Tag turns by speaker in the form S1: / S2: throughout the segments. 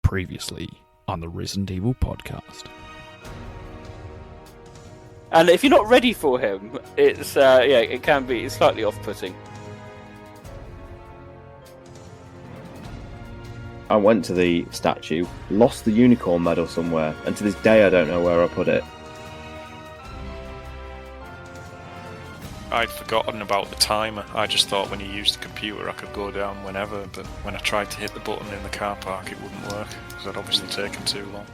S1: Previously on the Resident Evil podcast.
S2: And if you're not ready for him, it can be slightly off-putting.
S3: I went to the statue, lost the unicorn medal somewhere, and to this day I don't know where I put it.
S4: I'd forgotten about the timer. I just thought when you used the computer I could go down whenever, but when I tried to hit the button in the car park it wouldn't work, because I'd obviously taken too long.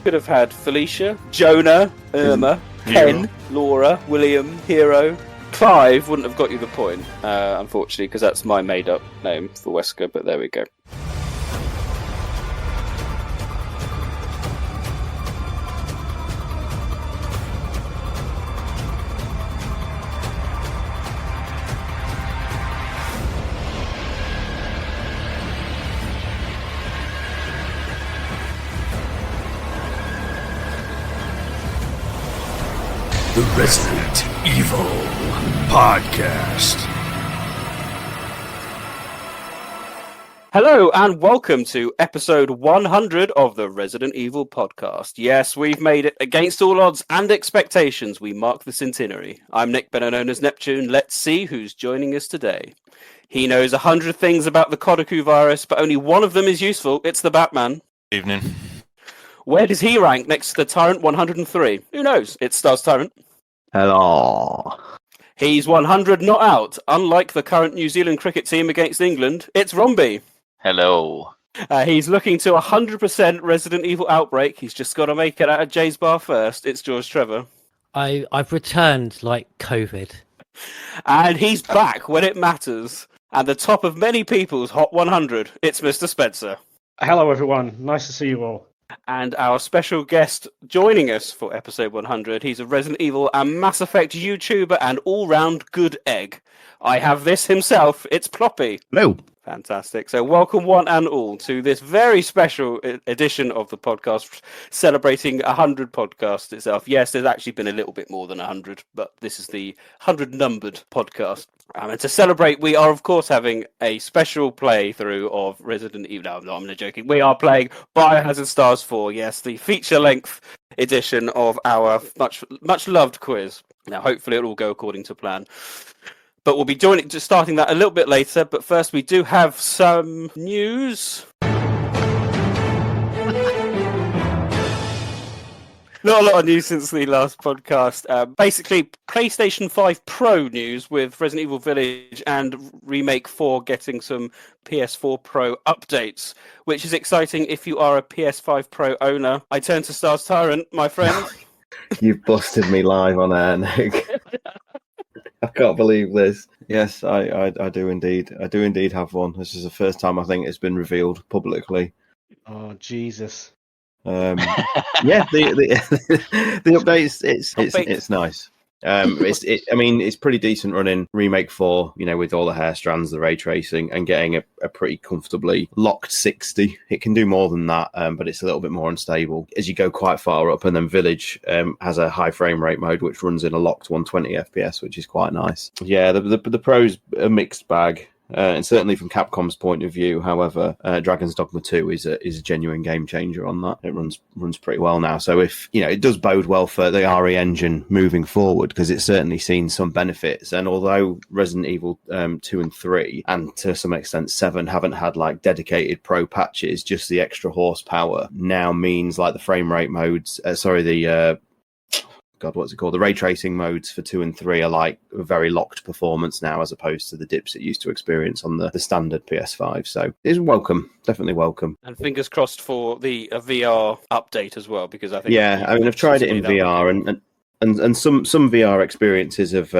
S2: Could have had Felicia, Jonah, Irma, Ken, Laura, William, Hero. Clive wouldn't have got you the point, unfortunately, because that's my made-up name for Wesker, but there we go.
S5: The Resident Evil Podcast.
S2: Hello and welcome to episode 100 of the Resident Evil Podcast. Yes, we've made it against all odds and expectations. We mark the centenary. I'm Nick, better known as Neptune. Let's see who's joining us today. He knows 100 things about the Kodaku virus, but only one of them is useful. It's the Batman.
S4: Evening.
S2: Where does he rank next to the Tyrant 103? Who knows? It's STARS TyranT.
S3: Hello.
S2: He's 100 not out. Unlike the current New Zealand cricket team against England, it's Rombie.
S6: Hello.
S2: He's looking to 100% Resident Evil Outbreak. He's just got to make it out of Jay's bar first. It's Trevor.
S7: I've returned like COVID.
S2: And he's back when it matters. And the top of many people's Hot 100, it's Mr. Spencer.
S8: Hello everyone, nice to see you all.
S2: And our special guest joining us for episode 100, he's a Resident Evil and Mass Effect YouTuber and all-round good egg. I have this himself, it's Ploppy.
S1: Hello.
S2: Fantastic. So welcome one and all to this very special edition of the podcast celebrating 100 podcasts itself. Yes, there's actually been a little bit more than 100, but this is the 100 numbered podcast. And to celebrate, we are, of course, having a special playthrough of Resident Evil. No, I'm not joking. We are playing Biohazard STARS 4. Yes, the feature-length edition of our much-loved quiz. Now, hopefully it'll all go according to plan. But we'll be starting that a little bit later. But first, we do have some news. Not a lot of news since the last podcast. Basically, PlayStation 5 Pro news with Resident Evil Village and Remake 4 getting some PS4 Pro updates, which is exciting if you are a PS5 Pro owner. I turn to STARS TyranT, my friend.
S3: You've busted me live on air, Nick. I can't believe this. Yes, I do indeed. I do indeed have one. This is the first time I think it's been revealed publicly.
S8: Oh, Jesus.
S3: Yeah, the updates. It's nice. It's pretty decent running Remake 4. You know, with all the hair strands, the ray tracing, and getting a pretty comfortably locked 60. It can do more than that, but it's a little bit more unstable as you go quite far up. And then Village has a high frame rate mode which runs in a locked 120 FPS, which is quite nice. Yeah, the pros a mixed bag. And certainly from Capcom's point of view, however, Dragon's Dogma 2 is a genuine game changer on that. It runs pretty well now. So if it does bode well for the RE engine moving forward, because it's certainly seen some benefits. And although Resident Evil 2 and 3, and to some extent 7, haven't had like dedicated pro patches, just the extra horsepower now means like the frame rate modes. The ray tracing modes for 2 and 3 are like a very locked performance now, as opposed to the dips it used to experience on the standard PS5. So it's welcome, definitely welcome.
S2: And fingers crossed for the VR update as well, because I think
S3: I've tried it in VR and some VR experiences have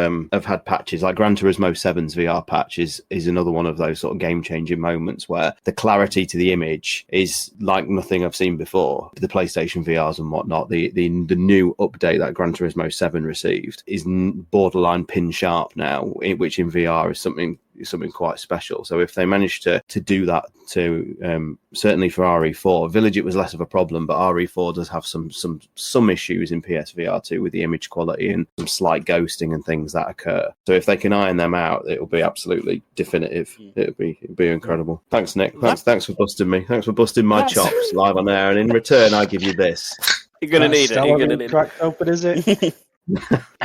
S3: had patches. Like Gran Turismo 7's VR patch is another one of those sort of game-changing moments where the clarity to the image is like nothing I've seen before. The PlayStation VRs and whatnot, the new update that Gran Turismo 7 received is borderline pin sharp now, which in VR is something something quite special. So if they manage to do that to certainly for RE4, Village it was less of a problem, but RE4 does have some issues in PSVR2 with the image quality and some slight ghosting and things that occur. So if they can iron them out, it'll be absolutely definitive. It'll be incredible. Thanks, Nick. Thanks for busting me. Thanks for busting my chops live on air, and in return I give you this.
S2: You're gonna need it. You're gonna need
S8: cracked open, is it?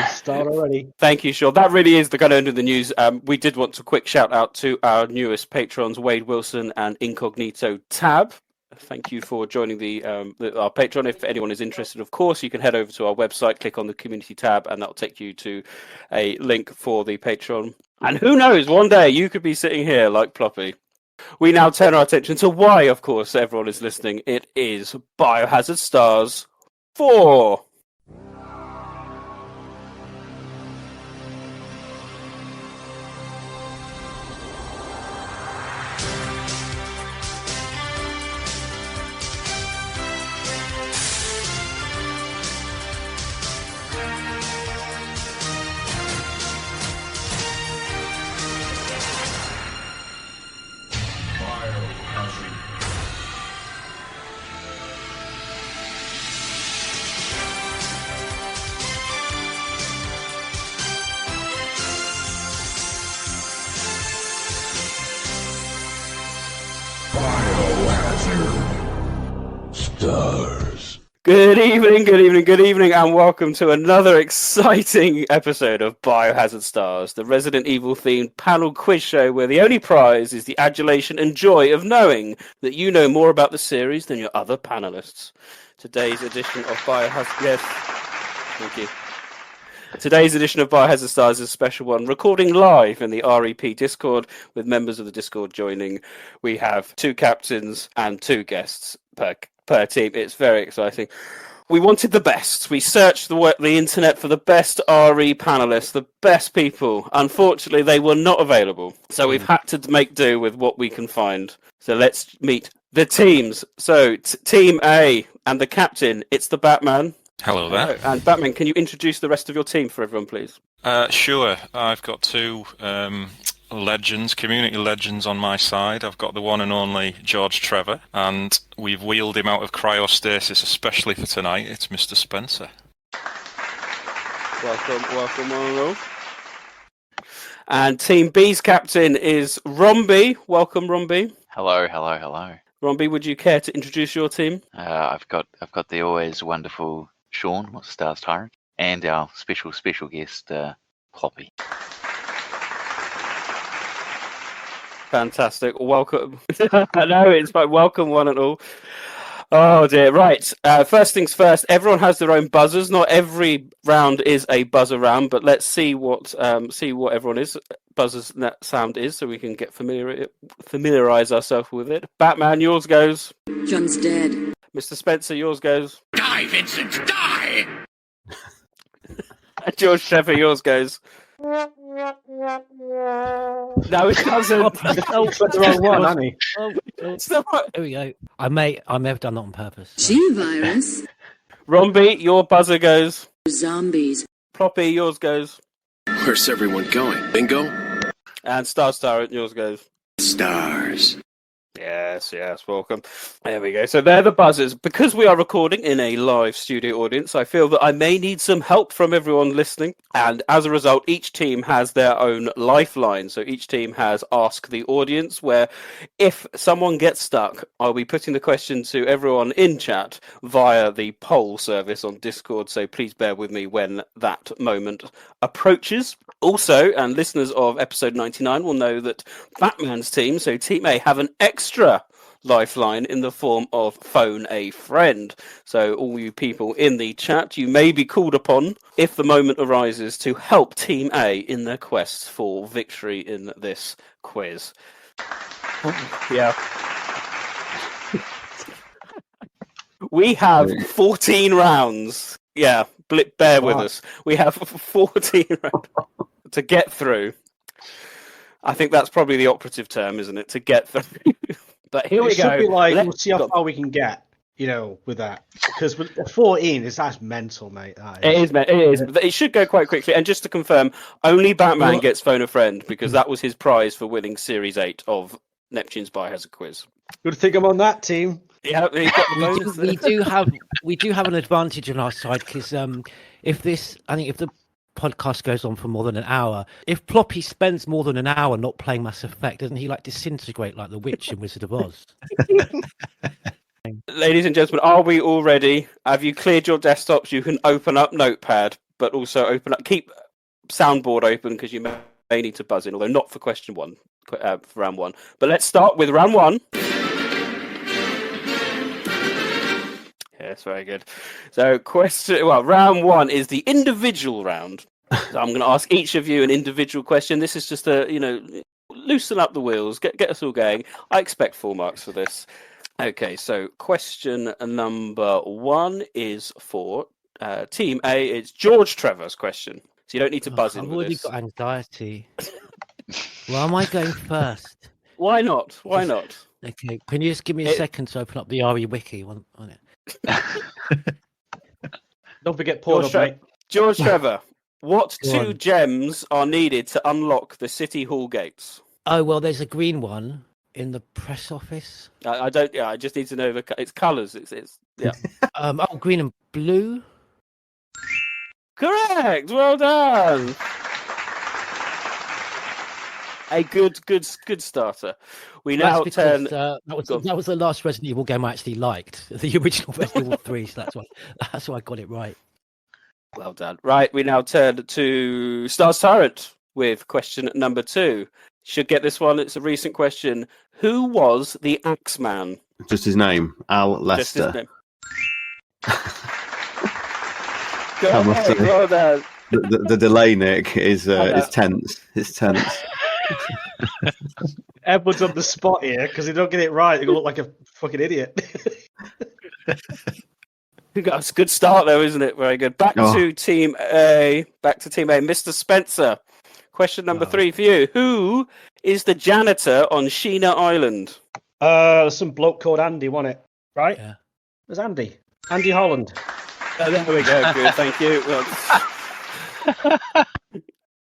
S8: Start already.
S2: Thank you, Sean. That really is the kind of end of the news. We did want to quick shout out to our newest patrons, Wade Wilson and Incognito Tab. Thank you for joining our Patreon. If anyone is interested, of course, you can head over to our website, click on the community tab, and that'll take you to a link for the Patreon. And who knows, one day you could be sitting here like Ploppy. We now turn our attention to why, of course, everyone is listening. It is Biohazard STARS 4.
S5: STARS.
S2: Good evening, and welcome to another exciting episode of Biohazard STARS, the Resident Evil themed panel quiz show where the only prize is the adulation and joy of knowing that you know more about the series than your other panelists. Today's edition of Biohazard... Yes, thank you. Today's edition of Biohazard STARS is a special one, recording live in the REP Discord with members of the Discord joining. We have 2 captains and 2 guests per team. It's very exciting. We wanted the best. We searched the internet for the best RE panelists, the best people. Unfortunately, they were not available. So we've had to make do with what we can find. So let's meet the teams. So Team A and the captain, it's the Batman.
S4: Hello there.
S2: And Batman, can you introduce the rest of your team for everyone, please?
S4: Sure. I've got 2 legends, community legends on my side. I've got the one and only George Trevor, and we've wheeled him out of cryostasis especially for tonight. It's Mr. Spencer.
S2: Welcome, all. And Team B's captain is Rombie. Welcome, Rombie.
S6: Hello.
S2: Rombie, would you care to introduce your team?
S6: I've got the always wonderful Sean, STARS TyranT, and our special guest, Ploppy.
S2: Fantastic. Welcome. No, it's fine. Welcome, one and all. Oh dear. Right. First things first. Everyone has their own buzzers. Not every round is a buzzer round, but let's see what everyone is buzzers sound is, so we can get familiarize ourselves with it. Batman, yours goes.
S9: John's dead.
S2: Mr. Spencer, yours goes.
S5: Die, Vincent, die!
S2: George Trevor, yours goes. No, it doesn't.
S8: That's the wrong one, honey.
S2: It's not right.
S7: There we go. I may have done that on purpose.
S9: G-Virus.
S2: Rombie, your buzzer goes.
S9: Zombies.
S2: Ploppy, yours goes.
S5: Where's everyone going? Bingo?
S2: And STARS TyranT, yours goes.
S5: STARS.
S2: Yes, welcome. There we go. So they're the buzzers. Because we are recording in a live studio audience, I feel that I may need some help from everyone listening. And as a result, each team has their own lifeline. So each team has Ask the Audience, where if someone gets stuck, I'll be putting the question to everyone in chat via the poll service on Discord. So please bear with me when that moment approaches. Also, and listeners of episode 99 will know that Batman's team, so Team A, have an extra lifeline in the form of Phone a Friend. So all you people in the chat, you may be called upon if the moment arises to help Team A in their quest for victory in this quiz. Yeah. We have 14 rounds. Yeah, bear with us. We have 14 rounds to get through. I think that's probably the operative term, isn't it? To get through. But here we go.
S8: Should be like, we'll see how far we can get. with that. Because with 14, that's mental, mate. That
S2: It is, mate. It is. But it should go quite quickly. And just to confirm, only Batman gets phone a friend because that was his prize for winning Series 8 of Neptune's Biohazard quiz.
S8: Good thing I'm on that team.
S2: Yeah, he's got the bonus.
S7: We do have an advantage on our side because if the podcast goes on for more than an hour, if Ploppy spends more than an hour not playing Mass Effect, doesn't he disintegrate like the witch in Wizard of Oz?
S2: Ladies and gentlemen, are we all ready? Have you cleared your desktops? You can open up Notepad, but also keep soundboard open because you may need to buzz in, although not for question one, for round one. But let's start with round one. Yes, very good. So round one is the individual round. So I'm going to ask each of you an individual question. This is just loosen up the wheels, get us all going. I expect 4 marks for this. Okay, so question number 1 is for Team A. It's George Trevor's question. So you don't need to buzz in
S7: I've
S2: with
S7: already
S2: this.
S7: got anxiety. Why am I going first?
S2: Why not? Why not?
S7: Okay, can you just give me a second to open up the RE Wiki? On it?
S8: Don't forget portal, mate.
S2: George Trevor, what 2 gems are needed to unlock the City Hall gates?
S7: Oh, well, there's a green one in the press office.
S2: I don't. Yeah, I just need to know its colours. It's yeah.
S7: Green and blue.
S2: Correct. Well done. A good starter. We now turn.
S7: That was the last Resident Evil game I actually liked, the original Resident Evil 3. So that's why I got it right.
S2: Well done. Right, we now turn to STARS TyranT with question number 2. Should get this one. It's a recent question. Who was the Axeman?
S3: Just his name, Al Lester.
S2: Just his name. Well done.
S3: The delay, Nick, is tense. It's tense.
S8: Everyone's on the spot here because they don't get it right. They're gonna look like a fucking idiot.
S2: That's a good start, though, isn't it? Very good. Back to Team A. Mr. Spencer. Question number 3 for you. Who is the janitor on Sheena Island?
S8: Some bloke called Andy, wasn't it? Right?
S7: Yeah.
S8: It was Andy. Andy Holland.
S2: There we go. Good. Thank you.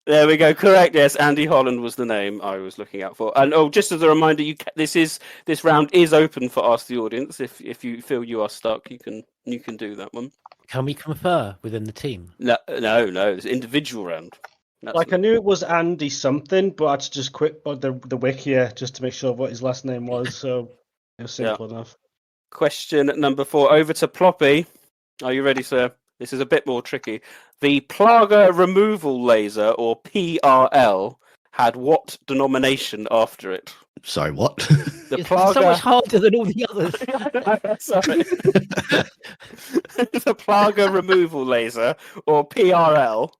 S2: There we go. Correct. Yes, Andy Holland was the name I was looking out for. And just as a reminder, this round is open for Ask the Audience. If you feel you are stuck, you can do that one.
S7: Can we confer within the team?
S2: No. It's an individual round.
S8: I knew it was Andy something, but I had to just quick the wiki just to make sure what his last name was. So it was simple enough.
S2: Question number 4. Over to Ploppy. Are you ready, sir? This is a bit more tricky. The Plaga Removal Laser, or PRL, had what denomination after it?
S10: Sorry, what?
S2: The Plaga...
S7: so much harder than all the others.
S2: Sorry. The Plaga Removal Laser, or PRL.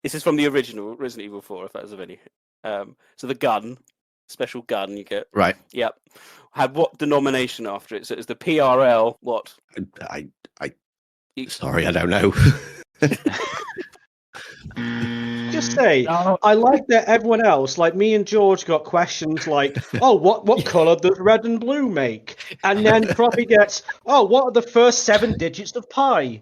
S2: This is from the original Resident Evil 4, if that was of any. So the gun, special gun you get.
S10: Right.
S2: Yep. Had what denomination after it? So it's the PRL, what?
S10: Sorry, I don't know.
S8: Just say, I like that everyone else, like me and George, got questions like, oh, what colour does red and blue make? And then probably gets, oh, what are the first 7 digits of pi?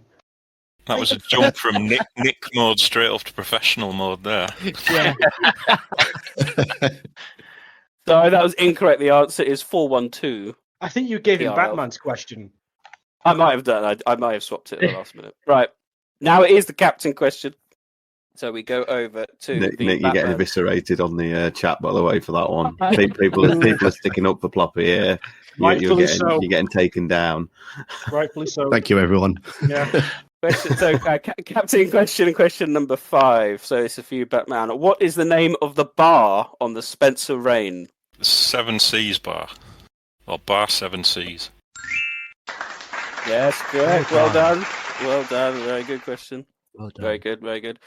S4: That was a jump from Nick mode straight off to professional mode there.
S7: Yeah.
S2: Sorry, that was incorrect. The answer is 412.
S8: I think you gave him
S2: PRL.
S8: Batman's question.
S2: I might have done. I might have swapped it at the last minute. Right. Now it is the captain question. So we go over to
S3: Nick,
S2: the
S3: you're getting eviscerated on the chat, by the way, for that one. People are sticking up for Ploppy here. You're getting taken down.
S8: Rightfully so.
S10: Thank you, everyone.
S8: Yeah.
S2: Captain question number 5. So it's for you, Batman. What is the name of the bar on the Spencer Rain?
S4: The 7 Seas bar. Or bar 7 Seas.
S2: Yes, correct. Well done. Well done. Very good question.
S7: Well done.
S2: Very good. Very good.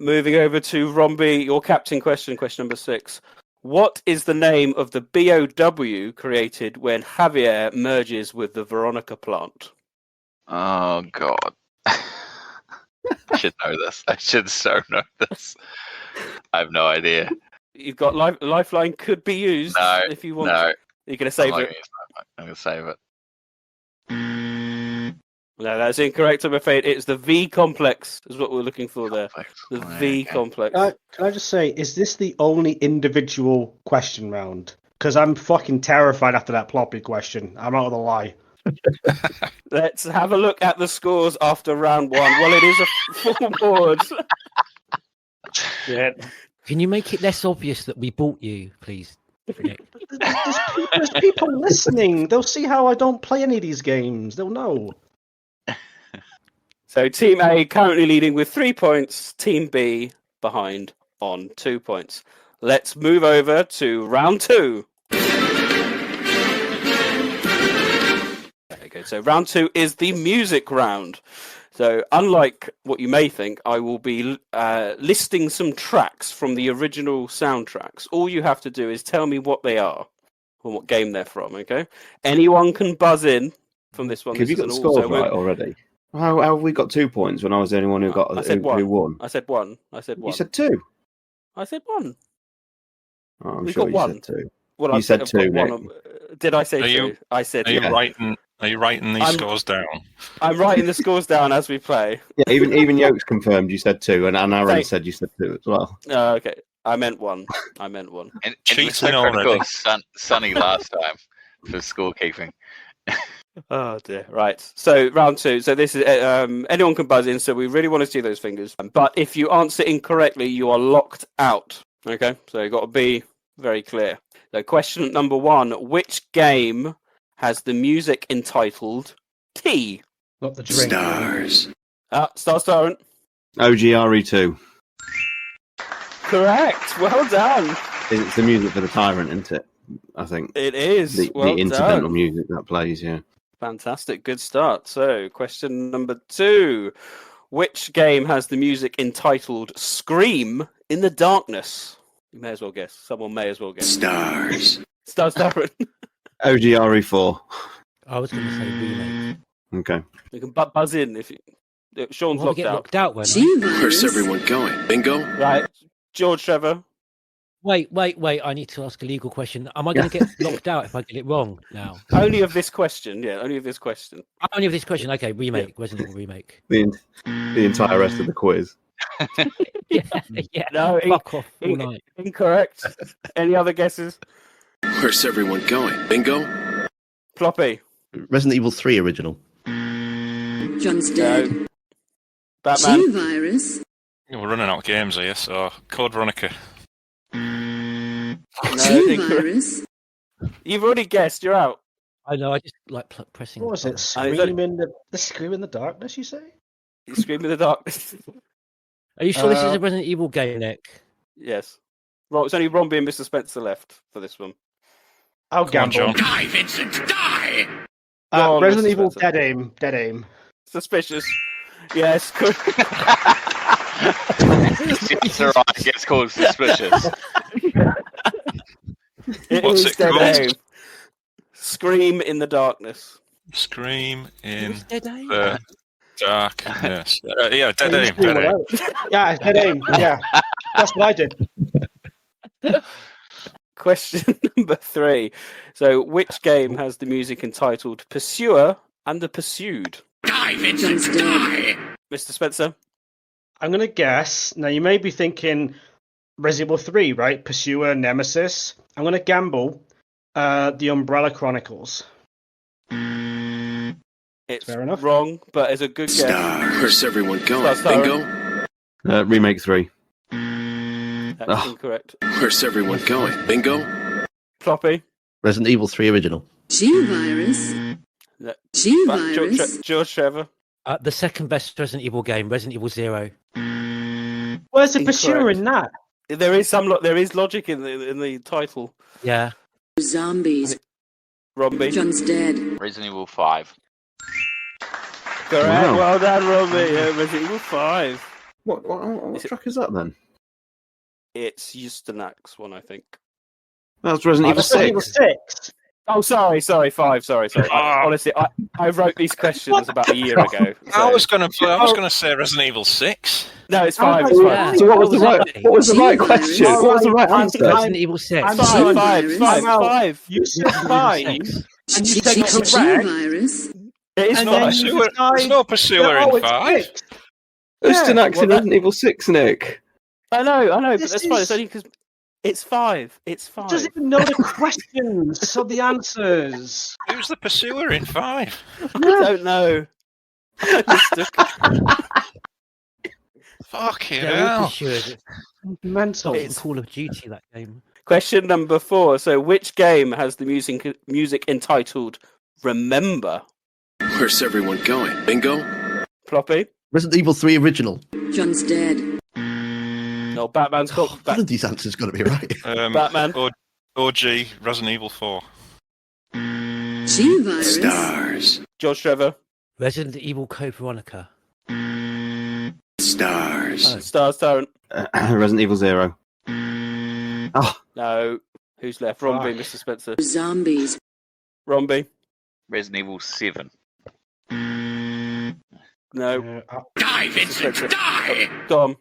S2: Moving over to Rombie, your captain question number 6. What is the name of the BOW created when Javier merges with the Veronica plant?
S6: Oh, God. I should know this. I should so know this. I have no idea.
S2: You've got Lifeline could be used if you want.
S6: No.
S2: You're going to save it.
S6: I'm going to save it.
S2: No, that's incorrect. I'm afraid it's the V complex is what we're looking for there. The V complex.
S8: Can I just say, is this the only individual question round? Because I'm fucking terrified after that Ploppy question. I'm not gonna lie.
S2: Let's have a look at the scores after round one. Well, it is a full board. Yeah.
S7: Can you make it less obvious that we bought you, please, Nick?
S8: There's people listening. They'll see how I don't play any of these games. They'll know.
S2: So Team A currently leading with 3 points. Team B behind on 2 points. Let's move over to round two. Very good. So round two is the music round. So unlike what you may think, I will be listing some tracks from the original soundtracks. All you have to do is tell me what they are and what game they're from, okay? Anyone can buzz in from this one.
S3: Have you got the scores right already? How have we got 2 points when I was the only one who got who won?
S2: I said one.
S3: You said two.
S2: I said one.
S3: Oh, I'm
S2: We
S3: sure
S2: got
S3: you
S2: one.
S3: said two.
S2: Well,
S3: You
S2: I've
S3: said
S2: got
S3: two,
S2: one
S3: Nick.
S2: Did I say
S4: Are
S2: two?
S4: you-
S2: I said
S4: Are you
S2: yeah.
S4: writing these scores down?
S2: I'm writing the scores down as we play.
S3: Yeah, even Yokes confirmed you said two, and Aaron said you said two as well.
S2: Okay. I meant one.
S6: And it was so
S4: Cheating
S6: critical
S4: already.
S6: of Sunny last time for scorekeeping.
S2: Oh dear. Right. So round two. So this is anyone can buzz in. So we really want to see those fingers. But if you answer incorrectly, you are locked out. Okay. So you've got to be very clear. So question number one: which game has the music entitled T?
S8: Not the drink.
S5: Stars.
S2: STARS TyranT.
S3: OGRE2.
S2: Correct. Well done.
S3: It's the music for the Tyrant, isn't it? I think.
S2: It is.
S3: The
S2: Well
S3: incidental
S2: done.
S3: music that plays, yeah.
S2: Fantastic. Good start. So, question number two. Which game has the music entitled Scream in the Darkness? You may as well guess. Someone may as well guess.
S5: Stars.
S2: STARS TyranT.
S3: OGRE4.
S7: I was going to say remake.
S3: Okay.
S2: You can buzz in if you... Sean's
S7: Well,
S2: locked
S7: get
S2: out.
S7: locked out when
S5: Where's everyone going? Bingo?
S2: Right. George, Trevor.
S7: Wait. I need to ask a legal question. Am I going to get locked out if I get it wrong now?
S2: Only of this question. Yeah, only of this question.
S7: Only of this question. Okay, remake. Resident Evil remake.
S3: The entire rest of the quiz.
S7: Yeah.
S2: No,
S7: Fuck off all night.
S2: Incorrect. Any other guesses?
S5: Where's everyone going? Bingo?
S2: Floppy.
S10: Resident Evil 3 original.
S9: John's dead.
S2: Batman.
S9: G-Virus.
S4: We're running out of games here, so Code Veronica.
S2: No,
S9: G-Virus.
S2: You've already guessed. You're out.
S7: I know. I just like pressing.
S8: What was it?
S2: I-
S8: Scream in the Scream in the Darkness, you say?
S2: You scream in the darkness.
S7: Are you sure this is a Resident Evil game, Nick?
S2: Yes. It's only Rombie and Mr. Spencer left for this one.
S8: I'll
S4: Come on,
S8: gamble.
S4: John.
S5: Die, Vincent, die!
S2: Go on,
S8: Resident
S2: Mr.
S8: Evil
S2: Spencer.
S8: Dead Aim. Dead Aim.
S2: Suspicious. Yes. Good.
S6: It's alright, it gets called suspicious.
S2: It
S4: What's
S2: is
S4: it
S2: Dead
S4: called?
S2: Aim. Scream in the darkness.
S4: Scream in
S7: Who's Dead Aim?
S4: the darkness. Yeah, Dead
S8: You
S4: Aim.
S8: scream
S4: Dead
S8: it
S4: Aim.
S8: out. Yeah, it's Dead Aim. Yeah. That's what I did.
S2: Question number three. So, which game has the music entitled Pursuer and the Pursued?
S5: Die, Vincent,
S9: John's dead.
S5: die!
S2: Mr. Spencer?
S8: I'm going to guess. Now, you may be thinking Resident Evil 3, right? Pursuer, Nemesis. I'm going to gamble the Umbrella Chronicles.
S2: It's
S8: Fair enough.
S2: wrong, but it's a good guess.
S5: Star. Where's everyone going?
S2: Star.
S5: Bingo?
S3: Remake 3.
S2: That's
S3: Oh.
S2: incorrect.
S5: Where's everyone going? Bingo?
S2: Floppy?
S10: Resident Evil 3 original.
S9: G-Virus.
S2: No.
S9: G-Virus.
S2: George Trevor?
S7: The second best Resident Evil game, Resident Evil 0.
S8: Where's the Pursuer
S2: Incorrect.
S8: in that?
S2: There is there is logic in the title.
S7: Yeah.
S9: Zombies.
S2: Rombie?
S9: John's dead.
S6: Resident Evil 5.
S2: Correct.
S3: Wow.
S2: Well done, Rombie. Resident Evil 5.
S3: What track is that then?
S2: It's Eustanex one, I think.
S3: That's Resident Evil
S8: Resident Evil
S3: 6.
S8: 6.
S2: Oh, sorry, 5. Sorry. Honestly, I wrote these questions about a year ago.
S4: I
S2: so-
S4: was gonna say Resident Evil 6.
S2: No, it's 5.
S8: Oh,
S2: It's 5.
S7: yeah.
S3: So what was the right
S9: G-Virus.
S3: question? What was the right answer?
S7: Resident Evil 6.
S8: I'm
S2: Five,
S8: sorry.
S2: five,
S9: G-Virus.
S2: five,
S8: I'm out.
S2: five.
S8: You said 5. And you said correct.
S9: G-Virus.
S2: It is
S8: And
S2: not.
S8: then you
S4: Pursuer,
S8: decide
S4: there's no pursuer
S8: that,
S4: in 5.
S3: Ustenak's in
S2: well,
S3: Resident Evil 6, Nick.
S2: I know, but
S8: This
S2: that's fine. It's
S8: is-
S2: only because it's 5. It's 5.
S8: He doesn't even know the questions or the answers.
S4: Who's the pursuer in 5?
S2: I don't know.
S4: Fucking
S7: They're all
S4: hell.
S7: pursuers.
S8: Mental.
S7: It's Call of Duty, that game.
S2: Question number 4. So, which game has the music entitled "Remember"?
S5: Where's everyone going? Bingo?
S2: Floppy?
S10: Resident Evil 3 original.
S9: John's dead.
S2: No, Batman's got
S10: One of these answers got to be right.
S2: Batman.
S4: OG Resident Evil 4.
S9: G-Virus.
S5: Stars.
S2: George Trevor.
S7: Resident Evil Code Veronica.
S5: Stars.
S2: STARS TyranT.
S3: Resident Evil 0. Oh,
S2: No. Who's left? Rombie,
S8: Fuck.
S2: Mr. Spencer.
S9: Zombies.
S2: Rombie.
S6: Resident Evil 7.
S2: No.
S5: Die, Vincent, die!
S2: Dom.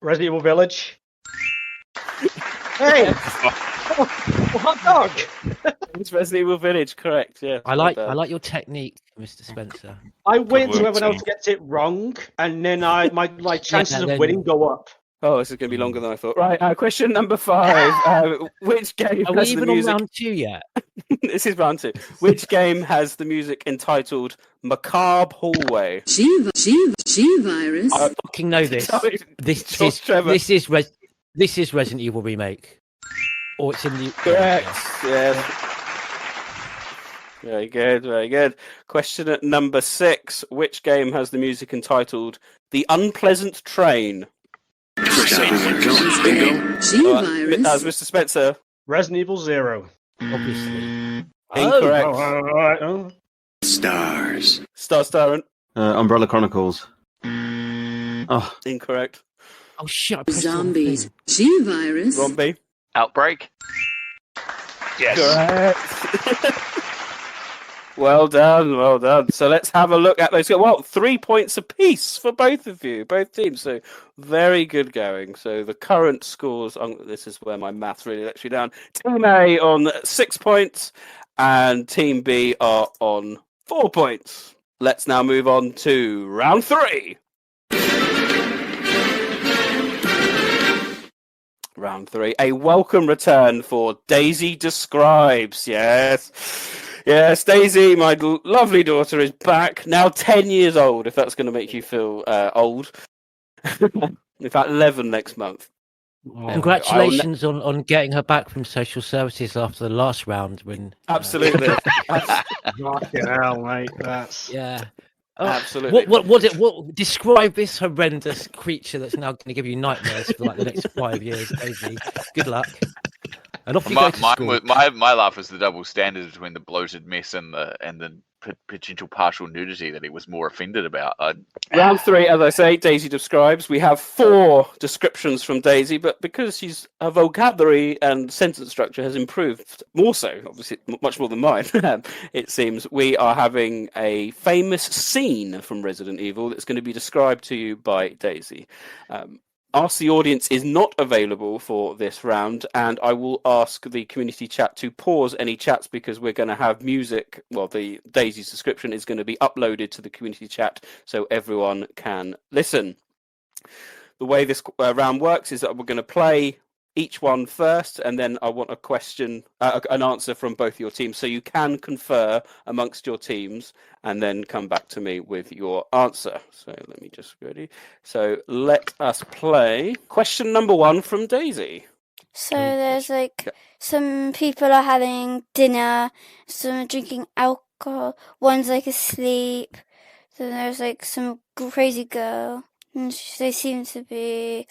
S8: Resident Evil Village. Hey! Hot dog!
S2: It's Resident Evil Village, correct? Yeah.
S7: I like your technique, Mr. Spencer.
S8: I win so
S4: work,
S8: everyone else
S4: team.
S8: gets it wrong, and then my chances of
S7: then-
S8: winning go up.
S2: Oh, this is going to be longer than I thought. Right, question number 5. Which game
S7: Are we
S2: has the
S7: even on
S2: music?
S7: round 2 yet?
S2: This is round 2. Which game has the music entitled "Macabre Hallway"?
S9: G-Virus.
S7: I fucking know this.
S2: Sorry,
S7: This
S2: George
S7: is
S2: Trevor.
S7: this is Resident Evil remake, or it's in the
S2: Correct. Yes. Very good. Very good. Question at number 6. Which game has the music entitled "The Unpleasant Train"?
S5: Where's everyone going? Bingo?
S9: G-Virus.
S2: As Mr. Spencer.
S8: Resident Evil 0.
S7: Obviously.
S2: Incorrect.
S8: Oh.
S5: Stars.
S2: STARS TyranT.
S3: Umbrella Chronicles. Oh,
S2: Incorrect.
S7: Oh shit! I pressed the wrong
S9: Zombies.
S7: thing.
S9: G-Virus.
S2: Rombie.
S6: Outbreak.
S2: Correct. Well done, well done. So let's have a look at those. Well, 3 points apiece for both of you, both teams. So very good going. So the current scores, this is where my maths really lets you down. Team A on 6 points and Team B are on 4 points. Let's now move on to round 3. Round 3. A welcome return for Daisy Describes. Yes, Daisy, my lovely daughter, is back. Now 10 years old, if that's going to make you feel old. In fact, 11 next month.
S7: Congratulations on getting her back from social services after the last round. When
S2: Absolutely.
S8: Fucking hell, mate. That's...
S7: yeah.
S2: Absolutely.
S7: What describe this horrendous creature that's now going to give you nightmares for like the next 5 years, Daisy? Good luck. And off you go to school.
S6: My laugh was the double standard between the bloated mess and the potential partial nudity that he was more offended about.
S2: Round 3, as I say, Daisy Describes. We have 4 descriptions from Daisy, but because her vocabulary and sentence structure has improved more so, obviously much more than mine, it seems, we are having a famous scene from Resident Evil that's going to be described to you by Daisy. Ask the Audience is not available for this round, and I will ask the community chat to pause any chats because we're going to have music. Well, the Daisy's description is going to be uploaded to the community chat so everyone can listen. The way this round works is that we're going to play each one first, and then I want a question, an answer from both your teams, so you can confer amongst your teams and then come back to me with your answer. So let me just ready. So let us play question number 1 from Daisy.
S11: So there's like some people are having dinner, some are drinking alcohol, one's like asleep, then there's like some crazy girl, and they seem to be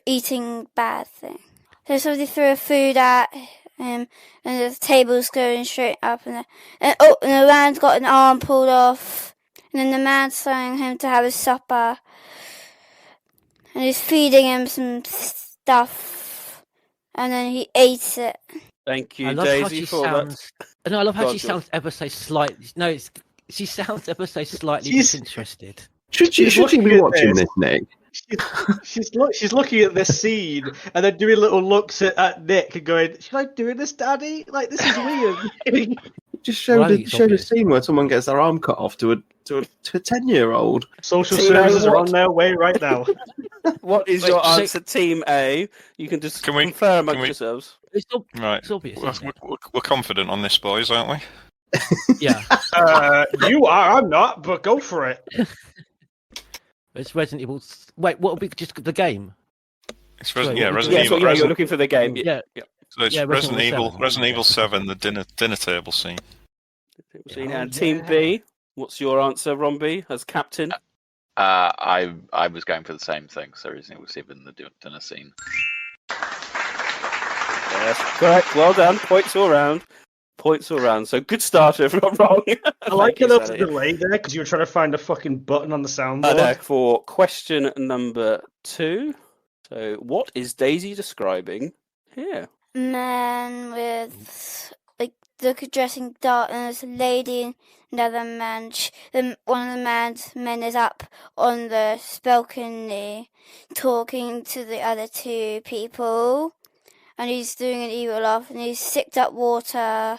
S11: eating bad thing. So somebody threw a food at him, and the table's going straight up, and the man's got an arm pulled off, and then the man's telling him to have his supper, and he's feeding him some stuff, and then he ate it.
S2: Thank you,
S7: I love
S2: Daisy,
S7: how she
S2: for
S7: sounds. No, I love how
S2: Go on,
S7: she
S2: George.
S7: sounds ever so slightly. No, she sounds ever so slightly
S8: She's-
S7: disinterested.
S3: should you
S8: looking
S3: be
S8: at
S3: watching
S8: this.
S3: this, Nick?
S8: She's looking at this scene and then doing little looks at Nick and going, "Should I do this, Daddy? Like, this is weird."
S3: Just show the scene where someone gets their arm cut off to a 10-year-old.
S8: Social services are on their way right now.
S2: What is your answer, Team A? You can just confer amongst yourselves.
S4: Right.
S7: It's obvious.
S4: We're confident on this, boys, aren't we?
S7: Yeah.
S8: You are. I'm not. But go for it.
S7: It's Resident Evil. Wait, what will be just the game?
S4: It's Resident Evil.
S2: Yeah, you're looking for the game.
S7: Yeah.
S4: So it's Resident Evil 7, the dinner table scene.
S2: And Team B, what's your answer, Rombie, as captain?
S6: I was going for the same thing. So Resident Evil 7, the dinner scene.
S2: Yes, correct. Well done. Points all round. So good start if not wrong.
S8: I like a little delay there because you were trying to find a fucking button on the soundboard.
S2: For question number 2. So what is Daisy describing here?
S11: Man with look dressing darkness, lady, another man. One of the men is up on the balcony, talking to the other 2 people, and he's doing an evil laugh, and he's sicked up water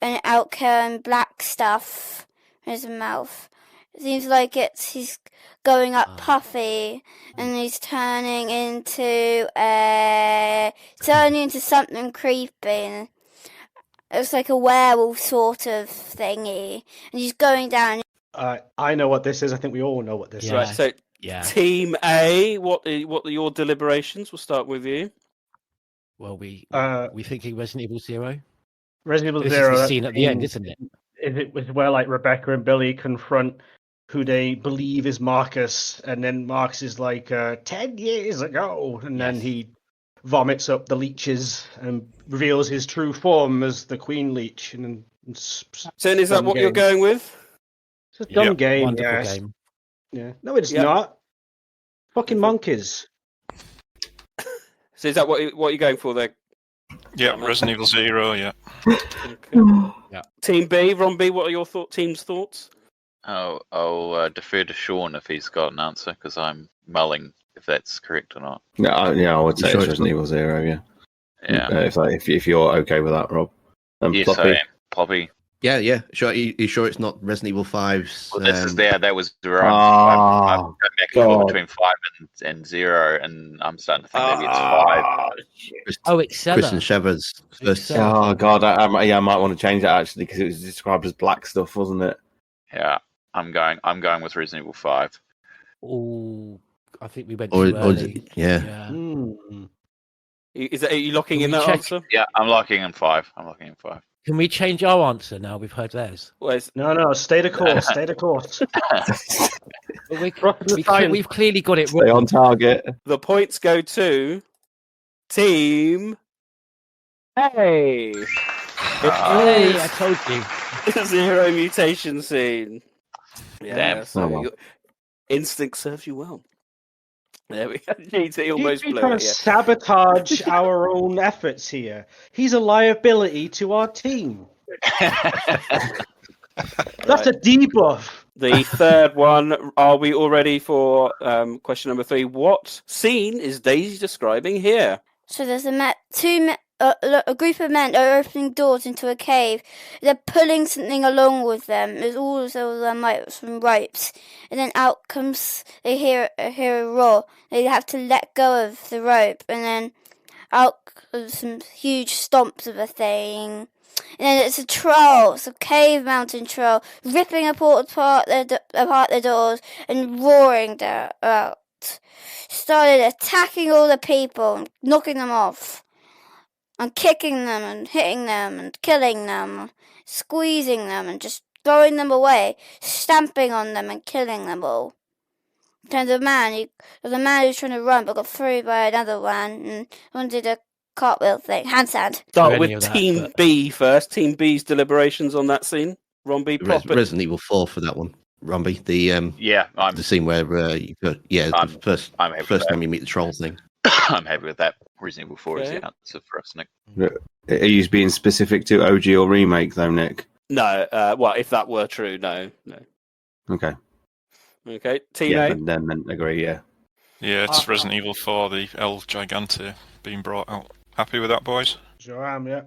S11: and alcohol and black stuff in his mouth. It seems like he's going up puffy, and he's turning into something creepy. It's like a werewolf sort of thingy, and he's going down.
S8: I know what this is. I think we all know what this is.
S2: Right. So, Team A, what are your deliberations? We'll start with you.
S7: Well, we thinking Resident Evil 0.
S8: Resident Evil
S7: This
S8: 0.
S7: is the scene at the end, isn't it?
S8: It was where Rebecca and Billy confront who they believe is Marcus, and then Marcus is 10 years ago, and then he vomits up the leeches and reveals his true form as the Queen Leech.
S2: So is that what you're going with?
S8: It's a dumb game.
S7: Wonderful game.
S8: Yeah. No, it's not. Fucking monkeys.
S2: So is that what you're going for there?
S4: Yeah, Resident Evil 0, yeah.
S2: Okay. Yeah. Team B, Rombie, what are your team's thoughts?
S6: I'll defer to Sean if he's got an answer, because I'm mulling if that's correct or not.
S3: No, I would say it's Resident Evil 0, yeah.
S6: Yeah.
S3: If you're okay with that, Rob.
S6: Yes,
S3: Ploppy?
S6: I am. Ploppy.
S10: Yeah. Sure. Are you sure it's not Resident Evil 5's?
S6: Well, this is there. That was where I'm going back and forth between 5 and 0, and I'm starting to think maybe it's 5.
S7: It's
S10: Kristen Shevers.
S3: Oh God, I might want to change that actually because it was described as black stuff, wasn't it?
S6: Yeah, I'm going with Resident Evil 5.
S7: Oh, I think we went too early.
S10: Yeah.
S2: Are you locking in that answer?
S6: Yeah, I'm locking in 5.
S7: Can we change our answer now? We've heard theirs.
S8: No, stay the course. Stay the course.
S7: We've clearly got it wrong.
S3: Stay on target.
S2: The points go to Team A.
S7: Hey, I told you.
S2: 0 mutation scene.
S6: Damn.
S2: Your instinct serves you well. There we go. GT almost blew
S8: trying
S2: it.
S8: to sabotage our own efforts here. He's a liability to our team. That's a debuff.
S2: The third one. Are we all ready for question number 3? What scene is Daisy describing here?
S11: So there's a group of men are opening doors into a cave. They're pulling something along with them. There's also some ropes, and then out comes they hear a roar. They have to let go of the rope, and then out comes some huge stomps of a thing. And then it's a troll, it's a cave mountain troll, ripping apart the doors and roaring out. Started attacking all the people, and knocking them off, and kicking them and hitting them and killing them, squeezing them and just throwing them away, stamping on them and killing them all. And the man who's trying to run but got through by another one, and one did a cartwheel thing, handstand.
S2: Start with Team B first. Team B's deliberations on that scene. Rombie,
S10: Resident Evil 4 for that one. Rombie, the scene where the first time you meet the troll thing.
S6: I'm happy with that. Resident Evil 4 is the answer for us, Nick.
S3: Are you being specific to OG or remake though, Nick?
S2: No. Well, if that were true, no.
S3: Okay.
S2: Team A.
S3: Then agree. Yeah.
S4: Yeah, it's Resident Evil 4, the El Gigante being brought out. Happy with that, boys?
S8: Sure am. Yeah.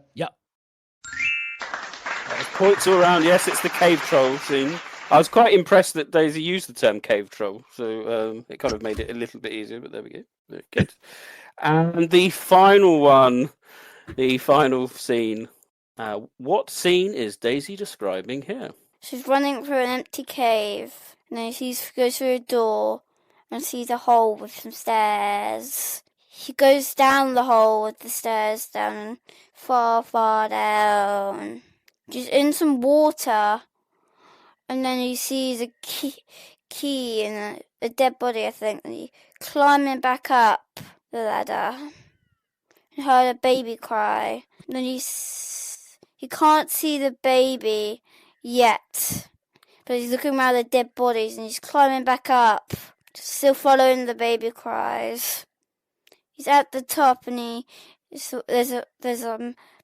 S2: That is Points all around. Yes, it's the cave troll scene. I was quite impressed that Daisy used the term cave troll, so it kind of made it a little bit easier, but there we go. Very good. And the final one, the final scene. What scene is Daisy describing here?
S11: She's running through an empty cave, and then she goes through a door and sees a hole with some stairs. She goes down the hole with the stairs down, far, far down. She's in some water. And then he sees a key in a dead body, I think. And he climbing back up the ladder. He heard a baby cry. And then he can't see the baby yet. But he's looking around the dead bodies and he's climbing back up. Still following the baby cries. He's at the top and there's a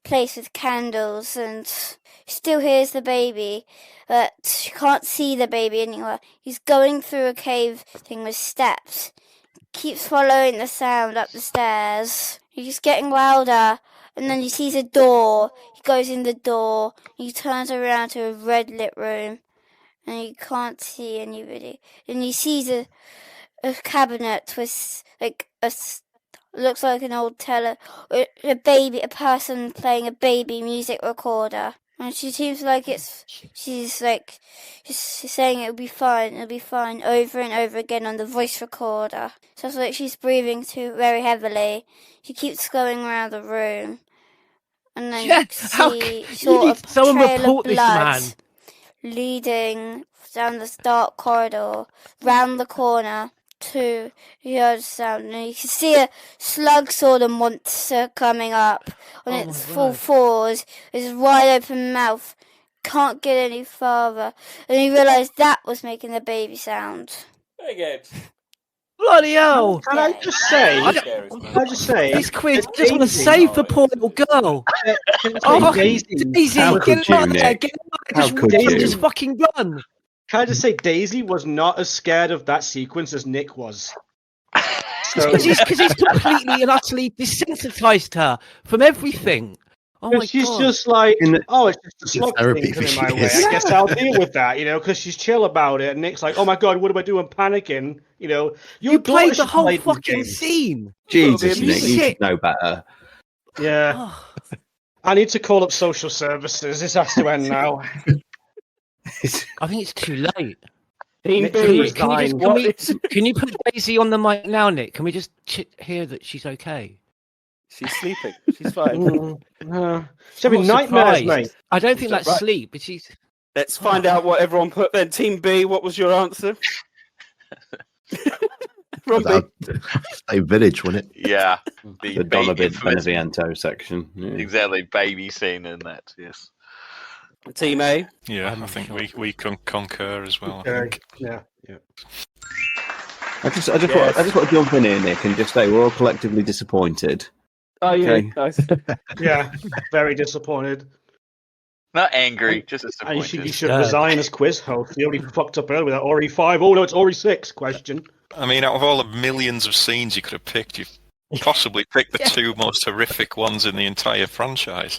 S11: place with candles and he still hears the baby, but he can't see the baby anywhere. He's going through a cave thing with steps. Keeps following the sound up the stairs. He's getting louder, and then he sees a door. He goes in the door. He turns around to a red lit room, and he can't see anybody. And he sees a cabinet with looks like an old a person playing a baby music recorder. And she seems like she's saying it'll be fine, over and over again on the voice recorder. So it's like she's breathing too very heavily. She keeps going around the room. And then you see sort of trail of blood leading down this dark corridor, round the corner. To the other sound, and you can see a slug sort of monster coming up on its full fours, its wide open mouth, can't get any farther, and you realise that was making the baby sound.
S2: Very good.
S7: Bloody hell!
S8: Can I just say,
S7: this quiz just want to save the poor little girl. Daisy,
S3: how could you, Nick? How could you?
S7: Just fucking run.
S8: Can I just say, Daisy was not as scared of that sequence as Nick was.
S7: Because he's completely and utterly desensitized her from everything. Oh my
S8: she's
S7: God.
S8: just like, it's just a slug thing coming my way. I guess I'll deal with that, because she's chill about it. And Nick's like, oh my God, what do I do? I'm panicking.
S7: You played the whole fucking scene.
S3: Jesus, Nick, you should know better.
S8: Yeah. I need to call up social services. This has to end now.
S7: I think it's too late.
S8: Can
S7: you put Daisy on the mic now, Nick? Can we just hear that she's okay?
S2: She's sleeping. She's fine.
S8: She's having nightmares, mate.
S7: I don't think that's sleep, but she's...
S2: Let's find out what everyone put then. Team B, what was your answer?
S10: Rombie. A village, wasn't it?
S6: Yeah.
S3: The Donovan Beneviento section. Yeah.
S6: Exactly. Baby scene in that, yes.
S2: Team A?
S4: Yeah, I think we can concur as well.
S8: Okay.
S4: I think.
S8: Yeah.
S3: I just want to jump in here, Nick, and just say we're all collectively disappointed.
S2: Oh, yeah.
S3: Okay.
S2: Nice.
S8: Yeah, very disappointed.
S6: Not angry, just disappointed.
S8: You should resign as quiz host. You already fucked up earlier with that Ori 5. Oh, no, it's Ori 6 question.
S4: I mean, out of all the millions of scenes you could have picked, you've possibly picked the two most horrific ones in the entire franchise.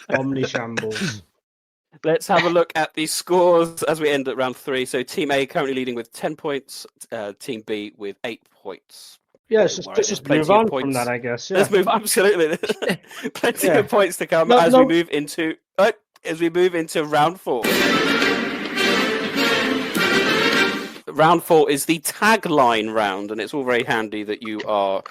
S8: Omni shambles.
S2: Let's have a look at the scores as we end at round 3. So Team A currently leading with 10 points, Team B with 8 points.
S8: Yeah, let's just move on from that, I guess. Yeah.
S2: Let's move. Absolutely, plenty of points to come as we move into round 4. Round 4 is the tagline round, and it's all very handy that you are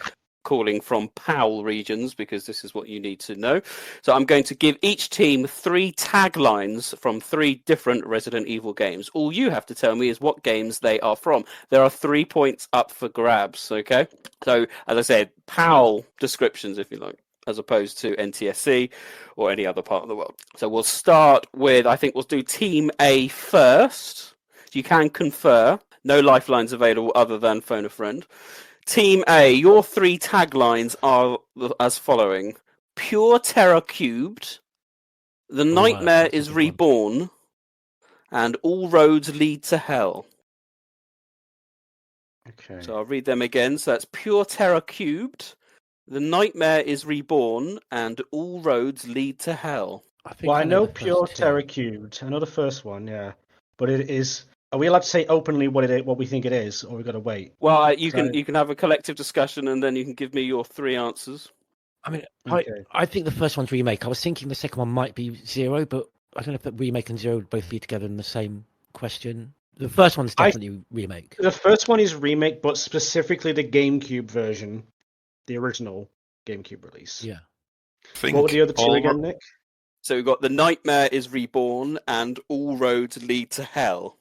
S2: calling from PAL regions because this is what you need to know. So I'm going to give each team 3 taglines from 3 different Resident Evil games. All you have to tell me is what games they are from. There are 3 points up for grabs, okay? So, as I said, PAL descriptions, if you like, as opposed to NTSC or any other part of the world. So we'll start with, I think we'll do Team A first. You can confer. No lifelines available other than phone a friend. Team A, your 3 taglines are as following. Pure terror cubed, the nightmare is reborn, and all roads lead to hell.
S8: Okay.
S2: So I'll read them again. So that's pure terror cubed, the nightmare is reborn, and all roads lead to hell.
S8: I know Pure Terror Cubed. I know the first one, yeah. But it is. Are we allowed to say openly what we think it is, or we got to wait?
S2: Well, you can have a collective discussion, and then you can give me your 3 answers.
S7: I mean,
S8: Okay.
S7: I think the first one's remake. I was thinking the second one might be Zero, but I don't know if the remake and Zero would both be together in the same question. The first one's definitely remake.
S8: The first one is remake, but specifically the GameCube version, the original GameCube release.
S7: Yeah.
S8: What were the other two again, Nick?
S2: So we've got The Nightmare is Reborn and All Roads Lead to Hell.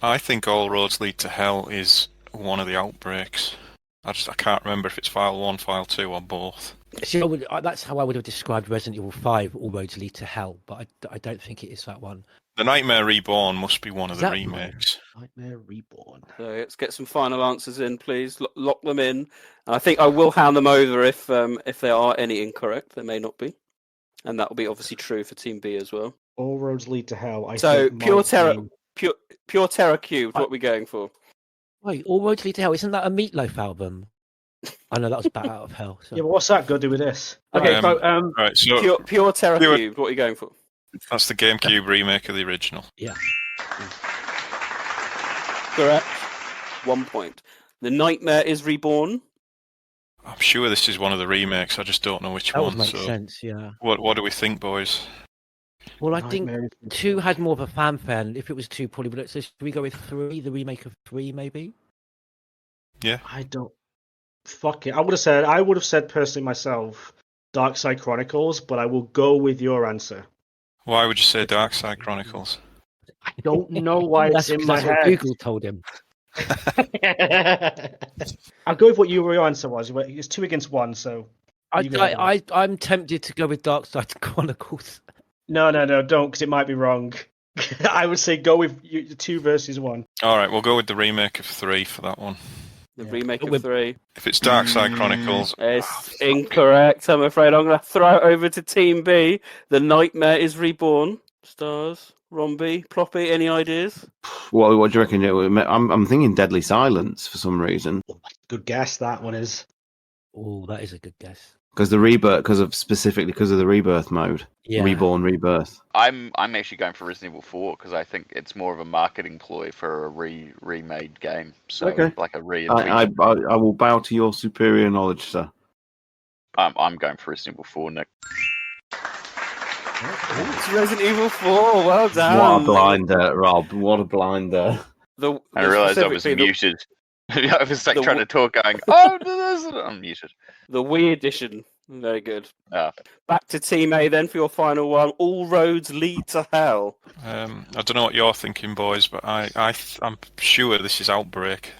S4: I think All Roads Lead to Hell is one of the Outbreaks. I can't remember if it's File 1, File 2, or both.
S7: See, that's how I would have described Resident Evil 5, All Roads Lead to Hell, but I don't think it is that one.
S4: The Nightmare Reborn must be one of the remakes.
S8: Nightmare Reborn.
S2: So let's get some final answers in, please. Lock them in. And I think I will hand them over if there are any incorrect. There may not be. And that will be obviously true for Team B as well.
S8: All roads lead to hell.
S2: Pure Terror Cubed, what are we going for?
S7: Wait, All Roads Lead to Hell, isn't that a Meatloaf album? I know that was Bat Out of Hell. So.
S8: Yeah, but what's that got to do with this?
S2: Okay,
S4: right, so
S2: Pure Terror Cubed, what are you going for?
S4: That's the GameCube remake of the original.
S7: Yeah.
S2: Correct. 1 point. The Nightmare is Reborn.
S4: I'm sure this is one of the remakes. I just don't know which one.
S7: That would make sense, yeah.
S4: What do we think, boys?
S7: Well, I think 2 had more of a fanfare, and if it was 2, probably would. So should we go with 3, the remake of 3, maybe?
S4: Yeah.
S8: I don't. Fuck it. I would have said personally myself, Dark Side Chronicles, but I will go with your answer.
S4: Why would you say Dark Side Chronicles?
S8: I don't know why it's in my head.
S7: What Google told him.
S8: I'll go with what your answer was. It's 2 against 1, so.
S7: I'm tempted to go with Dark Side Chronicles.
S8: No, don't, because it might be wrong. I would say go with 2 versus 1.
S4: All right, we'll go with the remake of 3 for that one.
S2: The remake of 3.
S4: If it's Dark Side Chronicles...
S2: It's incorrect, I'm afraid. I'm going to throw it over to Team B. The Nightmare is Reborn. Stars, Rombie, Ploppy, any ideas?
S3: Well, what do you reckon? I'm thinking Deadly Silence for some reason.
S8: Good guess, that one is.
S7: Oh, that is a good guess.
S3: Because the rebirth, because of the rebirth mode, Reborn, Rebirth.
S6: I'm actually going for Resident Evil 4 because I think it's more of a marketing ploy for a remade game. So like a
S3: I will bow to your superior knowledge, sir.
S6: I'm going for Resident Evil 4, Nick.
S2: It's Resident Evil 4. Well done.
S3: What a blinder, Rob. What a blinder.
S6: I realised I was muted. I was like trying to talk, going, "Oh, I'm muted."
S2: The Wii edition, very good. Back to Team A then for your final one. All roads lead to hell.
S4: I don't know what you're thinking, boys, but I'm sure this is Outbreak,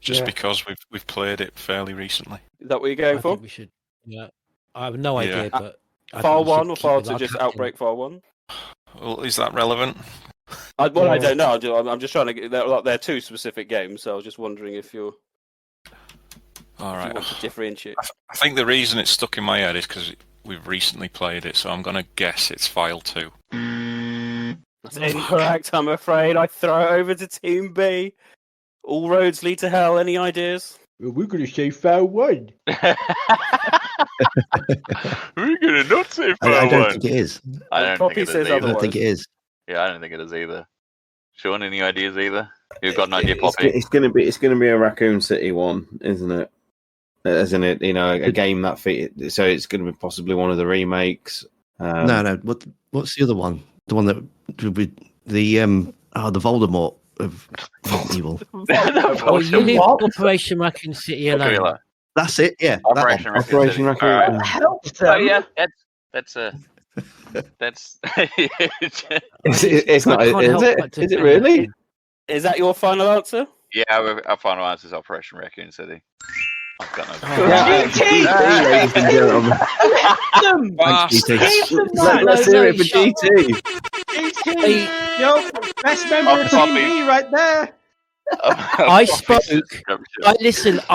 S4: just because we've played it fairly recently.
S2: Is that what you're going for?
S7: Think we should. Yeah, I have no idea, but
S2: file 1 or file 2? Just Outbreak file 1.
S4: Well, is that relevant?
S2: I don't know. I'm just trying to get. They're 2 specific games, so I was just wondering if you're.
S4: All right.
S2: If you want to differentiate.
S4: I think the reason it's stuck in my head is because we've recently played it, so I'm going to guess it's File 2.
S2: That's incorrect, I'm afraid. I throw it over to Team B. All roads lead to hell. Any ideas?
S8: Well, we're going to say File 1.
S6: We're going to not say File 1.
S10: I don't think it is.
S6: I don't think it is.
S10: Yeah,
S6: I don't think it is either. Sean, any ideas either? You've got an idea, Poppy?
S3: It's going to be a Raccoon City one, isn't it? Isn't it? A game that fit. So it's going to be possibly one of the remakes.
S10: No. What's the other one? The one that with the Voldemort of Evil.
S7: You leave Operation Raccoon City alone.
S10: That's it. Yeah,
S6: Operation Raccoon. Oh yeah, that's a. That's.
S3: It's not. Is it? Is it really?
S2: Is that your final answer?
S6: Yeah, our final answer is Operation Raccoon City. I've got no.
S3: GT, ladies and gentlemen. Let's hear it for GT.
S8: GT, yo, best member of Team B right there.
S7: I spoke. I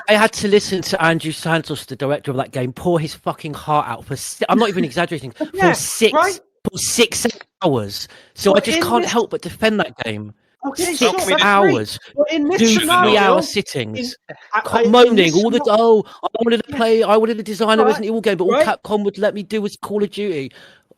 S7: had to listen to Andrew Santos, the director of that game, pour his fucking heart out for. I'm not even exaggerating. For 6 hours. So I just can't help but defend that game.
S8: Okay,
S7: 6 hours.
S8: In this
S7: do
S8: scenario,
S7: 3-hour sittings. Moaning all the I wanted to design a Resident Evil game, but all Capcom would let me do was Call of Duty.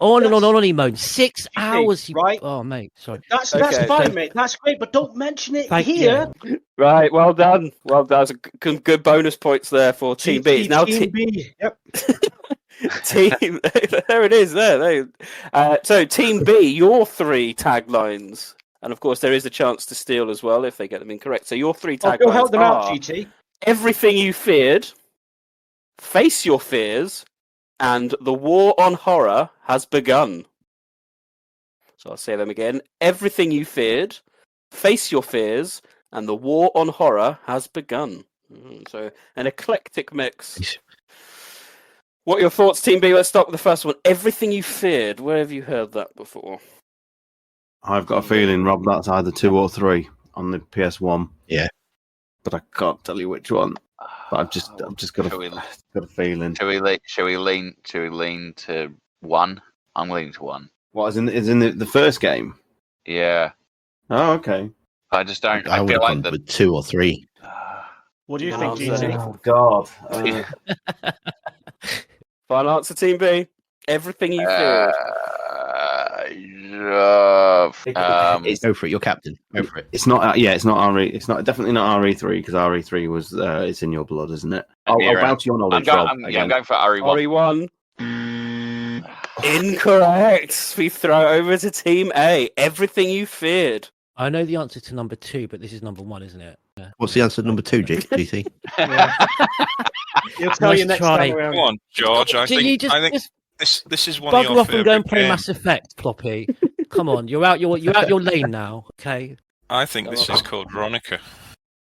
S7: On and on he moaned. 6 hours,
S8: right?
S7: Oh, mate, sorry.
S8: That's fine, mate. That's great, but don't mention it here.
S2: Right, well done. Well done. Good bonus points there for Team B. It's now
S8: Team B. Yep.
S2: Team. There it is. There. So Team B, your 3 taglines, and of course there is a chance to steal as well if they get them incorrect. So your 3 taglines
S8: go help them out,
S2: are
S8: GT.
S2: Everything you feared, face your fears, and the war on horror has begun. So I'll say them again. Everything you feared, face your fears, and the war on horror has begun. So an eclectic mix. What are your thoughts, Team B? Let's start with the first one. Everything you feared. Where have you heard that before?
S3: I've got a feeling, Rob, that's either 2 or 3 on the PS1.
S10: Yeah,
S3: but I can't tell you which one. But I've just got a feeling.
S6: Shall we lean to 1? I'm leaning to 1.
S3: What is in the first game?
S6: Yeah.
S3: Oh, okay.
S6: I just don't.
S10: I
S6: feel like
S10: with 2 or 3.
S8: What do you think, GT?
S3: Oh God.
S2: Final answer, Team B. Everything you feared.
S10: Go for it. You're captain. Go for it.
S3: It's not. It's not RE. It's not definitely not RE3 because RE3 was. It's in your blood, isn't it? I'll bow to your knowledge, Rob.
S6: I'm going for RE1.
S2: RE1. Incorrect. We throw it over to Team A. Everything you feared.
S7: I know the answer to number 2, but this is number 1, isn't it? Yeah.
S10: What's the answer to number 2, GT?
S8: He'll tell you next time around.
S4: Come on, George. I think this is one of your
S7: bugger off and go and play
S4: games.
S7: Mass Effect, Floppy. Come on, you're out your lane now. Okay.
S4: I think this is called Veronica.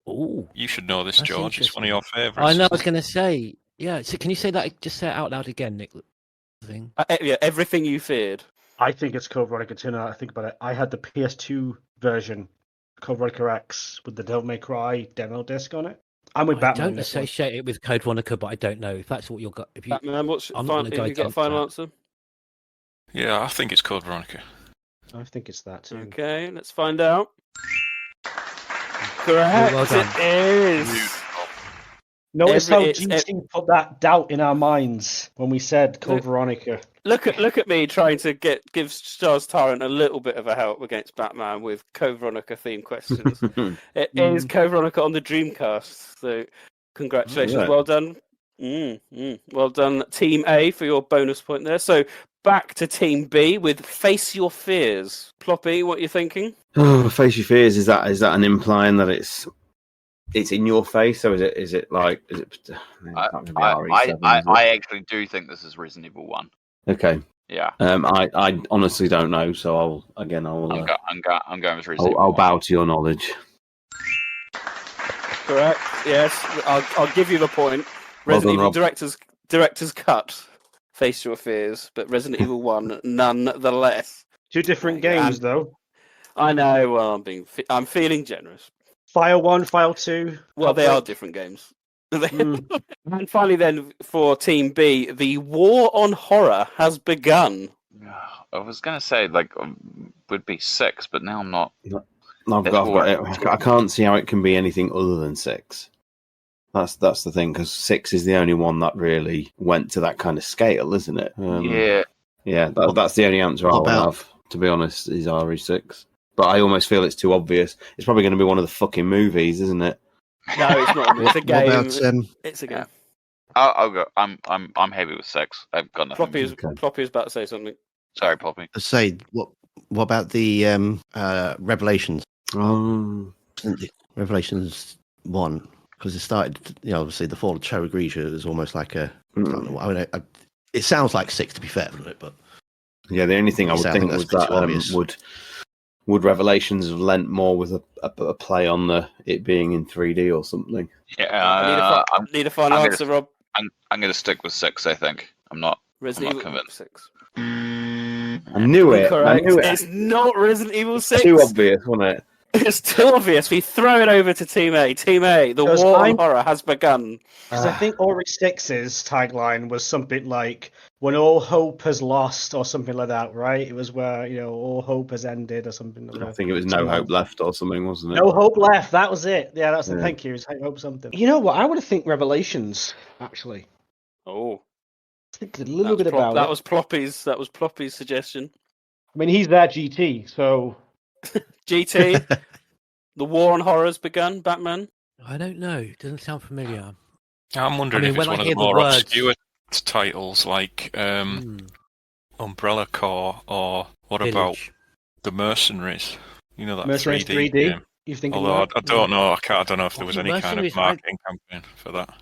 S7: Ooh,
S4: you should know this, George. It's one of your favourites.
S7: I know. I was going to say, yeah. So can you say that? Just say it out loud again, Nick.
S2: Everything you feared.
S8: I think it's Code Veronica too. Now I think about it. I had the PS2 version, Code Veronica X, with the Devil May Cry demo disc on it. I'm with Batman.
S7: I don't associate it with Code Veronica, but I don't know if that's what you're got. If you,
S2: Batman,
S7: I'm not going to go
S2: you got a final answer?
S4: Yeah, I think it's called Veronica.
S8: I think it's that too.
S2: Okay, let's find out. Correct,
S7: well done.
S2: It is.
S8: Notice how GT put that doubt in our minds when we said Code Veronica.
S2: Look at me trying to give STARS TyranT a little bit of a help against Batman with Code Veronica themed questions. It is Code Veronica on the Dreamcast. So congratulations, well done. Well done, Team A, for your bonus point there. So back to Team B with Face Your Fears. Ploppy, what are you thinking?
S3: Oh, Face Your Fears, is that an implying that it's in your face, or is it? I
S6: actually do think this is Resident Evil 1.
S3: Okay.
S6: Yeah.
S3: I honestly don't know, so I'm going with Resident Evil. I'll bow to your knowledge.
S2: Correct. Yes, I'll give you the point. Resident Evil director's cut. Face Your Fears, but Resident Evil 1 nonetheless.
S8: 2 different games, though.
S2: I know. Well, I'm feeling generous.
S8: File 1, File 2.
S2: Well, they are different games. And finally, then, for Team B, the war on horror has begun.
S6: I was going to say, would be 6, but now I'm not.
S3: I can't see how it can be anything other than 6. That's the thing, because 6 is the only one that really went to that kind of scale, isn't it? Yeah. That's the only answer I'll have, to be honest, is RE6. But I almost feel it's too obvious. It's probably going to be one of the fucking movies, isn't it?
S2: No, it's not. It's a game. It's a game.
S6: I'll go. I'm heavy with 6. I've got nothing.
S2: Floppy is about to say something.
S6: Sorry, Poppy.
S10: Say what about the Revelations?
S3: Oh,
S10: Revelations 1, because it started. Obviously the fall of Terra Grigia is almost like a. It sounds like 6, to be fair, doesn't it? But
S3: yeah, the only thing I would think was that would Revelations have lent more with a play on it being in 3D or something?
S6: Yeah,
S2: I need a final answer, Rob.
S6: I'm going to stick with 6. I think I'm not convinced.
S2: 6.
S3: I knew it.
S2: It's not Resident Evil 6.
S3: Too obvious, wasn't it?
S2: It's too obvious. We throw it over to Team A. Team A, the war on horror has begun.
S8: Because I think Ori 6's tagline was something like, when all hope has lost, or something like that, right? It was where, all hope has ended, or something like that.
S3: I think it was No Hope Left or something, wasn't it?
S8: No Hope Left, that was it. Yeah, that's the thank you. It's Hope something. You know what? I would think Revelations, actually.
S2: Oh.
S8: Think a little bit about
S2: that
S8: it.
S2: was Ploppy's suggestion.
S8: I mean, he's their GT, so
S2: GT. The war on horror's begun. Batman.
S7: I don't know. It doesn't sound familiar.
S4: I'm wondering if it's one of the more obscure titles like Umbrella Corps, or what about the Mercenaries? You know, that
S8: Mercenaries
S2: 3D
S8: game. You think?
S4: Although I don't know. I don't know if there was any kind of marketing campaign for that.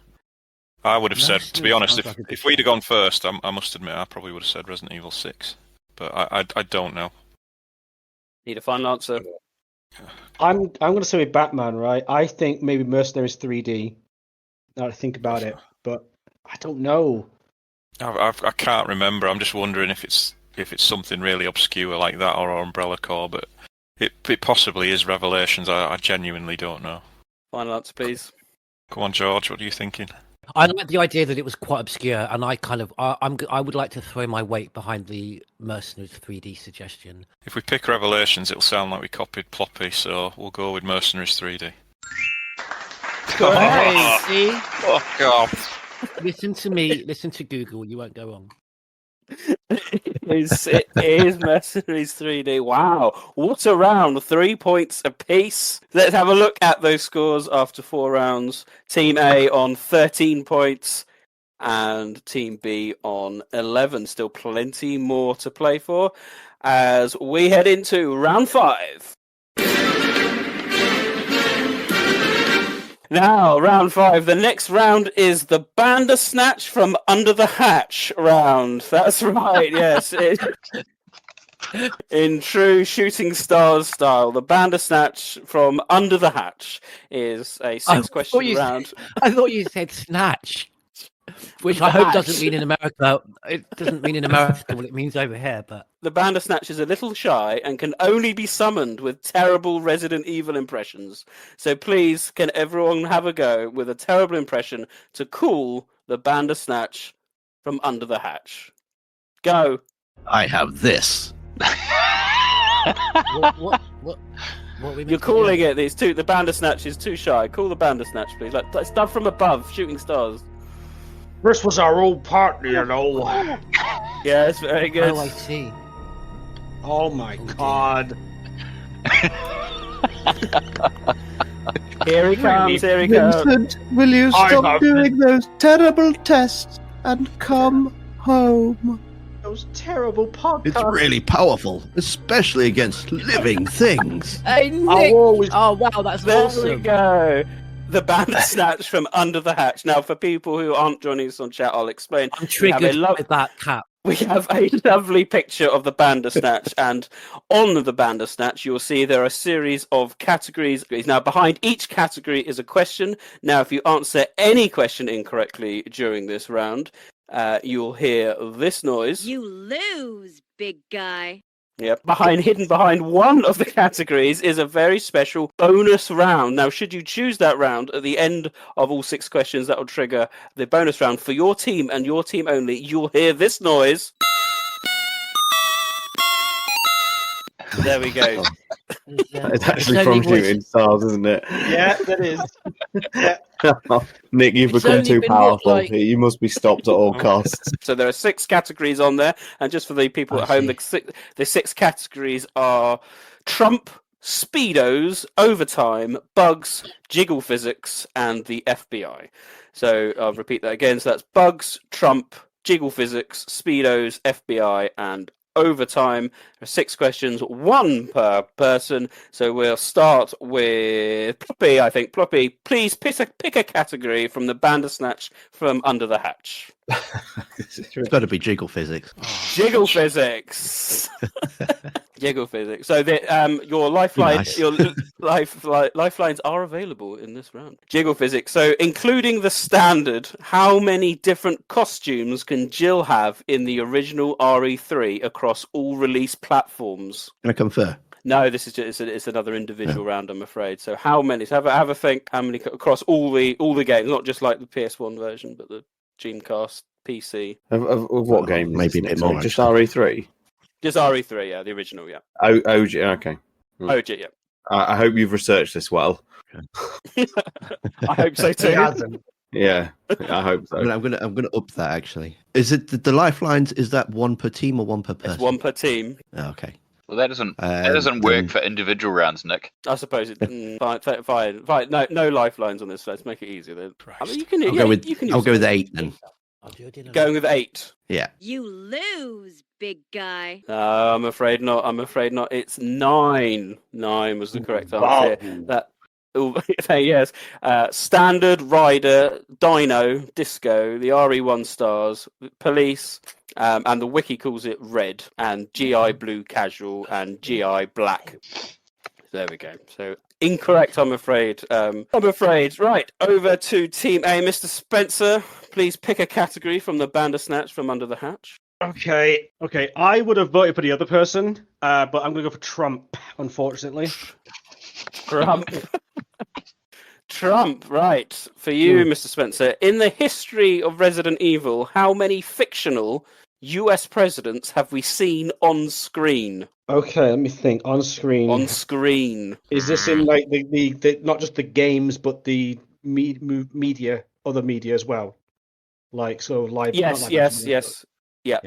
S4: I would have said, to be honest, if we'd have gone first, I must admit, I probably would have said Resident Evil 6. But I don't know.
S2: Need a final answer.
S8: I'm going to say with Batman, right? I think maybe Mercenaries 3D. Now to think about it, but I don't know.
S4: I can't remember. I'm just wondering if it's something really obscure like that or Umbrella Corps, but it possibly is Revelations. I genuinely don't know.
S2: Final answer, please.
S4: Come on, George. What are you thinking?
S7: I like the idea that it was quite obscure, and I would like to throw my weight behind the Mercenaries 3D suggestion.
S4: If we pick Revelations, it'll sound like we copied Ploppy, so we'll go with Mercenaries 3D.
S7: Hey, see?
S4: Fuck off.
S7: Listen to me. Listen to Google. You won't go wrong.
S2: It is Mercenaries 3D. Wow. What a round. 3 points apiece. Let's have a look at those scores after 4 rounds. Team A on 13 points and Team B on 11. Still plenty more to play for as we head into round 5. Now, round 5. The next round is the Bandersnatch from Under the Hatch round. That's right, yes. In true Shooting Stars style, the Bandersnatch from Under the Hatch is a 6-question round.
S7: I thought you said snatch, which I hope doesn't mean in America. It doesn't mean in America what it means over here, but...
S2: The Bandersnatch is a little shy and can only be summoned with terrible Resident Evil impressions. So please, can everyone have a go with a terrible impression to cool the Bandersnatch from Under the Hatch? Go.
S10: I have this.
S7: What
S2: You're calling it. The Bandersnatch is too shy. Call the Bandersnatch, please. Like stuff from above, Shooting Stars.
S8: This was our old partner, you know.
S2: Yes, very good.
S7: Oh, I see.
S8: Oh my god.
S2: Here he comes, here he comes.
S10: Vincent, will you stop doing those terrible tests and come home?
S8: Those terrible podcasts.
S10: It's really powerful, especially against living things.
S7: Hey, Nick! Oh, wow, that's
S2: there
S7: awesome.
S2: There we go. The Bandersnatch from Under the Hatch. Now, for people who aren't joining us on chat, I'll explain.
S7: I'm triggered with that cap.
S2: We have a lovely picture of the Bandersnatch, and on the Bandersnatch, you'll see there are a series of categories. Now, behind each category is a question. Now, if you answer any question incorrectly during this round, you'll hear this noise.
S12: You lose, big guy.
S2: Yep. Hidden behind one of the categories is a very special bonus round. Now, should you choose that round at the end of all 6 questions, that will trigger the bonus round for your team and your team only. You'll hear this noise. There we go.
S3: It's actually from Shooting Stars, isn't it?
S8: Yeah, that is. Yeah.
S3: Nick, you've become too powerful. You must be stopped at all costs.
S2: So there are 6 categories on there, and just for the people at home, the 6 categories are Trump, Speedos, Overtime, Bugs, Jiggle Physics, and the FBI. So I'll repeat that again. So that's Bugs, Trump, Jiggle Physics, Speedos, FBI, and Overtime. There are 6 questions, 1 per person. So we'll start with Ploppy, I think. Ploppy, please pick a category from the Bandersnatch from Under the Hatch.
S10: It's got to be Jiggle Physics.
S2: Jiggle Physics. Jiggle Physics. So your lifeline,
S10: Nice.
S2: your lifelines are available in this round. Jiggle Physics. So including the standard, how many different costumes can Jill have in the original RE3 across all release platforms?
S10: Can I confer?
S2: No, this is just it's another individual round, I'm afraid. So how many? So have a think. How many across all the games, not just like the PS1 version, but the Dreamcast, PC.
S3: Of what game?
S10: Maybe a bit more.
S3: Just RE3?
S2: Just RE3, yeah, the original, yeah.
S3: OG, okay.
S2: OG, yeah.
S3: I hope you've researched this well.
S2: I hope so too.
S8: He hasn't.
S3: Yeah, I hope so.
S10: I'm gonna up that actually. Is it the lifelines? Is that one per team or one per person?
S2: It's one per team.
S10: Oh, okay.
S6: Well, that doesn't work for individual rounds, Nick.
S2: I suppose it. Fine. No lifelines on this. Let's make it easier then. I mean, you can.
S10: I'll go with 8 then.
S2: Going with 8.
S10: Yeah.
S12: You lose, big guy.
S2: I'm afraid not. It's 9. 9 was the correct answer. That. Yes. Standard, Rider, Dino, Disco, the RE1 Stars, Police, and the wiki calls it Red, and GI Blue Casual, and GI Black. There we go. So incorrect, I'm afraid. Right, over to Team A. Mr. Spencer, please pick a category from the Bandersnatch from under the hatch.
S8: Okay. I would have voted for the other person, but I'm going to go for Trump, unfortunately.
S2: Trump, right. For you, Mr. Spencer. In the history of Resident Evil, how many fictional US presidents have we seen on screen?
S8: Okay, let me think. On screen.
S2: On screen.
S8: Is this in like the not just the games, but the media, other media as well? Like, so live.
S2: Yes. Yeah.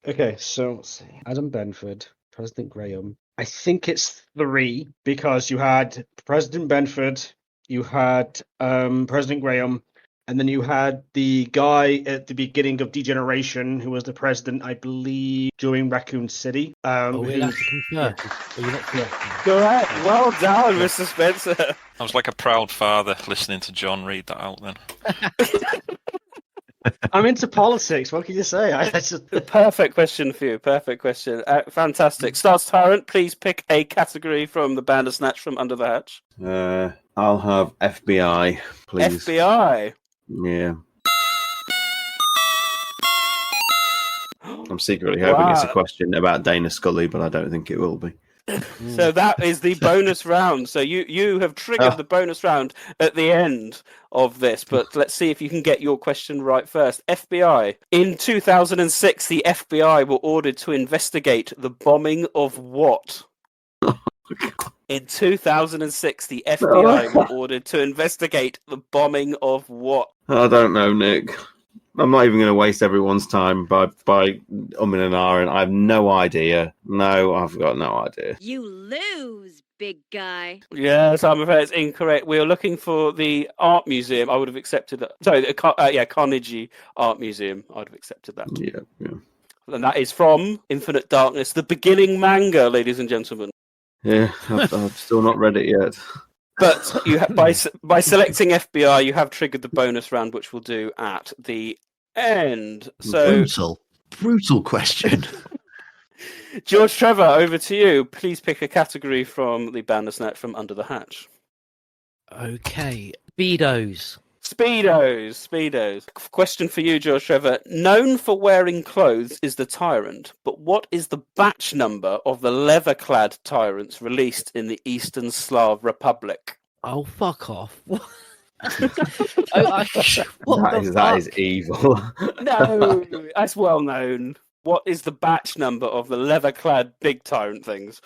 S8: Okay, so let's see. Adam Benford, President Graham. I think it's 3 because you had President Benford, you had President Graham, and then you had the guy at the beginning of Degeneration who was the president, I believe, during Raccoon City.
S7: We'll have to confirm. You're not
S2: correct. Well done, Mr. Spencer.
S4: I was like a proud father listening to John read that out then.
S8: I'm into politics. What can you say?
S2: The perfect question for you. Perfect question. Fantastic. STARS TyranT, please pick a category from the Bandersnatch from under the hatch.
S3: I'll have FBI, please.
S2: FBI?
S3: Yeah. I'm secretly hoping it's a question about Dana Scully, but I don't think it will be.
S2: So that is the bonus round. So you have triggered the bonus round at the end of this, but let's see if you can get your question right first. FBI. In 2006, the FBI were ordered to investigate the bombing of what? In 2006, the FBI were ordered to investigate the bombing of what?
S3: I don't know, Nick. I'm not even going to waste everyone's time by umming and ahhing. I have no idea. No, I've got no idea.
S12: You lose, big guy.
S2: Yes, I'm afraid it's incorrect. We are looking for the art museum. I would have accepted that. Sorry, Carnegie Art Museum. I'd have accepted that.
S3: Yeah.
S2: And that is from Infinite Darkness, the beginning manga, ladies and gentlemen.
S3: Yeah, I've still not read it yet.
S2: But you by selecting FBI, you have triggered the bonus round, which we'll do at the end. So
S10: brutal question.
S2: George Trevor, over to you. Please pick a category from the Bandersnatch from under the hatch.
S7: Okay, Speedos.
S2: Question for you, George Trevor. Known for wearing clothes is the Tyrant, but what is the batch number of the leather-clad Tyrants released in the Eastern Slav Republic?
S7: Oh, fuck off.
S3: That is evil.
S2: No, that's well known. What is the batch number of the leather-clad big Tyrant things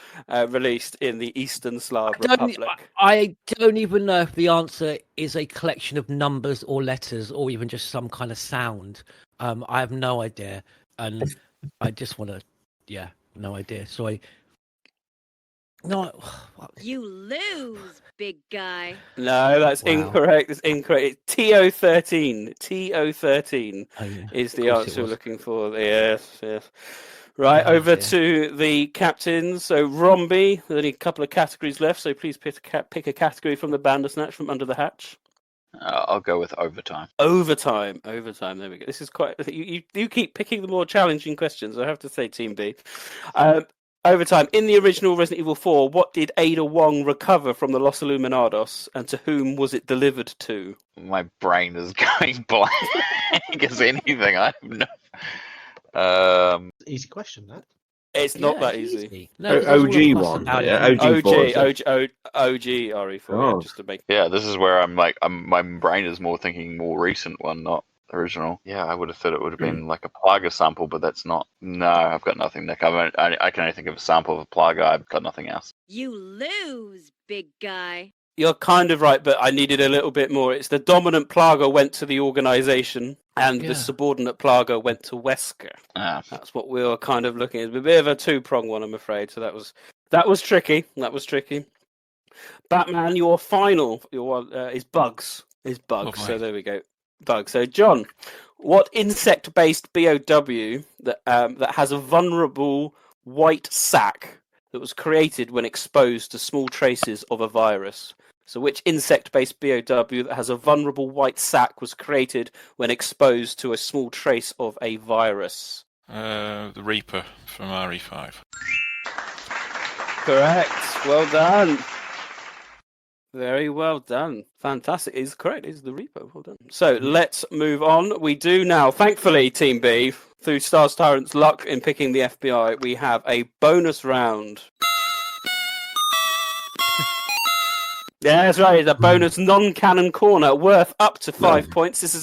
S2: released in the Eastern Slav Republic?
S7: I don't even know if the answer is a collection of numbers or letters or even just some kind of sound. I have no idea. And I just want to, no idea. So
S12: You lose, big guy.
S2: No, that's incorrect. It's incorrect. It's TO13. TO13 is the answer we're looking for. Yes. Right, over to the captains. So, Rombie, there's only a couple of categories left, so please pick a category from the Bandersnatch from under the hatch.
S6: I'll go with overtime.
S2: Overtime. There we go. This is quite... You keep picking the more challenging questions, I have to say, Team B. Overtime. In the original Resident Evil 4, what did Ada Wong recover from the Los Illuminados, and to whom was it delivered to?
S6: My brain is going blank as anything. I have no...
S8: Easy question, that.
S2: It's not that easy.
S3: No, OG one. OG
S2: RE4. Just to make.
S6: Yeah, this is where my brain is more thinking more recent one, not original. Yeah, I would have thought it would have been like a Plaga sample, but that's not. No, I've got nothing, Nick. I can only think of a sample of a Plaga. I've got nothing else.
S12: You lose, big guy.
S2: You're kind of right, but I needed a little bit more. It's the dominant plaga went to the organisation, and the subordinate plaga went to Wesker. That's what we were kind of looking at. It's a bit of a two-pronged one, I'm afraid. So that was tricky. That was tricky. Batman, your final is bugs. So there we go. Bugs. So John, what insect-based BOW that has a vulnerable white sac that was created when exposed to small traces of a virus? So which insect-based BOW that has a vulnerable white sac was created when exposed to a small trace of a virus?
S4: The Reaper from RE5.
S2: Correct. Well done. Very well done. Fantastic. It's correct. It's the Reaper. Well done. So let's move on. We do now, thankfully, Team B, through STARS TyranT's luck in picking the FBI, we have a bonus round. Yeah, that's right. It's a bonus non-canon corner worth up to 5 points. This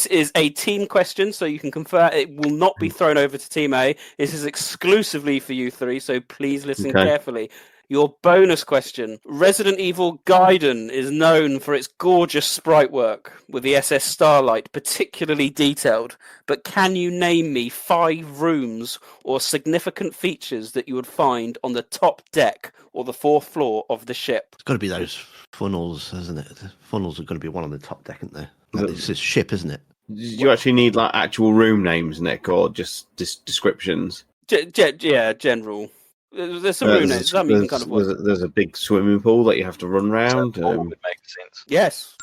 S2: is a team question, so you can confer. It will not be thrown over to Team A. This is exclusively for you three, so please listen carefully. Your bonus question. Resident Evil Gaiden is known for its gorgeous sprite work with the SS Starlight, particularly detailed. But can you name me 5 rooms or significant features that you would find on the top deck or the 4th floor of the ship?
S10: It's got to be those funnels, isn't it? The funnels are going to be one on the top deck, aren't they? Like, it's a ship, isn't it?
S3: Do you actually need like actual room names, Nick, or just descriptions?
S2: Yeah, general. There's some room names.
S3: There's a big swimming pool that you have to run round.
S6: Would make sense.
S2: Yes.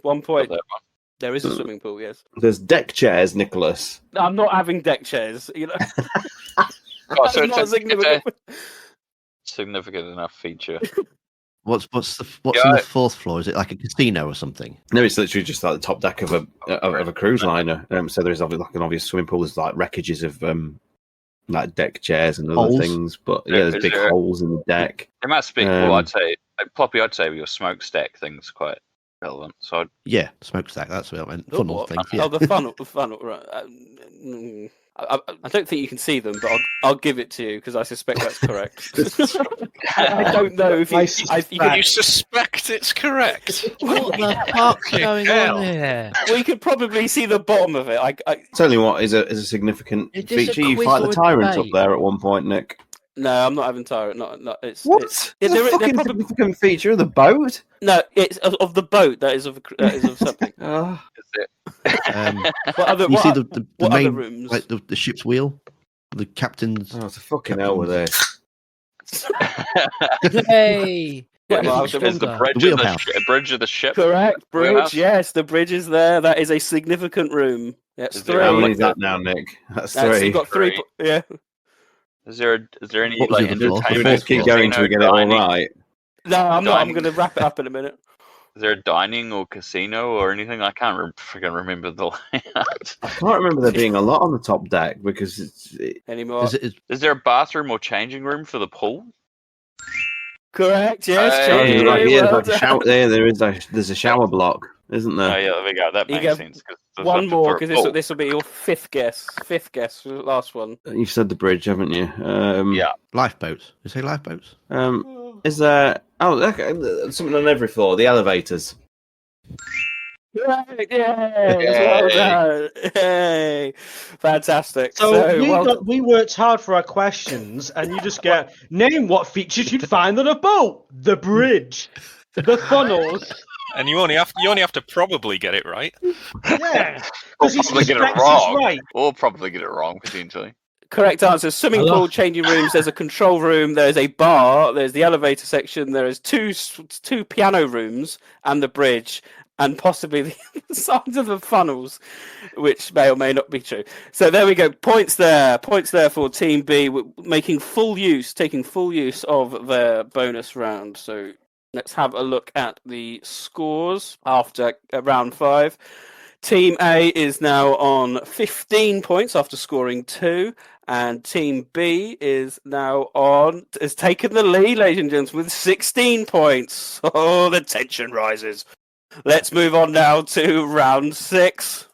S2: 1 point. There is a swimming pool, yes.
S3: There's deck chairs, Nicholas.
S2: I'm not having deck chairs, you know.
S6: So it's a significant enough feature.
S10: What's on the 4th floor? Is it like a casino or something?
S3: No, it's literally just like the top deck of a cruise liner. So there's like an obvious swimming pool. There's like wreckages of like deck chairs and other things, but there's big holes in the deck.
S6: It must be. Well, I'd say, Poppy, your smokestack thing's quite relevant. So
S10: smokestack. That's what I meant. Funnel thing.
S2: Yeah. Oh, the funnel. Right. I don't think you can see them, but I'll give it to you because I suspect that's correct. I don't know if you
S4: suspect it's correct.
S7: What the fuck's going on here?
S2: We could probably see the bottom of it.
S3: Tell you what is a signifiant feature. You fight the Tyrant up there at one point, Nick.
S2: No, I'm not having Tyrant. Not it's
S3: what?
S2: It's
S3: a fucking significant feature of the boat.
S2: No, it's of the boat. That is of something.
S6: Is it?
S10: What other main
S2: rooms?
S10: Like the ship's wheel, the captain's.
S3: Oh, it's a fucking hell with this.
S7: Hey.
S6: Is the bridge of the ship?
S2: Correct. Bridge. Wheelhouse? Yes, the bridge is there. That is a significant room. That's 3.
S3: How many is that now, Nick? That's 3.
S2: You've got 3. Yeah.
S6: Is there any
S10: like
S3: entertainment? Keep going till we get it all right.
S2: No, I'm not. I'm going to wrap it up in a minute.
S6: Is there a dining or casino or anything? I can't freaking remember the layout.
S3: I can't remember there being a lot on the top deck because
S2: anymore.
S6: Is there a bathroom or changing room for the pool?
S2: Correct. Yes.
S3: There's a shower block, isn't there?
S6: Oh yeah, there we go. That makes sense.
S2: One more because this will be your 5th guess. 5th guess for the last one.
S3: You've said the bridge, haven't you?
S6: Yeah.
S10: Lifeboats. You say lifeboats?
S3: Is there? Something on every floor. The elevators.
S2: Right, well done. Hey, fantastic.
S8: So we worked hard for our questions, and you just get name what features you'd find on a boat: the bridge, the funnels.
S4: And you only have to probably get it right.
S8: Yeah,
S6: or probably get it wrong. Right. Or probably get it wrong potentially.
S2: Correct answer. Swimming pool, changing rooms. There's a control room. There's a bar. There's the elevator section. There is two piano rooms and the bridge, and possibly the sides of the funnels, which may or may not be true. So there we go. Points there for Team B, taking full use of their bonus round. So let's have a look at the scores after round 5. Team A is now on 15 points after scoring 2, and Team B is now has taken the lead, ladies and gentlemen, with 16 points. Oh, the tension rises. Let's move on now to round 6.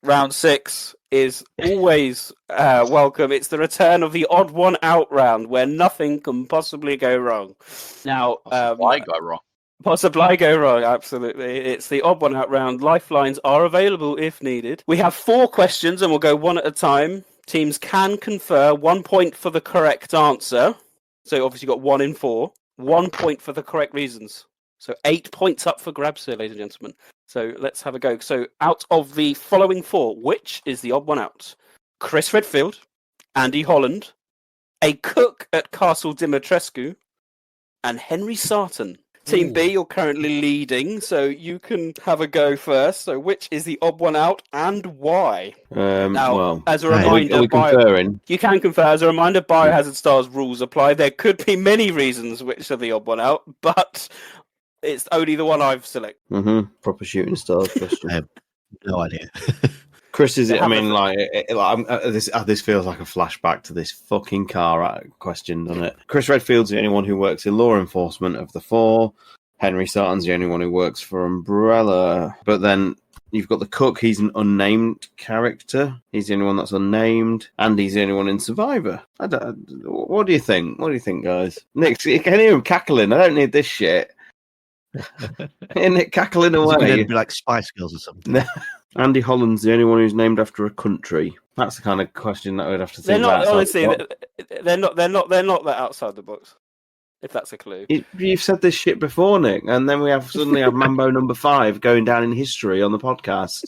S2: Round 6 is always welcome. It's the return of the odd one out round where nothing can possibly go wrong. Now,
S6: Why go wrong?
S2: Possibly go wrong, absolutely. It's the odd one out round. Lifelines are available if needed. We have 4 questions and we'll go one at a time. Teams can confer 1 point for the correct answer. So obviously got 1 in 4. 1 point for the correct reasons. So 8 points up for grabs here, ladies and gentlemen. So let's have a go. So out of the following 4, which is the odd one out? Chris Redfield, Andy Holland, a cook at Castle Dimitrescu, and Henry Sarton. Team B, you're currently leading, so you can have a go first. So which is the odd one out and why? As a reminder,
S3: are we conferring?
S2: You can confer. As a reminder, Biohazard STARS rules apply. There could be many reasons which are the odd one out, but it's only the one I've selected.
S3: Proper shooting stars question.
S10: I have no idea.
S3: Chris, is it? I mean, this feels like a flashback to this fucking car question, doesn't it? Chris Redfield's the only one who works in law enforcement of the 4. Henry Sarton's the only one who works for Umbrella. But then you've got the cook. He's an unnamed character. He's the only one that's unnamed, and he's the only one in Survivor. What do you think? What do you think, guys? Nick, you can hear him cackling. I don't need this shit. Isn't it cackling away?
S10: It'd be like Spice Girls or something.
S3: Andy Holland's the only one who's named after a country. That's the kind of question that we'd have to think about.
S2: Honestly, they're not that outside the box. If that's a clue.
S3: You've said this shit before, Nick, and then we suddenly have Mambo number 5 going down in history on the podcast.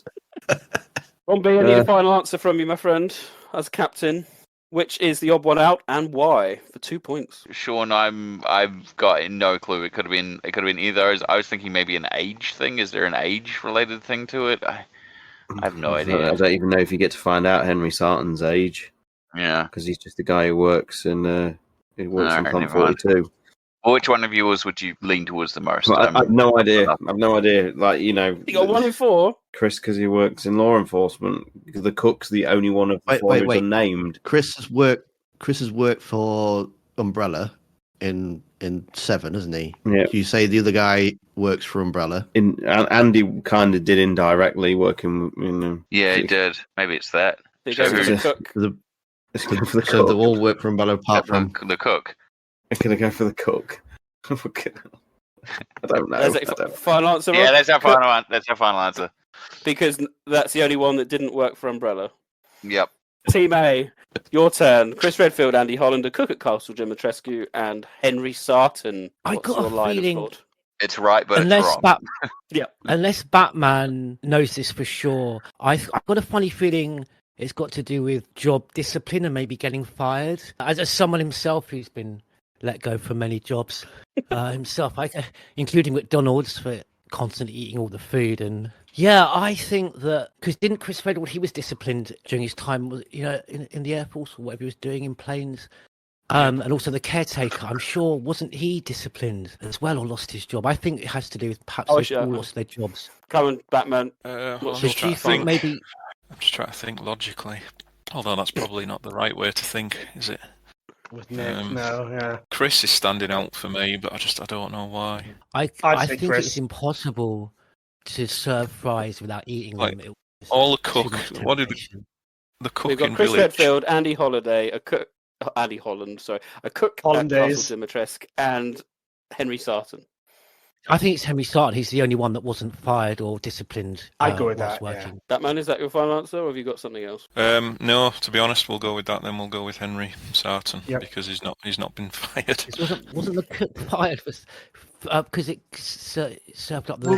S2: Rombie, I need a final answer from you, my friend, as captain. Which is the odd one out and why? For 2 points.
S6: Sean, I've got no clue. It could have been either. I was thinking maybe an age thing. Is there an age related thing to it? I have no idea.
S3: I don't even know if you get to find out Henry Sarton's age.
S6: Yeah,
S3: because he's just a guy who works in Plant 42.
S6: Well, which one of yours would you lean towards the most?
S3: Well, I have no idea. Like, you
S2: got 1 in 4.
S3: Chris, because he works in law enforcement. The cook's the only one of the 4 who's unnamed.
S10: Chris has worked for Umbrella in 7, hasn't he?
S3: Yeah.
S10: You say the other guy works for Umbrella.
S3: Andy kind of did indirectly working.
S6: Yeah, he did. Maybe it's that.
S2: So the cook.
S10: So they all work for Umbrella apart from
S6: the cook.
S3: I'm going to go for the cook. I don't know.
S2: Final answer.
S6: Yeah, that's our final answer.
S2: Because that's the only one that didn't work for Umbrella.
S6: Yep.
S2: Team A, your turn. Chris Redfield, Andy Holland, a cook at Castle Dimitrescu, and Henry Sarton.
S7: I got a feeling
S6: it's right, but it's wrong.
S7: Unless Batman knows this for sure, I've got a funny feeling it's got to do with job discipline and maybe getting fired. As someone himself who's been let go from many jobs himself, including McDonald's for constantly eating all the food. And I think that because didn't Chris Redfield, he was disciplined during his time, in the Air Force or whatever he was doing in planes. And also the caretaker, I'm sure, wasn't he disciplined as well or lost his job? I think it has to do with perhaps they all lost their jobs.
S2: Come on, Batman.
S4: I'm just trying to think logically. Although that's probably not the right way to think, is it?
S8: With Nick,
S4: Chris is standing out for me, but I don't know why.
S7: I think it's impossible to serve fries without eating them.
S4: All the cook. What did the cook?
S2: We've got Chris Redfield, Andy Holiday, a cook. Andy Holland, sorry, a cook at Castle Dimitrescu, and Henry Sarton.
S7: I think it's Henry Sarton. He's the only one that wasn't fired or disciplined.
S8: I go with that.
S7: Working.
S8: Yeah.
S2: That man, is that your final answer, or have you got something else?
S4: No, to be honest, we'll go with that. Then we'll go with Henry Sarton because he's not been fired.
S7: Wasn't the cook fired because it served up the?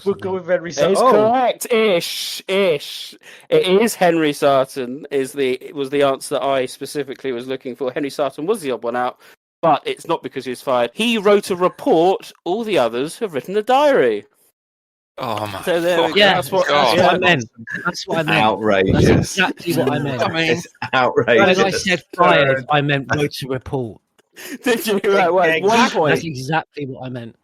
S8: We'll go with Henry Sarton.
S2: It's correct. Ish. It is Henry Sarton. Was the answer that I specifically was looking for. Henry Sarton was the odd one out. But it's not because he was fired. He wrote a report. All the others have written a diary.
S4: Oh my!
S2: So there we go.
S7: That's what I meant. That's what I meant.
S3: Outrageous.
S7: That's exactly what I meant.
S3: It's outrageous.
S7: When I said fired, I meant wrote a report.
S2: Did you? Right, 1 point.
S7: That's exactly what I meant.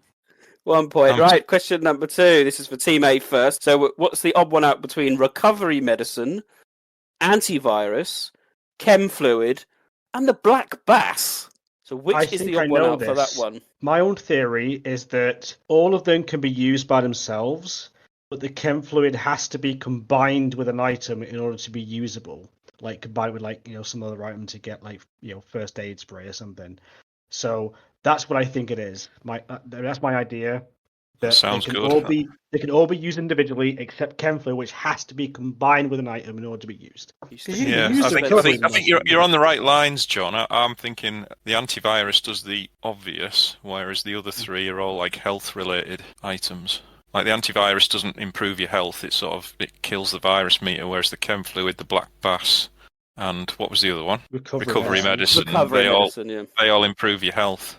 S2: 1 point. Right. Question number 2. This is for Team A first. So, what's the odd one out between recovery medicine, antivirus, chem fluid, and the black bass? So which is the odd one out for that one?
S8: My own theory is that all of them can be used by themselves, but the chem fluid has to be combined with an item in order to be usable. Like combined with some other item to get first aid spray or something. So that's what I think it is. That's my idea. That
S4: sounds
S8: they can
S4: good.
S8: They can all be used individually, except chem fluid, which has to be combined with an item in order to be used.
S4: Yeah, I think you're on the right lines, John. I'm thinking the antivirus does the obvious, whereas the other three are all like health-related items. Like the antivirus doesn't improve your health; it kills the virus meter, whereas the chem fluid, the black bass, and what was the other one? Recovery medicine. They all improve your health.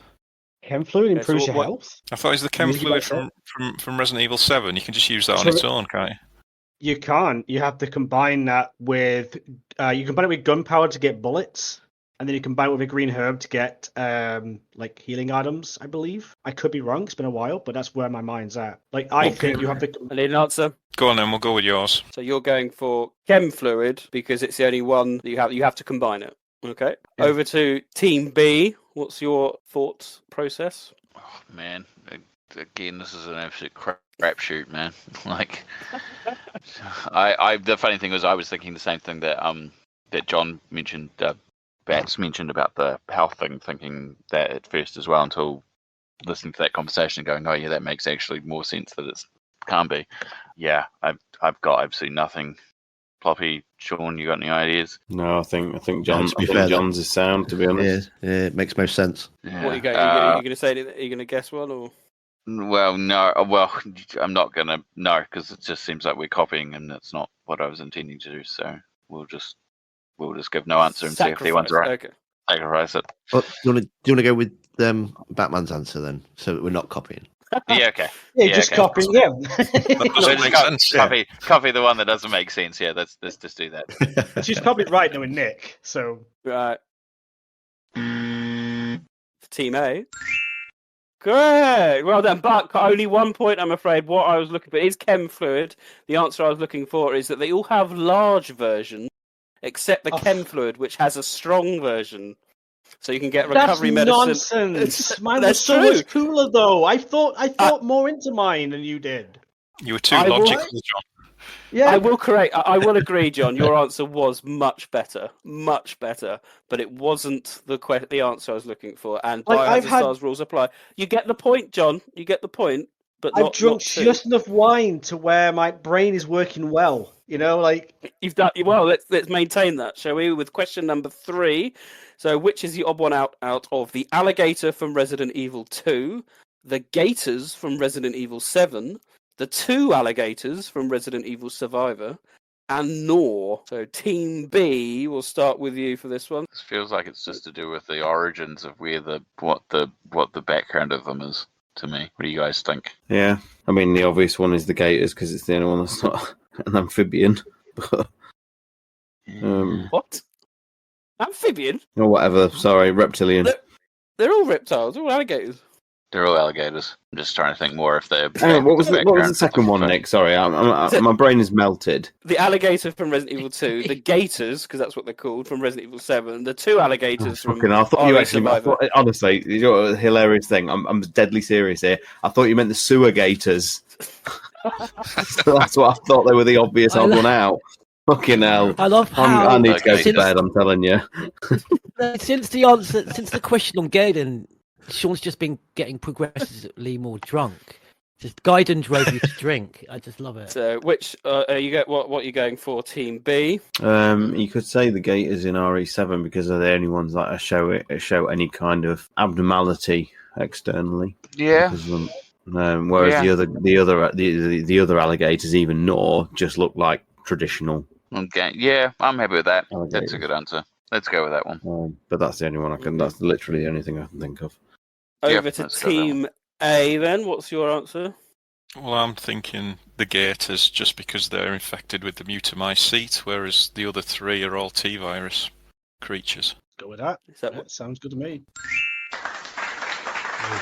S8: Chem fluid improves your health?
S4: I thought it was the chem fluid from Resident Evil 7. You can just use that on its own, can't you?
S8: You can't. You have to combine that with... you combine it with gunpowder to get bullets, and then you combine it with a green herb to get healing items, I believe. I could be wrong. It's been a while, but that's where my mind's at. I think you have to...
S2: I need an answer.
S4: Go on then, we'll go with yours.
S2: So you're going for chem fluid because it's the only one that you have to combine it. Okay. Yeah. Over to Team B. What's your thoughts process?
S6: Oh, man, again, this is an absolute crapshoot, man. The funny thing was, I was thinking the same thing that John mentioned, Bats mentioned about the health thing, thinking that at first as well, until listening to that conversation and going, oh yeah, that makes actually more sense that it can't be. Yeah, I've got absolutely nothing. Ploppy, Sean, you got any ideas?
S3: No, I think John's is sound, to be honest.
S10: Yeah, it makes most sense.
S2: Yeah. What are you going to say? Are you going to guess one or?
S6: Well, no. Well, I'm not going to. No, because it just seems like we're copying, and that's not what I was intending to do. So we'll just give no answer and see if the one's right.
S2: Okay.
S6: Sacrifice it.
S10: Well, do you want to go with Batman's answer then, so that we're not copying?
S6: Yeah, okay.
S8: Yeah, just copying him.
S6: Copy the one that doesn't make sense. Yeah, let's just do that.
S8: She's probably right knowing Nick. So
S2: right. Team A. Great. Well done, but only 1 point, I'm afraid. What I was looking for is chem fluid. The answer I was looking for is that they all have large versions, except the chem fluid, which has a strong version. So you can get recovery medicine.
S8: That's nonsense. Mine was so much cooler, though. I thought more into mine than you did.
S4: You were too logical, John.
S8: Yeah,
S2: I will agree, John. Your answer was much better, but it wasn't the answer I was looking for. And Biohazard STARS rules apply. You get the point, John. You get the point. But
S8: I've drunk just enough wine to where my brain is working well.
S2: You've done well. Let's maintain that, shall we? With question number 3. So, which is the odd one out of the alligator from Resident Evil 2, the gators from Resident Evil 7, the 2 alligators from Resident Evil Survivor, and Nor? So, Team B, we'll start with you for this one.
S6: This feels like it's just to do with the origins of what the background of them is. To me, what do you guys think?
S3: Yeah, I mean the obvious one is the gators because it's the only one that's not an amphibian.
S2: What? Amphibian?
S3: Or whatever. Sorry, reptilian.
S2: They're all reptiles. They're all alligators.
S6: They're all alligators. I'm just trying to think more if they're.
S3: What was the second one, Nick? Sorry, my brain is melted.
S2: The alligator from Resident Evil 2, the gators, because that's what they're called, from Resident Evil 7, the 2 alligators from.
S3: I thought you actually. Honestly, you know, a hilarious thing. I'm deadly serious here. I thought you meant the sewer gators. That's what I thought. They were the obvious odd one out. Fucking hell!
S7: I love how
S3: I need to go to bed. I'm telling you.
S7: Since the question on Gaiden, Sean's just been getting progressively more drunk. Just Gaiden drove you to drink. I just love it.
S2: So, which what are you going for, Team B?
S3: You could say the gators in RE7 because they're the only ones that show any kind of abnormality externally.
S6: Yeah.
S3: Whereas the other alligators, even Nor, just look like traditional.
S6: Okay. Yeah, I'm happy with that. Alligators. That's a good answer. Let's go with that one.
S3: But that's the only one I can. That's literally the only thing I can think of.
S2: Over to Team A, then. What's your answer?
S4: Well, I'm thinking the gators, just because they're infected with the mutamycete, whereas the other 3 are all T-virus creatures.
S8: Go with that. That sounds good to me.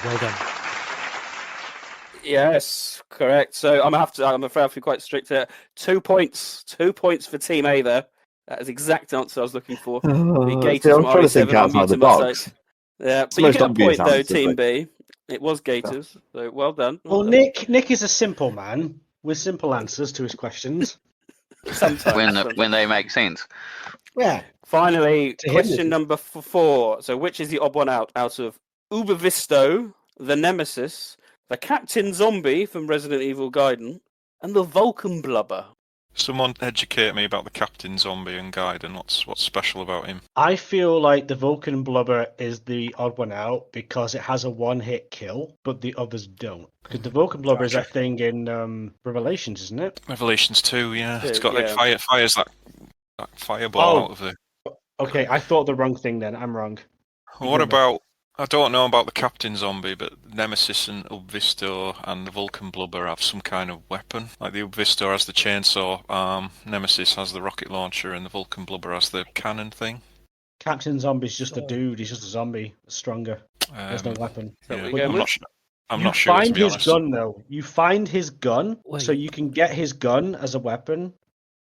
S7: Well done.
S2: Yes, correct. So I'm afraid I have to be quite strict here. 2 points. 2 points for Team A there. That is the exact answer I was looking for. The gators
S3: I'm trying to think outside the box.
S2: Yeah, but you get a point though, Team B. It was gators, so well done.
S8: Well, Nick is a simple man. with simple answers to his questions.
S2: Sometimes.
S6: When they make sense.
S8: Yeah.
S2: Finally,
S8: To him,
S2: question number 4. So, which is the odd one out of Ubervisto, the Nemesis, the Captain Zombie from Resident Evil Gaiden, and the Vulcan Blubber?
S4: Someone educate me about the Captain Zombie and Gaiden. What's special about him?
S8: I feel like the Vulcan Blubber is the odd one out because it has a one-hit kill, but the others don't. Because the Vulcan Blubber is that thing in Revelations, isn't it?
S4: Revelations 2, yeah. It's got
S2: Yeah.
S4: like fires that fireball out of it.
S8: Okay, I thought the wrong thing then. I'm wrong.
S4: What about... I don't know about the Captain Zombie, but Nemesis and Ubvisto and the Vulcan Blubber have some kind of weapon. Like the Ubvisto has the chainsaw arm, Nemesis has the rocket launcher, and the Vulcan Blubber has the cannon thing.
S8: Captain Zombie's just a dude. He's just a zombie. Stronger. There's no weapon.
S4: Yeah,
S8: But
S4: I'm not sure, to
S8: find
S4: be
S8: his
S4: honest.
S8: gun, though. You find his gun,
S7: Wait.
S8: so you can get his gun as a weapon,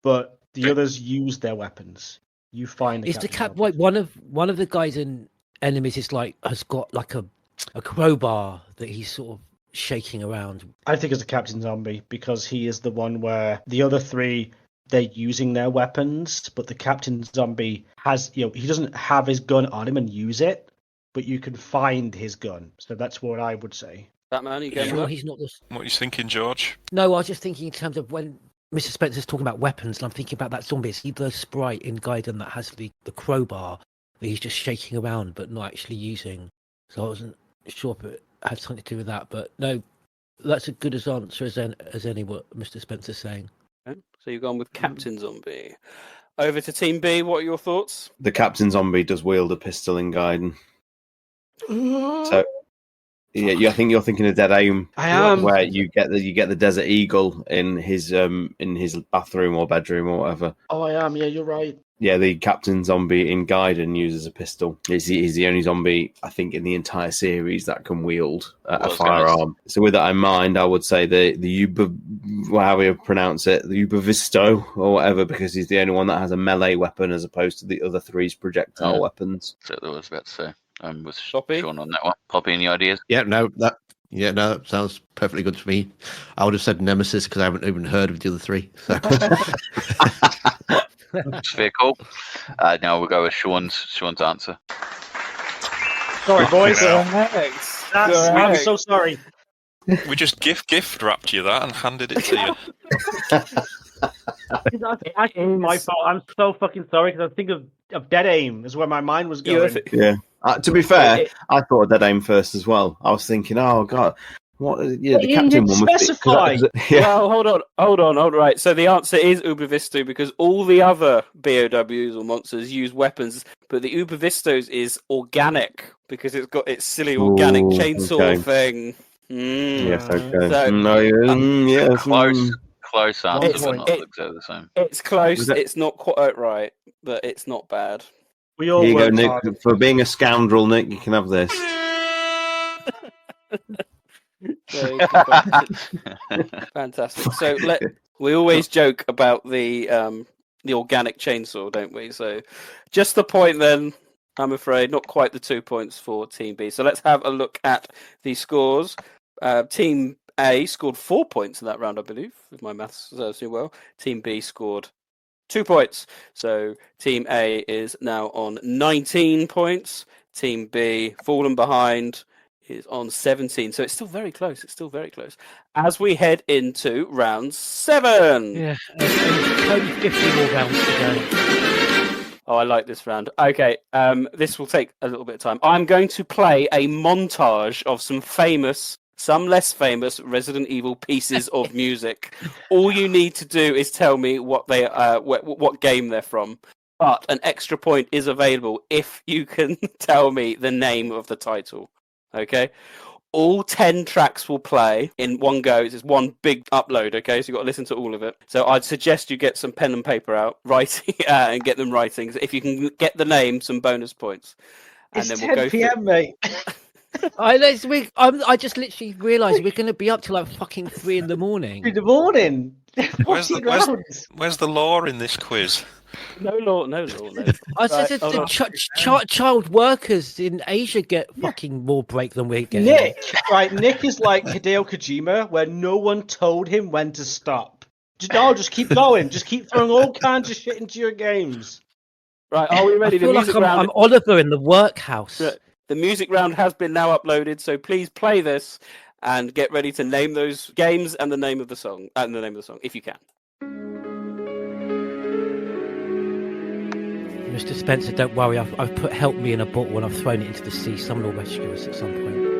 S8: but the others use their weapons. You find the
S7: Is the
S8: Captain
S7: cap like one of the guys in Enemies is like has got like a crowbar that he's sort of shaking around?
S8: I think it's a Captain Zombie because he is the one where the other three, they're using their weapons, but the Captain Zombie has, he doesn't have his gun on him and use it, but you can find his gun. So that's what I would say.
S2: Batman, you going
S7: Sure,
S2: with that?
S7: he's not the.
S4: What are you thinking, George?
S7: No, I was just thinking in terms of when Mr. Spencer's talking about weapons, and I'm thinking about that zombie. Is he the sprite in Gaiden that has the crowbar that he's just shaking around but not actually using? So I wasn't sure if it had something to do with that. But no, that's as good as answer as any what Mr. Spencer's saying.
S2: Okay, so you've gone with Captain Zombie. Over to Team B, what are your thoughts?
S3: The Captain Zombie does wield a pistol in Gaiden. So, yeah, I think you're thinking of Dead Aim.
S8: I am.
S3: Where you get the Desert Eagle in his bathroom or bedroom or whatever.
S8: Oh, I am. Yeah, you're right.
S3: Yeah, the Captain Zombie in Gaiden uses a pistol. He's the only zombie, I think, in the entire series that can wield a firearm. So with that in mind, I would say the Uber, however you pronounce it, the Ubervisto or whatever, because he's the only one that has a melee weapon as opposed to the other three's projectile weapons.
S6: That's what I was about to say. I'm with
S2: Poppy?
S6: Sean on that one. Poppy, any ideas?
S10: That sounds perfectly good to me. I would have said Nemesis because I haven't even heard of the other three. So.
S6: It's fair call. Now we'll go with Sean's answer.
S8: Sorry, boys.
S2: Correct.
S8: I'm so sorry.
S4: We just gift wrapped you that and handed it to you.
S8: It's my fault. I'm so fucking sorry because I think of Dead Aim is where my mind was going.
S3: Yeah. To be fair, I thought of Dead Aim first as well. I was thinking, oh god, what? Yeah, the Captain one was.
S8: Specify.
S2: Well, hold on. Right. So the answer is Ubervisto because all the other BOWs or monsters use weapons, but the Ubervistos is organic because it's got its silly organic chainsaw thing.
S3: Yes, okay.
S2: So,
S6: Close answer, but not exactly the same.
S2: It's close. It's not quite right, but it's not bad.
S8: We all
S3: Here you go,
S8: worked
S3: Nick.
S8: hard.
S3: For being a scoundrel, Nick, you can have this.
S2: Fantastic. So we always joke about the organic chainsaw, don't we? So just the point then. I'm afraid not quite the 2 points for Team B. So let's have a look at the scores. Team A scored 4 points in that round, I believe, if my maths serves me well. Team B scored 2 points. So Team A is now on 19 points. Team B, fallen behind, is on 17. So it's still very close. As we head into round 7.
S7: Yeah, only 50 more rounds to go.
S2: Oh, I like this round. Okay, this will take a little bit of time. I'm going to play a montage of some famous, some less famous Resident Evil pieces of music. All you need to do is tell me what game they're from. But an extra point is available if you can tell me the name of the title. Okay? All 10 tracks will play in one go. It's one big upload, okay? So you've got to listen to all of it. So I'd suggest you get some pen and paper out, writing, and get them writing. If you can get the name, some bonus points. And
S8: It's
S2: then we'll
S8: 10
S2: go
S8: p.m., mate.
S7: I just literally realised we're going to be up till like fucking 3 in the morning.
S8: In the morning.
S4: Where's the law in this quiz?
S2: No law.
S7: I said child workers in Asia get fucking more break than we get.
S8: Nick, right? Nick is like Hideo Kojima, where no one told him when to stop. Just keep going. Just keep throwing all kinds of shit into your games.
S2: Right, are we ready?
S7: I feel like I'm Oliver in the workhouse.
S2: The music round has been now uploaded, so please play this and get ready to name those games and the name of the song, if you can.
S7: Mr. Spencer, don't worry. I've put "Help Me" in a bottle and I've thrown it into the sea. Someone will rescue us at some point.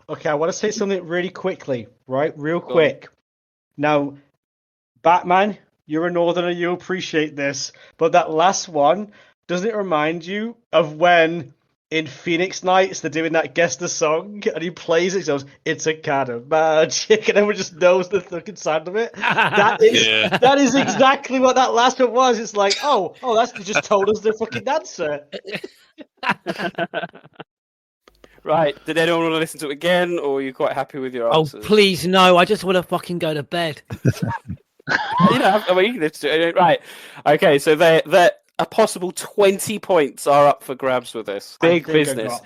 S8: Okay, I want to say something really quickly, right? Real quick. Now, Batman, you're a northerner, you appreciate this, but that last one, doesn't it remind you of when in Phoenix Nights they're doing that guess the song and he plays it, he goes, "It's a kind of magic," and everyone just knows the fucking sound of it? That is exactly what that last one was. It's like, oh, that's they just told us the fucking answer.
S2: Right, did anyone want to listen to it again, or are you quite happy with your answers?
S7: Oh, please, no, I just want to fucking go to bed.
S2: You can listen to it. Right, okay, so they're a possible 20 points are up for grabs with this. Big business.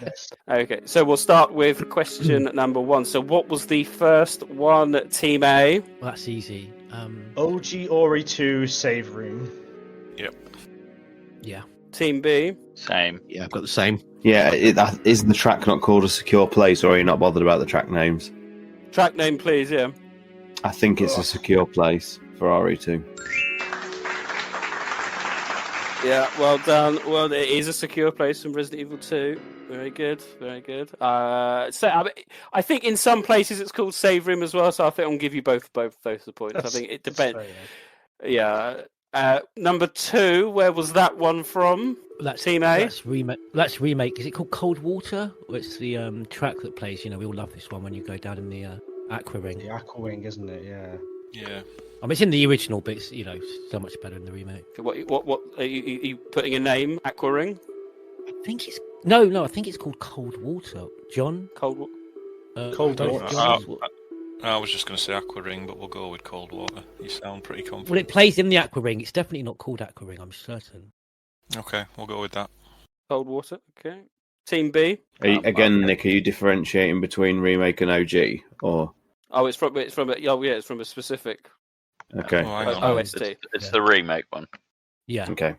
S2: Okay, so we'll start with question number 1. So what was the first one, Team A?
S7: Well, that's easy.
S8: OG Ori 2 Save Room.
S4: Yep.
S7: Yeah.
S2: Team B?
S6: Same.
S10: Yeah, I've got the same.
S3: Yeah, isn't the track not called a secure place, or are you not bothered about the track names?
S2: Track name, please, yeah.
S3: I think it's a secure place. Ferrari 2.
S2: Yeah, well done. Well, it is a secure place from Resident Evil 2. Very good, very good. I think in some places it's called Save Room as well, so I think I'm going to give you both the points. I think it depends. Yeah. Number 2, where was that one from? Team A?
S7: That's remake. Is it called Cold Water? Or it's the track that plays, we all love this one when you go down in the Aqua Ring.
S8: The Aqua Ring, isn't it? Yeah.
S4: Yeah.
S7: I mean, it's in the original, but it's, so much better in the remake.
S2: What are you putting a name? Aqua Ring?
S7: I think it's... No, I think it's called Cold Water. John?
S2: Cold Water?
S8: Cold Water.
S4: I was just going to say Aqua Ring, but we'll go with Cold Water. You sound pretty confident.
S7: Well, it plays in the Aqua Ring. It's definitely not called Aqua Ring, I'm certain.
S4: Okay, we'll go with that.
S2: Cold Water, okay. Team B?
S3: Nick, are you differentiating between remake and OG? Or...
S2: Oh, it's from a specific...
S3: Okay.
S2: OST.
S6: It's the remake one.
S7: Yeah.
S3: Okay.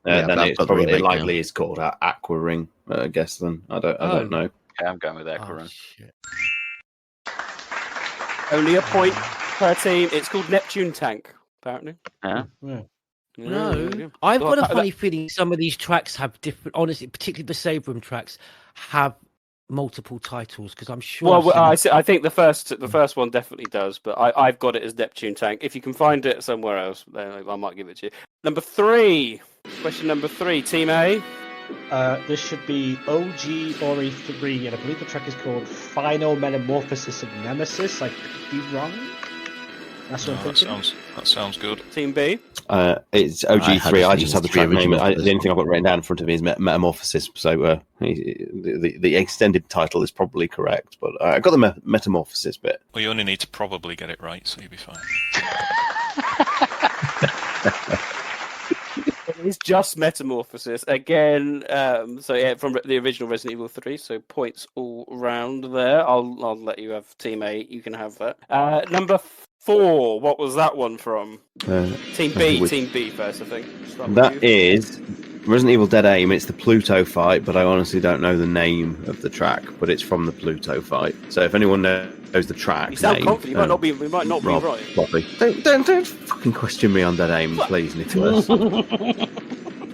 S3: Then it's probably likely is called Aqua Ring, I guess. Then I don't know.
S6: Yeah, I'm going with Aqua Ring.
S7: Shit.
S2: Only a point per team. It's called Neptune Tank, apparently.
S6: Yeah.
S7: No, I've got a funny feeling some of these tracks have different. Honestly, particularly the Save Room tracks have multiple titles because I'm sure.
S2: Well, I think the first one definitely does, but I've got it as Neptune Tank. If you can find it somewhere else, then I might give it to you. Number 3, question number 3, Team A.
S8: This should be OG Ori 3, and I believe the track is called Final Metamorphosis of Nemesis. I could be wrong. That's what I'm thinking.
S4: That sounds good.
S2: Team B.
S3: It's OG3. I just have the track name. The only thing I've got written down in front of me is Metamorphosis. So the extended title is probably correct, but I got the Metamorphosis bit.
S4: Well, you only need to probably get it right, so you'll be fine.
S2: It's just Metamorphosis again. From the original Resident Evil 3. So points all round there. I'll let you have Team A. You can have that. Number 4. What was that one from? Team B. Team B first, I think.
S3: That is Resident Evil Dead Aim. It's the Pluto fight, but I honestly don't know the name of the track. But it's from the Pluto fight. So if anyone knows the track,
S2: you sound
S3: name,
S2: confident. You might not be right.
S3: Bobby. Don't fucking question me on Dead Aim, please, Nicholas.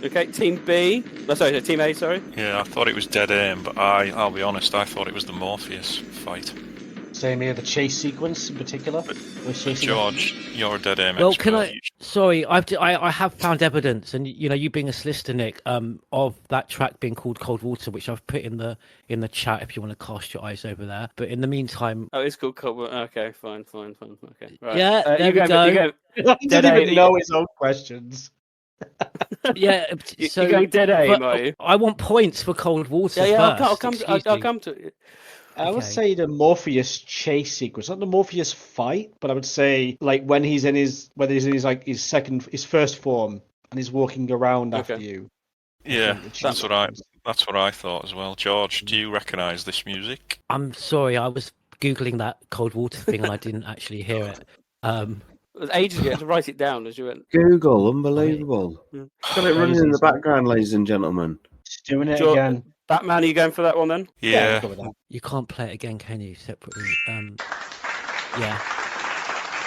S2: Okay, Team B. Sorry, Team A. Sorry.
S4: Yeah, I thought it was Dead Aim, but I'll be honest, I thought it was the Morpheus fight.
S8: Same here, the chase sequence in particular.
S4: But George, you're a Dead Aim
S7: Well,
S4: expert.
S7: can I? Sorry, I have found evidence, and you being a solicitor, Nick, of that track being called Cold Water, which I've put in the chat if you want to cast your eyes over there. But in the meantime,
S2: it's called Cold Water. Okay, fine. Okay, right.
S7: Yeah, there we go.
S8: He didn't even know his own questions.
S7: Yeah, so
S2: you're going Dead Aim, are you?
S7: I want points for Cold Water.
S2: Yeah,
S7: first.
S2: I'll come to it.
S8: I would say the Morpheus chase sequence, not the Morpheus fight, but I would say like when he's in his his first form and he's walking around after you.
S4: Yeah, that's what I thought as well. George, do you recognise this music?
S7: I'm sorry, I was googling that Cold Water thing and I didn't actually hear it.
S2: It was ages ago to write it down as you went.
S3: Google, unbelievable. Got it running in the background, ladies and gentlemen.
S8: Just doing it again.
S2: Batman, are you going for that one then?
S4: Yeah.
S7: You can't play it again, can you? Separately. Yeah.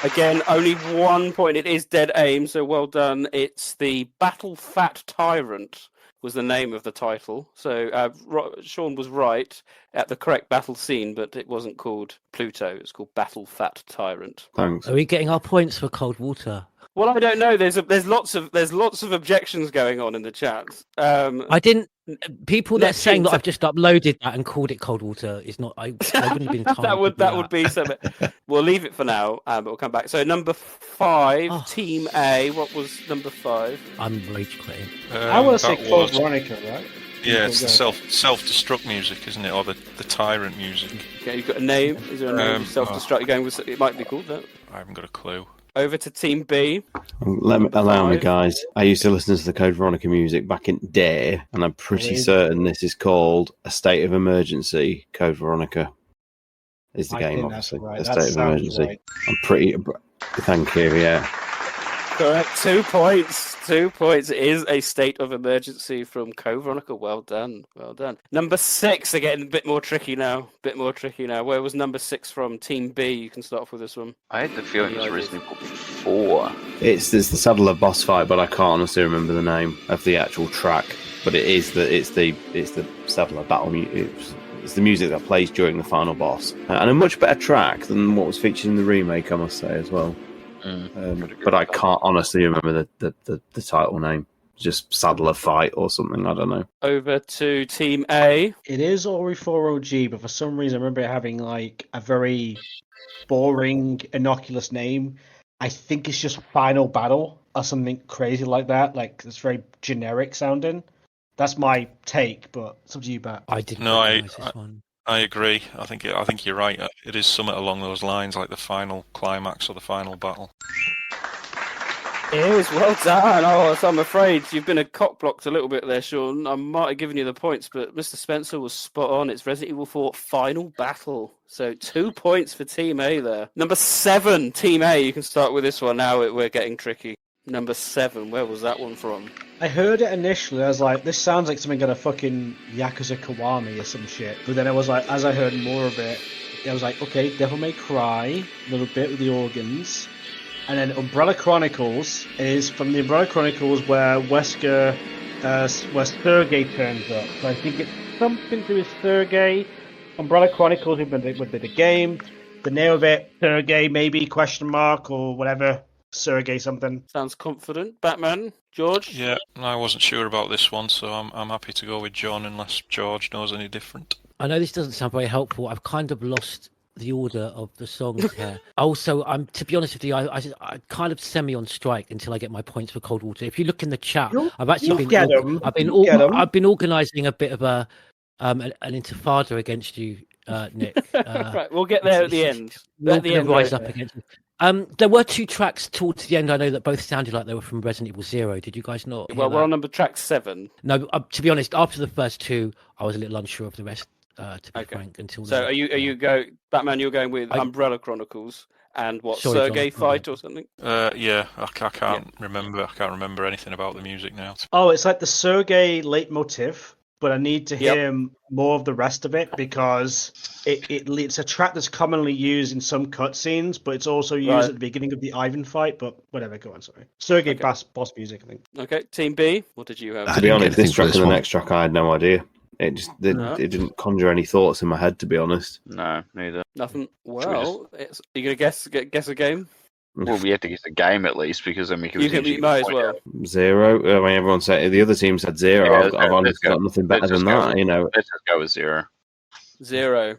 S2: Again, only 1 point. It is Dead Aim, so well done. It's the Battle Fat Tyrant was the name of the title. So Sean was right at the correct battle scene, but it wasn't called Pluto. It's called Battle Fat Tyrant.
S3: Thanks.
S7: Are we getting our points for Cold Water?
S2: Well, I don't know. There's lots of objections going on in the chat.
S7: I didn't. People that are saying that I've just uploaded that and called it Cold Water is not. I wouldn't have been time.
S2: that would be something. We'll leave it for now, but we'll come back. So number 5, Team A. What was number 5?
S7: I'm rage quitting.
S8: I want to say Code Veronica, right?
S4: Yeah, it's the self-destruct music, isn't it, or the Tyrant music?
S2: Okay, you've got a name. Is there a name? Self-destruct. You're going with it might be called that.
S4: I haven't got a clue.
S2: Over to Team B.
S3: Allow me, guys. I used to listen to the Code Veronica music back in day, and I'm pretty certain this is called A State of Emergency. Code Veronica is the game, obviously.
S8: Right.
S3: A State of Emergency. Right. I'm pretty. Thank you. Yeah.
S2: Correct. 2 points. 2 points. It is a state of emergency from Co-Veronica. Well done. Well done. Number 6, again, a bit more tricky now. Where was number 6 from? Team B. You can start off with this one.
S6: I had the feeling it was Resident Evil 4.
S3: It's the Saddler boss fight, but I can't honestly remember the name of the actual track. But it's the Saddler battle music. It's the music that plays during the final boss, and a much better track than what was featured in the remake, I must say as well. But I can't honestly remember the title name. Just Saddler fight or something. I don't know.
S2: Over to Team A.
S8: It is RE4OG, but for some reason I remember it having like a very boring, innocuous name. I think it's just Final Battle or something crazy like that. Like it's very generic sounding. That's my take, but it's up to you, Bat.
S7: I didn't.
S4: I agree. I think you're right. It is something along those lines, like the final climax or the final battle.
S2: It is, well done. Oh, so I'm afraid you've been a cock-blocked a little bit there, Sean. I might have given you the points, but Mr. Spencer was spot on. It's Resident Evil 4 Final Battle. So 2 points for Team A there. Number 7, Team A. You can start with this one now. We're getting tricky. Number 7, where was that one from?
S8: I heard it initially, I was like, this sounds like something out of fucking Yakuza Kiwami or some shit. But then I was like, as I heard more of it, I was like, okay, Devil May Cry, a little bit with the organs. And then Umbrella Chronicles is from the Umbrella Chronicles where Sergei turns up. So I think it's something to do with Sergei. Umbrella Chronicles would be the game. The name of it, Sergei maybe, question mark, or whatever. Sergei something.
S2: Sounds confident. Batman, George?
S4: Yeah, I wasn't sure about this one, so I'm happy to go with John unless George knows any different.
S7: I know this doesn't sound very helpful. I've kind of lost the order of the songs here. Also, to be honest with you, I kind of semi on strike until I get my points for Cold Water. If you look in the chat, I've actually been organising a bit of an intifada against you, Nick.
S2: Right, we'll get there at the end.
S7: We're going to rise up against you. There were 2 tracks towards the end. I know that both sounded like they were from Resident Evil 0. Did you guys not?
S2: Well, we're on number track 7.
S7: No, to be honest, after the first 2, I was a little unsure of the rest. To be frank, until
S2: so are you Batman? You're going with Umbrella Chronicles and what? Sergei fight or something?
S4: Yeah, I can't remember. I can't remember anything about the music now.
S8: Oh, it's like the Sergei leitmotif, but I need to hear more of the rest of it because it's a track that's commonly used in some cutscenes, but it's also used at the beginning of the Ivan fight. But whatever, go on. Sorry, Sergei boss music, I think.
S2: Okay, Team B. What did you have?
S3: To be honest, this track and the next track, I had no idea. It didn't conjure any thoughts in my head, to be honest.
S6: No, neither.
S2: Nothing. Well, are you gonna guess a game?
S6: Well, we have to guess a game at least because then we can.
S2: You might as well.
S3: 0. I mean, everyone said the other team said 0.
S6: Yeah,
S3: I've honestly got nothing better than that. You know.
S6: Let's just go with 0.
S2: 0.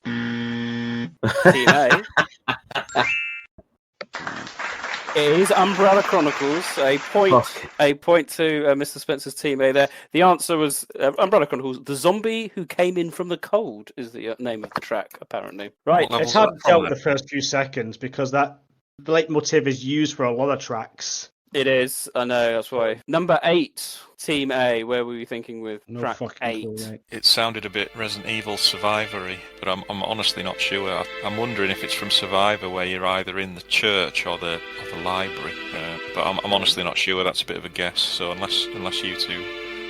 S2: Team A. It is Umbrella Chronicles. A point to Mr. Spencer's Team A there. The answer was Umbrella Chronicles. The Zombie Who Came In From the Cold is the name of the track, apparently. Right.
S8: It's hard to tell with the first few seconds because the leitmotif is used for a lot of tracks.
S2: It is. I know, that's why. Number 8, Team A. Where were you thinking with track 8?
S4: It sounded a bit Resident Evil Survivory, but I'm honestly not sure. I'm wondering if it's from Survivor, where you're either in the church or the library. But I'm honestly not sure. That's a bit of a guess. So unless you two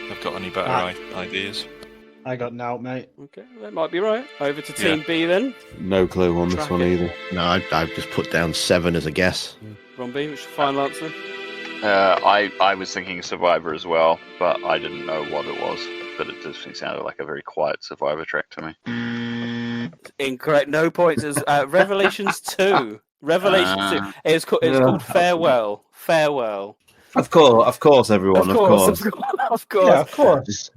S4: have got any better ideas.
S8: I got an out, mate.
S2: Okay, that might be right. Over to Team B then.
S3: No clue on this one either.
S10: No, I've just put down 7 as a guess.
S2: Rombie, what's your final answer?
S6: I was thinking Survivor as well, but I didn't know what it was. But it just sounded like a very quiet Survivor track to me.
S2: Incorrect. No points. It's Revelations 2. Revelations 2. It's called Farewell. Farewell.
S3: Of course, everyone. Of course.
S8: Yeah, of course.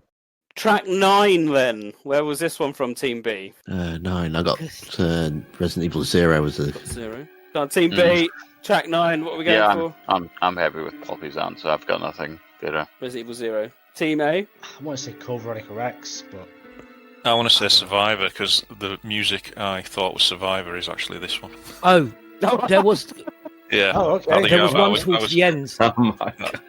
S2: Track 9 then. Where was this one from, Team B?
S10: 9. I got Resident Evil 0 was the
S2: 0. Go on, Team B. Track 9. What are we going for?
S6: I'm happy with Poppy's answer. I've got nothing better.
S2: Resident Evil 0. Team A.
S8: I want to say Code Veronica X, but
S4: I want to say Survivor because the music I thought was Survivor is actually this one.
S7: Oh, there was.
S4: Yeah.
S8: Oh, okay.
S7: There was one towards the end.
S3: Oh my god.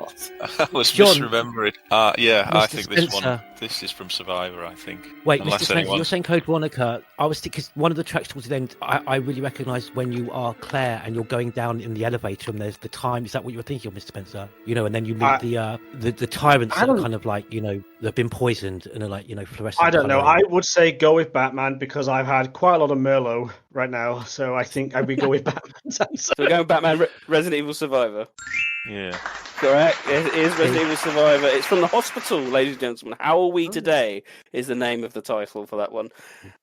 S4: I was misremembering. I think this one. This is from Survivor, I think.
S7: Wait,
S4: Unless
S7: Mr. Spencer,
S4: anyone-
S7: you're saying Code Veronica. I was because one of the tracks towards the end, I really recognised when you are Claire and you're going down in the elevator and there's the time. Is that what you were thinking of, Mr. Spencer? And then you meet the tyrants that are kind of like, they've been poisoned and are like, fluorescent.
S8: I don't know.
S7: colour.
S8: I would say go with Batman because I've had quite a lot of Merlot right now, so I think I would go with Batman's answer.
S2: So we're going Batman Resident Evil Survivor.
S4: Yeah.
S2: Correct. It is Resident Evil Survivor. It's from the hospital, ladies and gentlemen. How are we today is the name of the title for that one.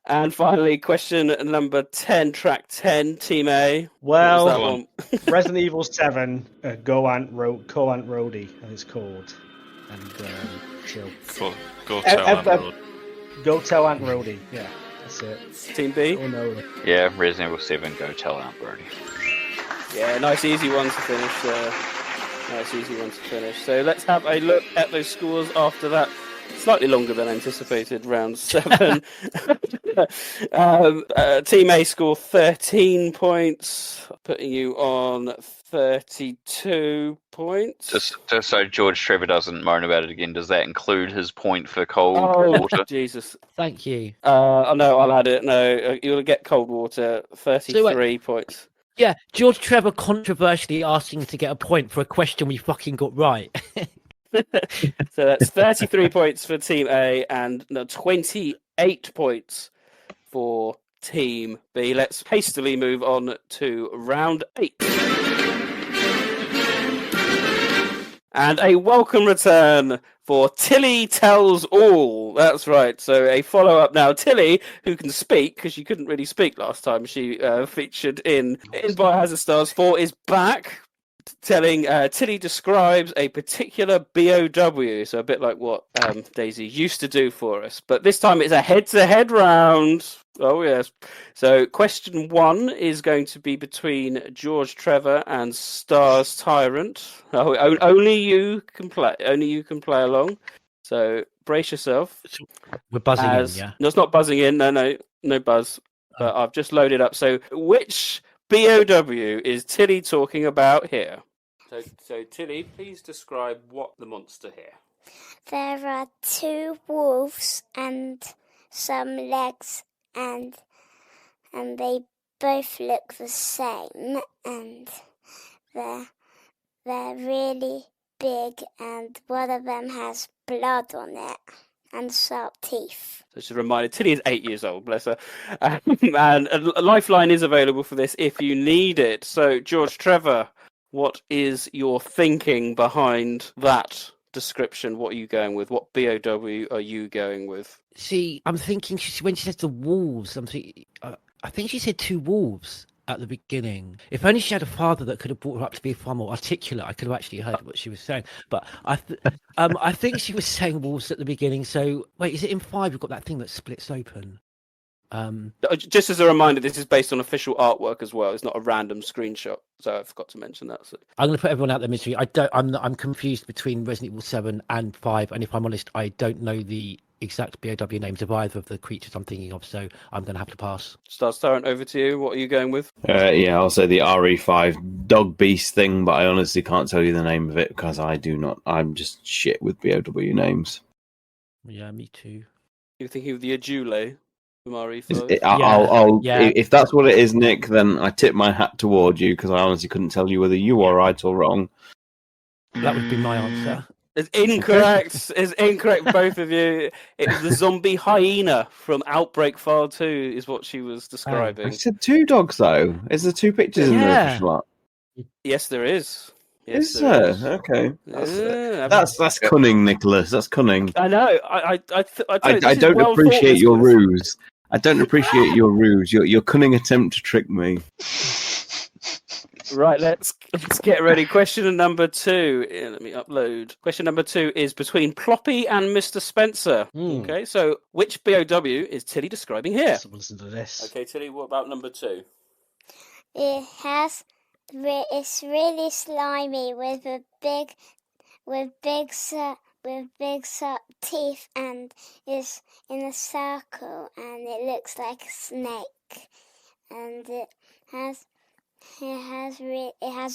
S2: And finally, question number 10, track 10, Team A.
S8: Well, Resident Evil 7, Co-Ant Roadie, as it's called. And
S4: Go tell Aunt Road.
S8: Go tell Aunt Rhodey. Yeah, that's it.
S2: Team B?
S8: Oh no.
S6: Yeah, Resident Evil 7, go tell Aunt Brody.
S2: Yeah, nice easy one to finish. Nice easy one to finish. So let's have a look at those scores after that. Slightly longer than anticipated, round 7. Team A score 13 points, putting you on 32 points.
S6: Just so George Trevor doesn't moan about it again, does that include his point for cold water?
S2: Jesus.
S7: Thank you.
S2: Oh, no, I'll add it. No, you'll get cold water, 33 points.
S7: Yeah, George Trevor controversially asking to get a point for a question we fucking got right.
S2: So that's 33 points for Team A and 28 points for Team B. Let's hastily move on to round 8. And a welcome return for Tilly Tells All. That's right. So a follow-up now. Tilly, who can speak, because she couldn't really speak last time she featured in Biohazard STARS 4, is back. Telling Tilly describes a particular BOW, so a bit like what Daisy used to do for us, but this time it's a head-to-head round. Oh yes. So question 1 is going to be between George Trevor and STARS TyranT. Oh, only you can play. Only you can play along. So brace yourself.
S7: We're buzzing in, yeah.
S2: No, it's not buzzing in. No buzz. But I've just loaded up. So which BOW is Tilly talking about here? So Tilly, please describe what the monster here.
S11: There are 2 wolves and some legs, and they both look the same, and they're really big, and one of them has blood on it and sharp teeth.
S2: So just a reminder, Tilly is 8 years old, bless her. And a lifeline is available for this if you need it. So, George Trevor, what is your thinking behind that description? What are you going with? What BOW are you going with?
S7: See, I'm thinking when she says the wolves, I think she said 2 wolves at the beginning. If only she had a father that could have brought her up to be far more articulate, I could have actually heard what she was saying. But I think she was saying wolves at the beginning. So wait, is it in 5? We've got that thing that splits open.
S2: Just as a reminder, this is based on official artwork as well. It's not a random screenshot, so I forgot to mention that. So.
S7: I'm going to put everyone out there misery. I'm confused between Resident Evil 7 and 5, and if I'm honest, I don't know the exact BOW names of either of the creatures I'm thinking of, so I'm going to have to pass.
S2: STARS TyranT, over to you. What are you going with?
S3: Yeah, I'll say the RE5 dog beast thing, but I honestly can't tell you the name of it because I do not. I'm just shit with BOW names.
S7: Yeah, me too.
S2: You're thinking of the Ajule from RE5?
S3: If that's what it is, Nick, then I tip my hat toward you because I honestly couldn't tell you whether you are right or wrong.
S7: That would be my answer.
S2: It's incorrect. It's incorrect, both of you. It was the zombie hyena from Outbreak File 2 is what she was describing.
S3: I said 2 dogs, though. Is there 2 pictures in the official art?
S2: Yes, there is. Yes,
S3: is there? Is. Okay. That's cunning, Nicholas. That's cunning.
S2: I know. I
S3: don't appreciate your ruse. I don't appreciate your ruse. Your cunning attempt to trick me.
S2: Right, let's get ready. Question number 2. Let me upload. Question number 2 is between Ploppy and Mr. Spencer. Okay, so which BOW is Tilly describing here?
S8: Let's listen to this.
S2: Okay, Tilly, what about number 2?
S11: It's really slimy with big teeth, and is in a circle, and it looks like a snake, and it has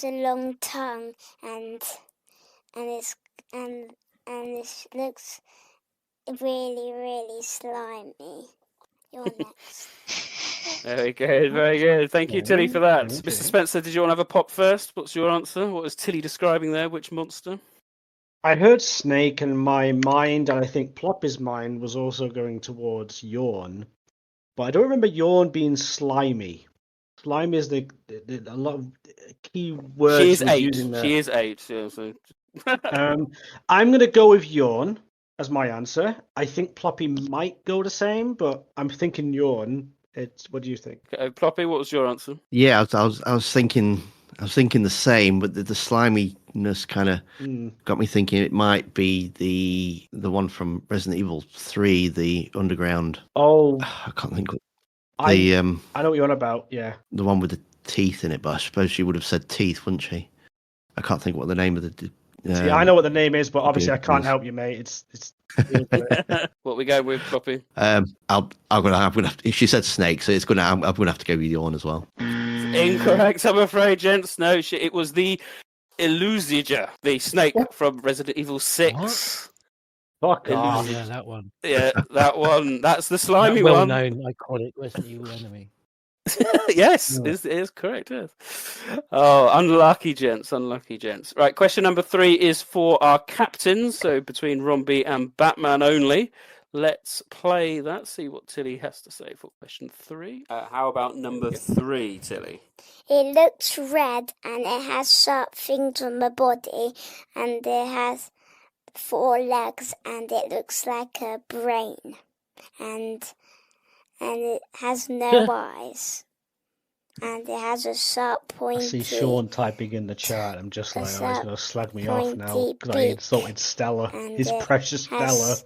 S11: a long tongue, and it really, really slimy. You're next.
S2: Very good, very good. Thank you, Tilly, for that. Mr. Spencer, did you want to have a pop first? What's your answer? What was Tilly describing there? Which monster?
S8: I heard snake, and my mind, and I think Ploppy's mind, was also going towards yawn. But I don't remember yawn being slimy. Slimy is a lot of key words.
S2: She is 8.
S8: Using there.
S2: She is 8. Yeah, so.
S8: I'm going to go with yawn as my answer. I think Ploppy might go the same, but I'm thinking yawn. What do you think?
S2: Okay, Ploppy, what was your answer?
S10: Yeah, I was thinking the same, but the sliminess kind of got me thinking it might be the one from Resident Evil 3, the underground.
S8: Oh,
S10: I can't think.
S8: I know what you're on about. Yeah,
S10: the one with the teeth in it, but I suppose she would have said teeth, wouldn't she? I can't think what the name of the.
S8: See, I know what the name is, but obviously I can't help you, mate. It's
S2: What we go with, Ploppy?
S10: I'm gonna. If she said snake, so I'm gonna have to go with yawn as well.
S2: Incorrect, I'm afraid, gents. No, it was the Illusiger, the snake from Resident Evil 6.
S8: Fuck
S7: off.
S8: off.
S7: Yeah, that one.
S2: Yeah, that one. That's the slimy
S7: that
S2: one.
S7: well-known, iconic Resident Evil enemy.
S2: Yes, it is correct. Yes. Oh, unlucky gents, unlucky gents. Right, question number 3 is for our captains, so between Rombie and Batman only. Let's play that, see what Tilly has to say for question 3. How about number 3, Tilly?
S11: It looks red and it has sharp things on the body and it has 4 legs and it looks like a brain and it has no eyes and it has a sharp pointy.
S8: I see Sean typing in the chat. I'm just like, he's going to slag me off now because I insulted Stella. His precious Stella.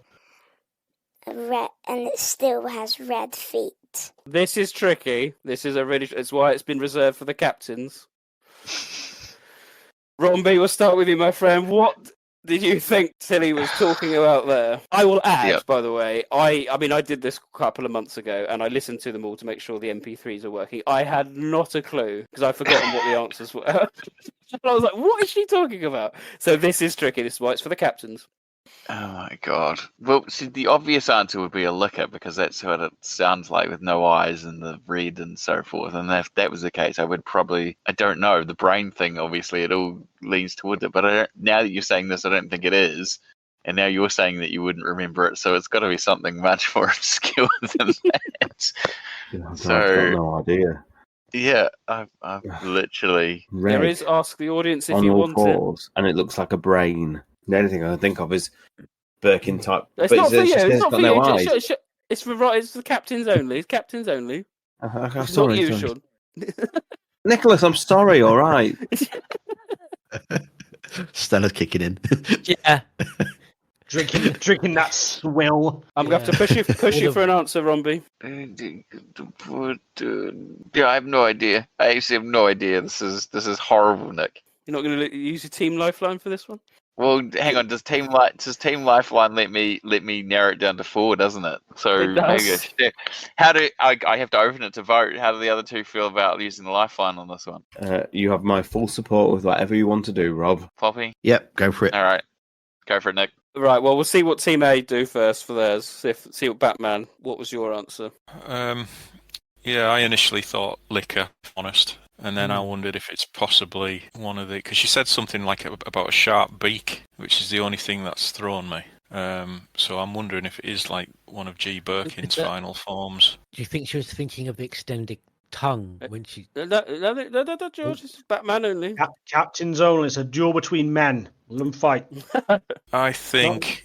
S11: Red, and it still has red feet.
S2: This is tricky. This is it's why it's been reserved for the captains. Rombie, we'll start with you, my friend. What did you think Tilly was talking about there? I will add, by the way, I mean, I did this a couple of months ago, and I listened to them all to make sure the MP3s are working. I had not a clue, because I'd forgotten what the answers were. I was like, what is she talking about? So this is tricky. This is why it's for the captains.
S6: Oh my god. Well, see, the obvious answer would be a licker because that's what it sounds like with no eyes and the red and so forth. And if that was the case, I would probably, I don't know, the brain thing, obviously, it all leans towards it. But now that you're saying this, I don't think it is. And now you're saying that you wouldn't remember it. So it's got to be something much more obscure than that.
S3: I've got no idea.
S6: Yeah, I've literally...
S3: Red
S2: there is Ask the Audience if
S3: on
S2: you
S3: all
S2: want
S3: fours, and it looks like a brain. The only thing I can think of is Birkin type.
S2: It's not for you. It's not for you.
S3: Eyes.
S2: It's for It's the captains only. It's captains only. It's
S3: sorry,
S2: not you,
S3: sorry.
S2: Sean.
S3: Nicholas, I'm sorry. All right.
S10: Stella's kicking in.
S7: Yeah.
S8: Drinking that swill.
S2: I'm going to have to push you for an answer, Rombie.
S6: Yeah, I have no idea. I actually have no idea. This is horrible, Nick.
S2: You're not going to use your team lifeline for this one?
S6: Well, hang on. Does Team Lifeline let me narrow it down to 4? Doesn't it? So
S2: It does.
S6: maybe how do I have to open it to vote? How do the other two feel about using the Lifeline on this one?
S3: You have my full support with whatever you want to do, Rob.
S6: Poppy.
S10: Yep, go for it.
S6: All right, go for it, Nick.
S2: Right. Well, we'll see what Team A do first for theirs. See what Batman. What was your answer?
S4: Yeah, I initially thought liquor, honest. And then I wondered if it's possibly one of the... Because she said something like about a sharp beak, which is the only thing that's thrown me. So I'm wondering if it is like one of G. Birkin's final forms.
S7: Do you think she was thinking of the extended tongue when she...
S2: No, George. It's Batman only.
S8: Captains only. It's a duel between men. Let them fight.
S4: I think...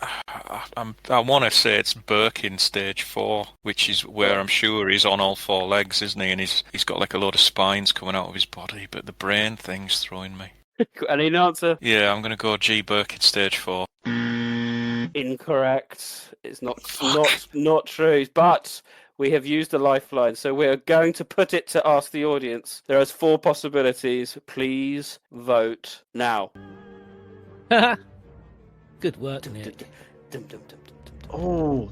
S4: I want to say it's Birkin stage 4, which is where I'm sure he's on all 4 legs, isn't he? And he's got like a load of spines coming out of his body, but the brain thing's throwing me.
S2: Any answer?
S4: Yeah, I'm going to go G. Birkin stage 4.
S2: Incorrect. It's not true. But we have used the lifeline, so we're going to put it to Ask the Audience. There is 4 possibilities. Please vote now.
S7: Good work, Nick.
S8: Oh,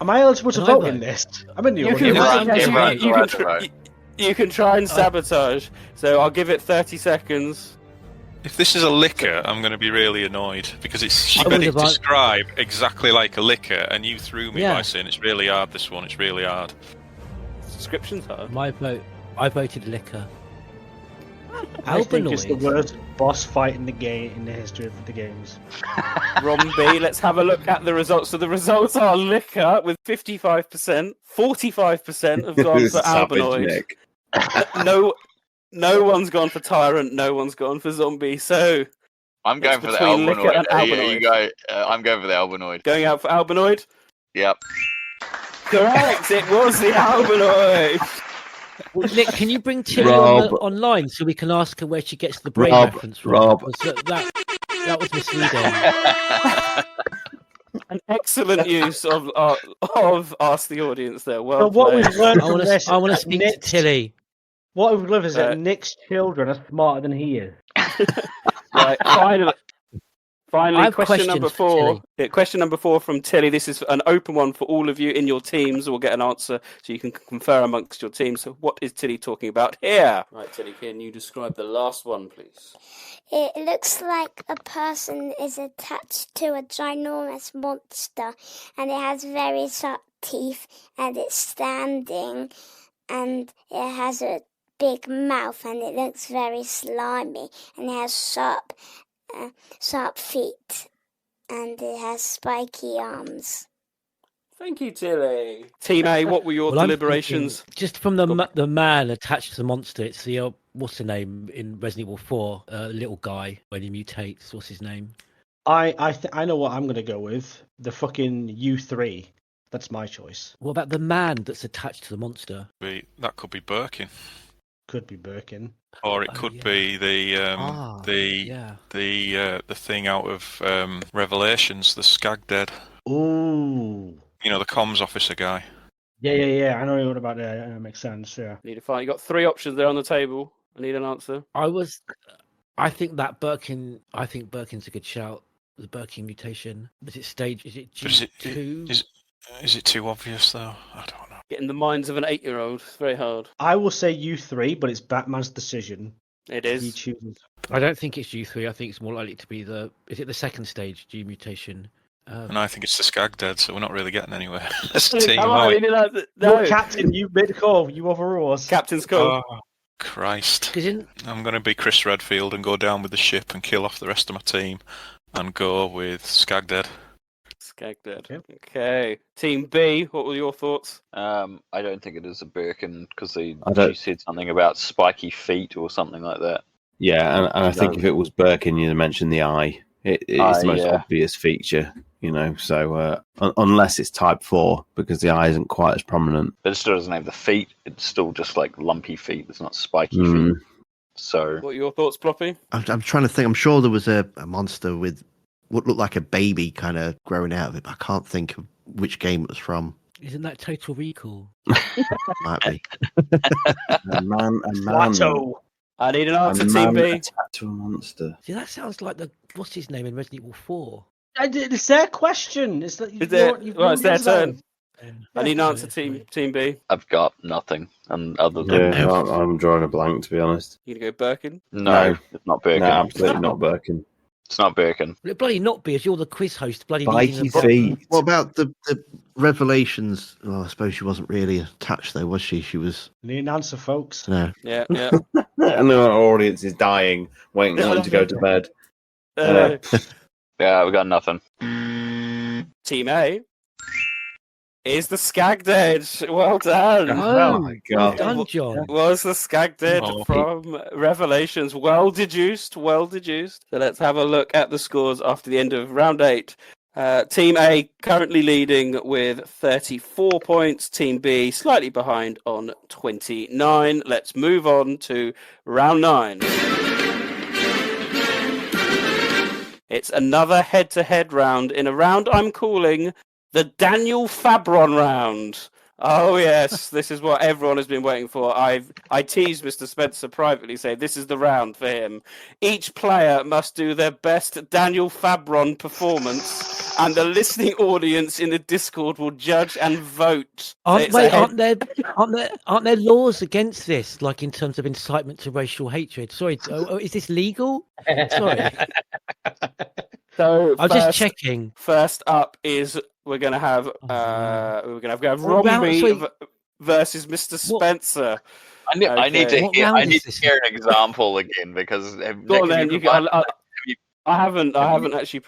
S8: am I eligible to vote in this? I'm in the audience.
S2: You can try and sabotage. So I'll give it 30 seconds.
S4: If this is a liquor, I'm going to be really annoyed because she
S7: I
S4: made
S7: would
S4: it
S7: have-
S4: describe exactly like a liquor, and you threw me
S7: Yeah.
S4: by saying it's really hard. This one, it's really hard.
S2: Description's hard.
S7: My vote. I voted liquor.
S8: I think it's the
S7: Albanoid.
S8: worst boss fight in the game in the history of the games.
S2: Rombie, let's have a look at the results. So the results are liquor with 55%. 45% have gone for
S3: Savage
S2: Albanoid.
S3: Nick.
S2: No one's gone for Tyrant. No one's gone for Zombie. So
S6: I'm going
S2: It's
S6: for the
S2: between liquor
S6: Albanoid.
S2: and
S6: Yeah, you go. I'm going for the Albanoid.
S2: going out for Albanoid.
S6: Yep.
S2: Correct. It was the Albanoid.
S7: Well, Nick, can you bring Tilly
S3: Rob.
S7: online so we can ask her where she gets the brain
S3: Rob,
S7: reference from?
S3: Rob.
S7: Because that was misleading.
S2: An excellent use of Ask the Audience there. Well
S8: So what
S2: played.
S8: we've learned
S7: I
S8: from
S7: want
S8: this
S7: to. I want to
S8: is that
S7: speak to
S8: Nick's-
S7: Tilly.
S8: What we've learned is
S2: Uh,
S8: that Nick's children are smarter than he is.
S2: Right, finally,
S7: I have
S2: question number
S7: questions for
S2: 4.
S7: Tilly.
S2: Yeah, question number 4 from Tilly. This is an open one for all of you in your teams. We'll get an answer so you can confer amongst your teams. So what is Tilly talking about here? Right, Tilly, can you describe the last one, please?
S11: It looks like a person is attached to a ginormous monster, and it has very sharp teeth, and it's standing, and it has a big mouth, and it looks very slimy, and it has sharp feet, and it has spiky arms.
S2: Thank you, Tilly. Team A, what were your
S7: Well, I'm
S2: deliberations?
S7: thinking, just from the man attached to the monster, it's the what's the name in Resident Evil 4? Little guy when he mutates. What's his name?
S8: I know what I'm gonna go with. The fucking U3. That's my choice.
S7: What about the man that's attached to the monster?
S4: That could be Birkin,
S8: Could be Birkin.
S4: or it
S7: Oh,
S4: could
S7: yeah.
S4: be the
S7: Yeah.
S4: the thing out of Revelations, the Skag Dead.
S8: Ooh.
S4: You know, the comms officer guy.
S8: Yeah. I know what about that. That makes sense. Yeah.
S2: Need to find. You got 3 options there on the table. I need an answer.
S7: I think that Birkin. I think Birkin's a good shout. The Birkin mutation. Is it stage? Is it
S4: But is it-
S7: G2?
S4: Is it too obvious though? I don't know.
S2: Get in the minds of an 8-year-old. It's very hard.
S8: I will say U3, but it's Batman's decision.
S2: It
S8: He
S2: is.
S8: chooses.
S7: I don't think it's G3. I think it's more likely to be is it the second stage G mutation?
S4: And I think it's the Skag Dead, so we're not really getting anywhere. As a
S2: Come
S4: team,
S2: on,
S4: are
S2: we
S4: we?
S2: need that-
S8: No,
S2: no.
S8: Captain, you made the call. You overrule us.
S2: Captain's call.
S4: Oh, Christ.
S7: 'Cause
S4: I'm going to be Chris Redfield and go down with the ship and kill off the rest of my team and go with Skag Dead.
S2: Skag dead.
S8: Yep.
S2: Okay. Team B, what were your thoughts?
S6: I don't think it is a Birkin because she
S3: don't-
S6: said something about spiky feet or something like that.
S3: Yeah, and I think
S6: No.
S3: if it was Birkin, you'd mention the eye. It is the most
S6: yeah.
S3: obvious feature, you know. So unless it's Type 4, because the eye isn't quite as prominent.
S6: But it still doesn't have the feet. It's still just like lumpy feet. It's not spiky
S3: Mm.
S6: feet. So
S2: What are your thoughts, Ploppy?
S10: I'm trying to think. I'm sure there was a monster with what looked like a baby kind of growing out of it, but I can't think of which game it was from.
S7: Isn't that Total Recall?
S10: Might be.
S3: A man
S8: Plateau.
S2: I need an answer, Team B.
S3: attached to a monster.
S7: See, that sounds like what's his name in Resident Evil 4?
S8: It's their question. It's like,
S2: It's their turn. I need an answer,
S7: Yeah,
S2: Team B.
S6: I've got nothing, and other than
S3: Yeah, I'm drawing a blank, to be honest.
S2: You gonna go Birkin?
S6: no,
S3: No.
S6: it's not Birkin.
S3: No, absolutely not Birkin.
S6: It's not Birkin.
S7: Will it bloody not be, as you're the quiz host, bloody
S3: Spiky
S7: leading the
S3: feet.
S10: What about the Revelations? Well, I suppose she wasn't really attached, though, was she? She was.
S8: Need an answer, folks.
S10: No.
S2: Yeah, yeah.
S3: And the audience is dying, waiting to go to bed.
S6: Yeah, we got nothing.
S2: Team A is the Skag Dead. Well done.
S7: Oh,
S3: my God.
S7: well done, John.
S2: Was the Skag Dead
S4: Oh.
S2: from Revelations. Well deduced. So let's have a look at the scores after the end of round 8. Team A currently leading with 34 points. Team B slightly behind on 29. Let's move on to round 9. It's another head-to-head round in a round I'm calling the Daniel Fabron round. Oh yes, this is what everyone has been waiting for. I teased Mr. Spencer privately, saying this is the round for him. Each player must do their best Daniel Fabron performance and the listening audience in the Discord will judge and vote.
S7: Aren't there laws against this, like in terms of incitement to racial hatred? Sorry, is this legal? Sorry.
S2: So
S7: I'm just checking.
S2: First up is we're gonna have Rombie versus Mr. Spencer.
S6: I need to hear an example again because I haven't
S2: actually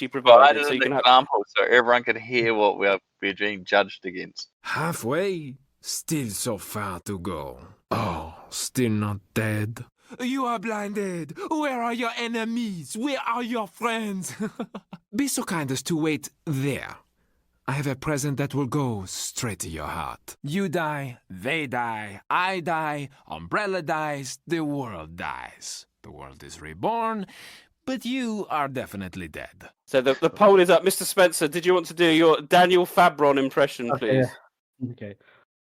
S2: provided
S6: so you can example so everyone can hear what we're being judged against.
S13: Halfway, still so far to go. Oh, still not dead. You are blinded. Where are your enemies? Where are your friends? Be so kind as to wait there. I have a present that will go straight to your heart. You die, they die, I die, Umbrella dies, the world dies. The world is reborn, but you are definitely dead.
S2: So the poll is up. Mr. Spencer, did you want to do your Daniel Fabron impression, please?
S8: Okay.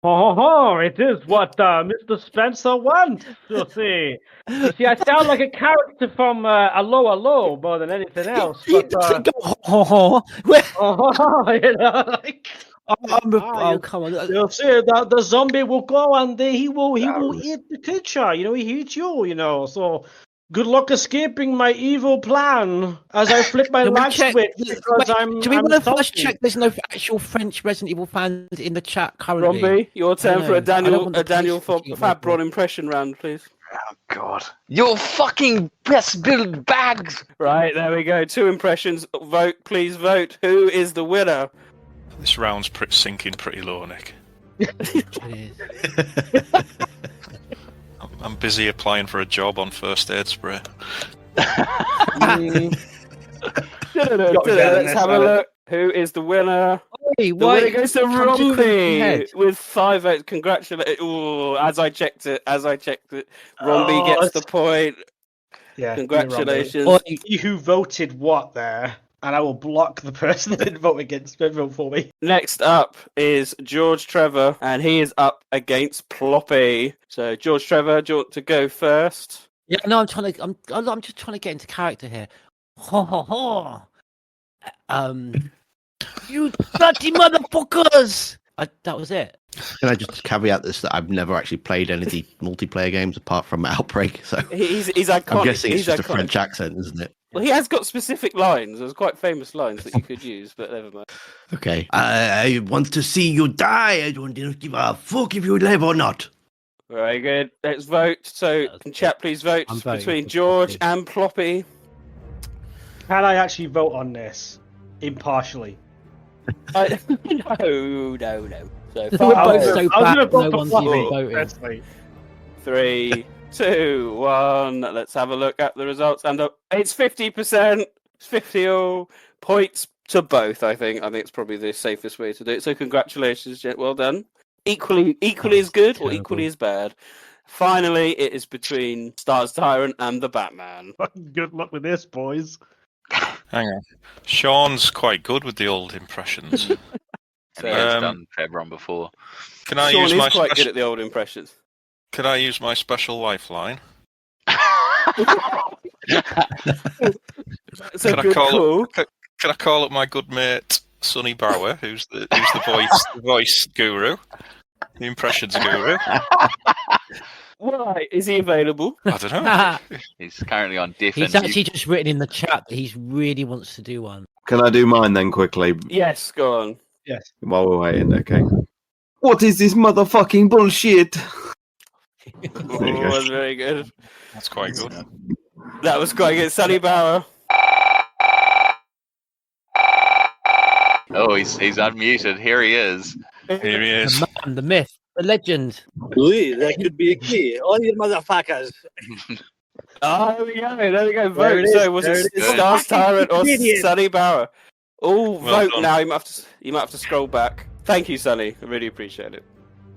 S8: Oh, it is what Mr. Spencer wants to see. You see, I sound like a character from Allo more than anything else. But,
S7: go,
S8: you know, like,
S7: come on!
S8: You'll see that the zombie will go and he will eat the creature. You know, he eats you. You know, so. Good luck escaping my evil plan as I flick my lag switch because I'm.
S7: Do we want to first check there's no actual French Resident Evil fans in the chat currently?
S2: Rombie, your turn for a Daniel Fabron impression round, please.
S6: Oh God! Your fucking best build bags.
S2: Right, there we go. 2 impressions. Vote, please vote. Who is the winner?
S4: This round's sinking pretty low, Nick. I'm busy applying for a job on first aid spray.
S2: Let's have a look. Who is the winner? The winner goes to Rombie with 5 votes. Congratulations. Ooh, as I checked it, Rombie gets the point.
S8: Yeah.
S2: Congratulations.
S8: You who voted what there? And I will block the person that didn't vote for me.
S2: Next up is George Trevor, and he is up against Ploppy. So, George Trevor, do you want to go first?
S7: Yeah, no, I'm just trying to get into character here. You dirty motherfuckers! That was it.
S10: Can I just caveat this that I've never actually played any of the multiplayer games apart from Outbreak? So
S2: he's iconic.
S10: I'm guessing it's just
S2: iconic.
S10: a French accent, isn't it?
S2: Well, he has got specific lines. There's quite famous lines that you could use, but never mind.
S10: Okay. I want to see you die. I don't give a fuck if you live or not.
S2: Very good. Let's vote. So, can chat please vote between George and Ploppy.
S8: Can I actually vote on this impartially?
S2: No. So,
S7: we're both so bad, no one's even voting.
S2: 3, 2, 1. Let's have a look at the results. And it's 50%. It's 50 all points to both. I think it's probably the safest way to do it. So congratulations, Jet. Well done. Equally as good or equally as bad. Finally, it is between STARS TyranT and the Batman.
S8: Good luck with this, boys.
S4: Hang on. Sean's quite good with the old impressions.
S6: And he has done Fabron before.
S4: Can I
S2: Sean
S4: use
S2: is
S4: my
S2: quite good at the old impressions.
S4: Can I use my special lifeline?
S2: That's a good call.
S4: Can I call up my good mate Sonny Bauer, who's the voice guru, the impressions guru?
S2: Why is he available?
S4: I don't know.
S6: He's currently on deaf.
S7: He's actually just written in the chat that he really wants to do one.
S3: Can I do mine then quickly?
S2: Yes, go on.
S8: Yes.
S3: While we're waiting, okay. What is this motherfucking bullshit?
S2: That's very good.
S4: That's quite good.
S2: That was quite good. Sonny Bauer.
S6: Oh, he's unmuted. Here he is.
S4: Here he is.
S7: The man, the myth, the legend.
S14: Louis, that could be a key. All you motherfuckers.
S2: Oh, there we go. Vote. So was it STARS TyranT or Sonny Bauer? Oh,
S4: Well
S2: vote
S4: done.
S2: now. You might have to scroll back. Thank you, Sonny. I really appreciate it.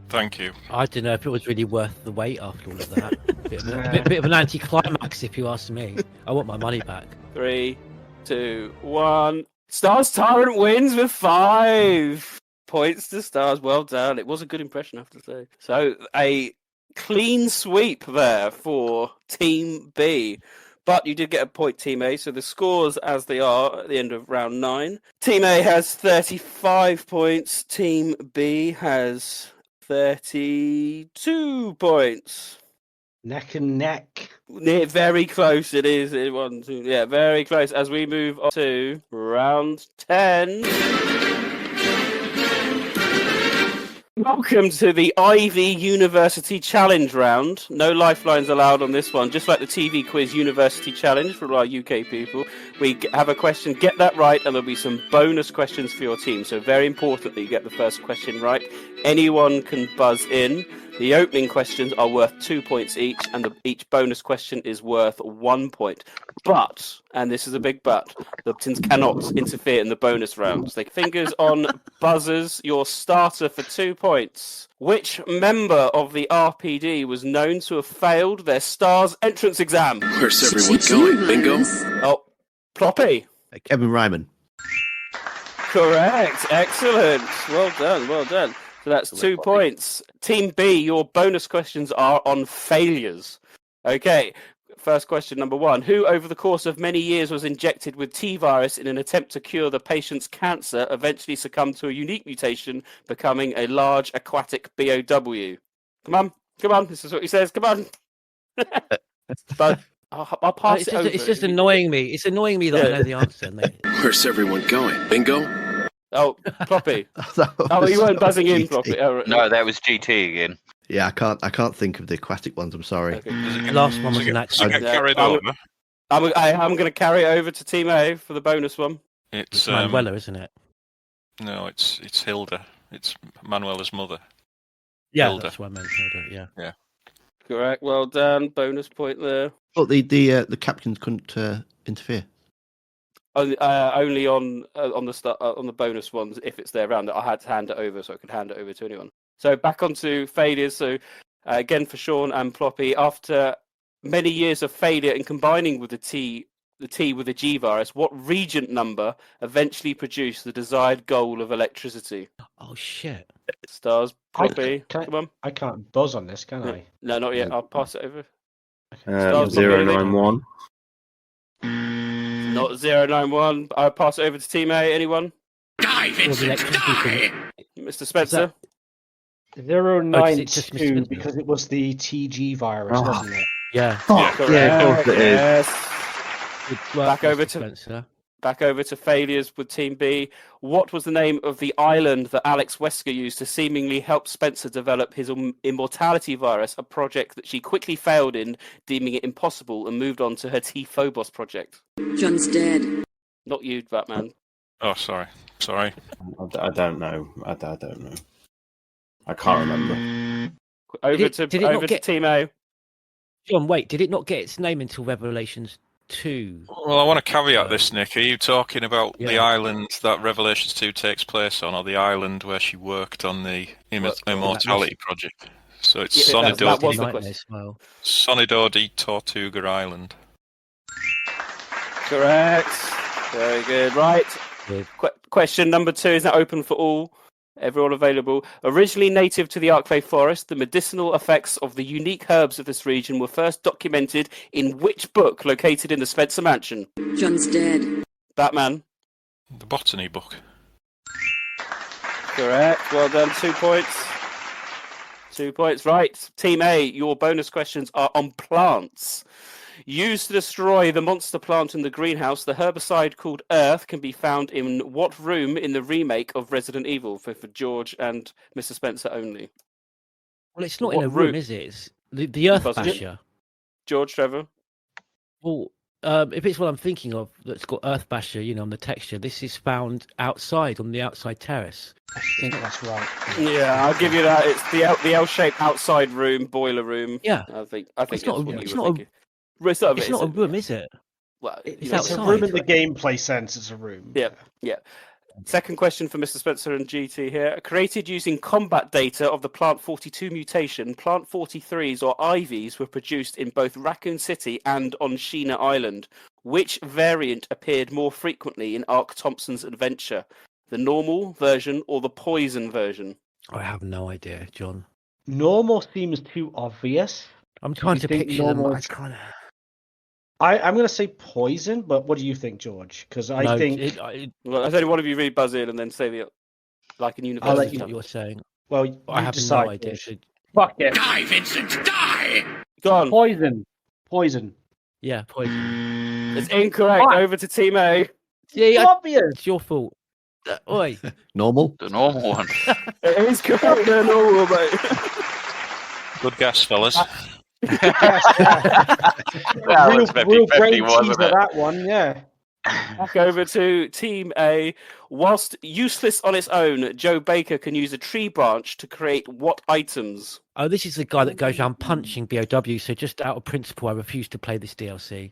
S4: Thank you.
S7: I don't know if it was really worth the wait after all of that. bit of an anticlimax, if you ask me. I want my money back.
S2: 3, 2, 1. STARS TyranT wins with 5 points to STARS. Well done. It was a good impression, I have to say. So a clean sweep there for Team B. But you did get a point, Team A. So the scores as they are at the end of round 9. Team A has 35 points. Team B has 32 points.
S8: Neck and neck.
S2: Very close it is. 1, 2, yeah, very close. As we move on to round 10. Welcome to the Ivy University Challenge round. No lifelines allowed on this one, just like the TV Quiz University Challenge for our UK people. We have a question, get that right, and there'll be some bonus questions for your team. So very important that you get the first question right. Anyone can buzz in. The opening questions are worth 2 points each, and each bonus question is worth 1 point. But, and this is a big but, the teams cannot interfere in the bonus rounds. They fingers on buzzers, your starter for 2 points. Which member of the RPD was known to have failed their STARS entrance exam?
S5: Where's everyone going? Bingo?
S2: Oh, Ploppy.
S10: Kevin Ryman.
S2: Correct. Excellent. Well done. Well done. So that's 2 points. Team B, your bonus questions are on failures. Okay, first question number 1. Who, over the course of many years, was injected with T-virus in an attempt to cure the patient's cancer, eventually succumbed to a unique mutation, becoming a large aquatic BOW? Come on, this is what he says, come on. But I'll pass it over.
S7: It's just annoying me. It's annoying me that I know the answer. Mate.
S5: Where's everyone going? Bingo?
S2: Oh, Ploppy. Oh, you weren't buzzing in, Ploppy. Oh,
S6: No, that was GT again.
S10: Yeah, I can't think of the aquatic ones. I'm sorry.
S2: Okay.
S7: The last one was an accident.
S2: I'm going to carry it over to Team A for the bonus one.
S7: It's Manuela, isn't it?
S4: No, it's Hilda. It's Manuela's mother.
S7: Yeah,
S4: Hilda.
S7: that's what I meant. Hilda, yeah.
S2: Correct. Well done. Bonus point there.
S10: But the captains couldn't interfere.
S2: Only on the bonus ones if it's their round. I had to hand it over, so I could hand it over to anyone. So back onto failures. So again for Sean and Ploppy, after many years of failure in combining with the T with the G virus, what regent number eventually produced the desired goal of electricity?
S7: Oh shit!
S2: Stars, Ploppy, come on.
S8: I can't buzz on this, can I?
S2: No, not yet. I'll pass it over.
S3: 091.
S2: Not 091. I'll pass it over to Team A. Anyone?
S5: Die, Vincent, die!
S2: Mr. Spencer?
S8: 092 because it was the TG virus, wasn't it?
S7: Yeah.
S2: Correct.
S3: Yeah, of course it is.
S2: Yes. Back over to failures with Team B. What was the name of the island that Alex Wesker used to seemingly help Spencer develop his immortality virus, a project that she quickly failed in, deeming it impossible, and moved on to her T-Phobos project?
S9: John's dead.
S2: Not you, Batman.
S4: Oh, sorry.
S3: I don't know. I don't know. I can't remember.
S2: Over to Team A.
S7: John, wait, did it not get its name until Revelations 2?
S4: Well, I want to caveat this, Nick. Are you talking about the island that Revelations 2 takes place on, or the island where she worked on the Immortality Project? So it's Sonidor di Tortuga Island.
S2: Correct. Very good. Right. Question number 2 is now open for all. Everyone available. Originally native to the Archway Forest, the medicinal effects of the unique herbs of this region were first documented in which book located in the Spencer Mansion?
S9: John's dead.
S2: Batman.
S4: The botany book.
S2: Correct. Well done. 2 points. 2 points. Right. Team A, your bonus questions are on plants. Used to destroy the monster plant in the greenhouse, the herbicide called Earth can be found in what room in the remake of Resident Evil for George and Mr. Spencer only?
S7: Well, it's not in a room, is it? It's the Earth Basher.
S2: George, Trevor?
S7: Well, if it's what I'm thinking of, that's got Earth Basher, on the texture, this is found outside, on the outside terrace.
S8: I think that's right.
S2: Yeah, I'll give you that. It's the L-shaped outside room, boiler room.
S7: Yeah.
S2: I think
S7: it's not a room, is it?
S2: Well,
S7: it's
S8: a room in the gameplay sense. It's a room.
S2: Yeah. Second question for Mr. Spencer and GT here. Created using combat data of the Plant 42 mutation, Plant 43s or IVs were produced in both Raccoon City and on Sheena Island. Which variant appeared more frequently in Ark Thompson's adventure? The normal version or the poison version?
S7: I have no idea, John.
S8: Normal seems too obvious.
S7: I'm trying to picture them.
S8: I'm going to say poison, but what do you think, George? Because I think...
S2: Well, I only one of you really buzz in and then say the like in university.
S7: I'll let you know what you're saying.
S8: Well, you
S7: I have
S8: decide,
S7: no idea.
S8: George.
S14: Fuck it.
S5: Die, Vincent, die!
S2: Go on.
S8: Poison.
S7: Yeah, poison.
S2: It's incorrect. Over to Team A.
S7: Yeah,
S8: obvious.
S7: It's your fault. Oi.
S10: Normal?
S6: The normal one.
S2: It is correct. The normal, mate.
S4: Good guess, fellas.
S6: That was 50-50, wasn't it?
S8: That one, yeah.
S2: Back over to Team A. Whilst useless on its own, Joe Baker can use a tree branch to create what items?
S7: Oh, this is the guy that goes around punching BOW, so just out of principle, I refuse to play this DLC.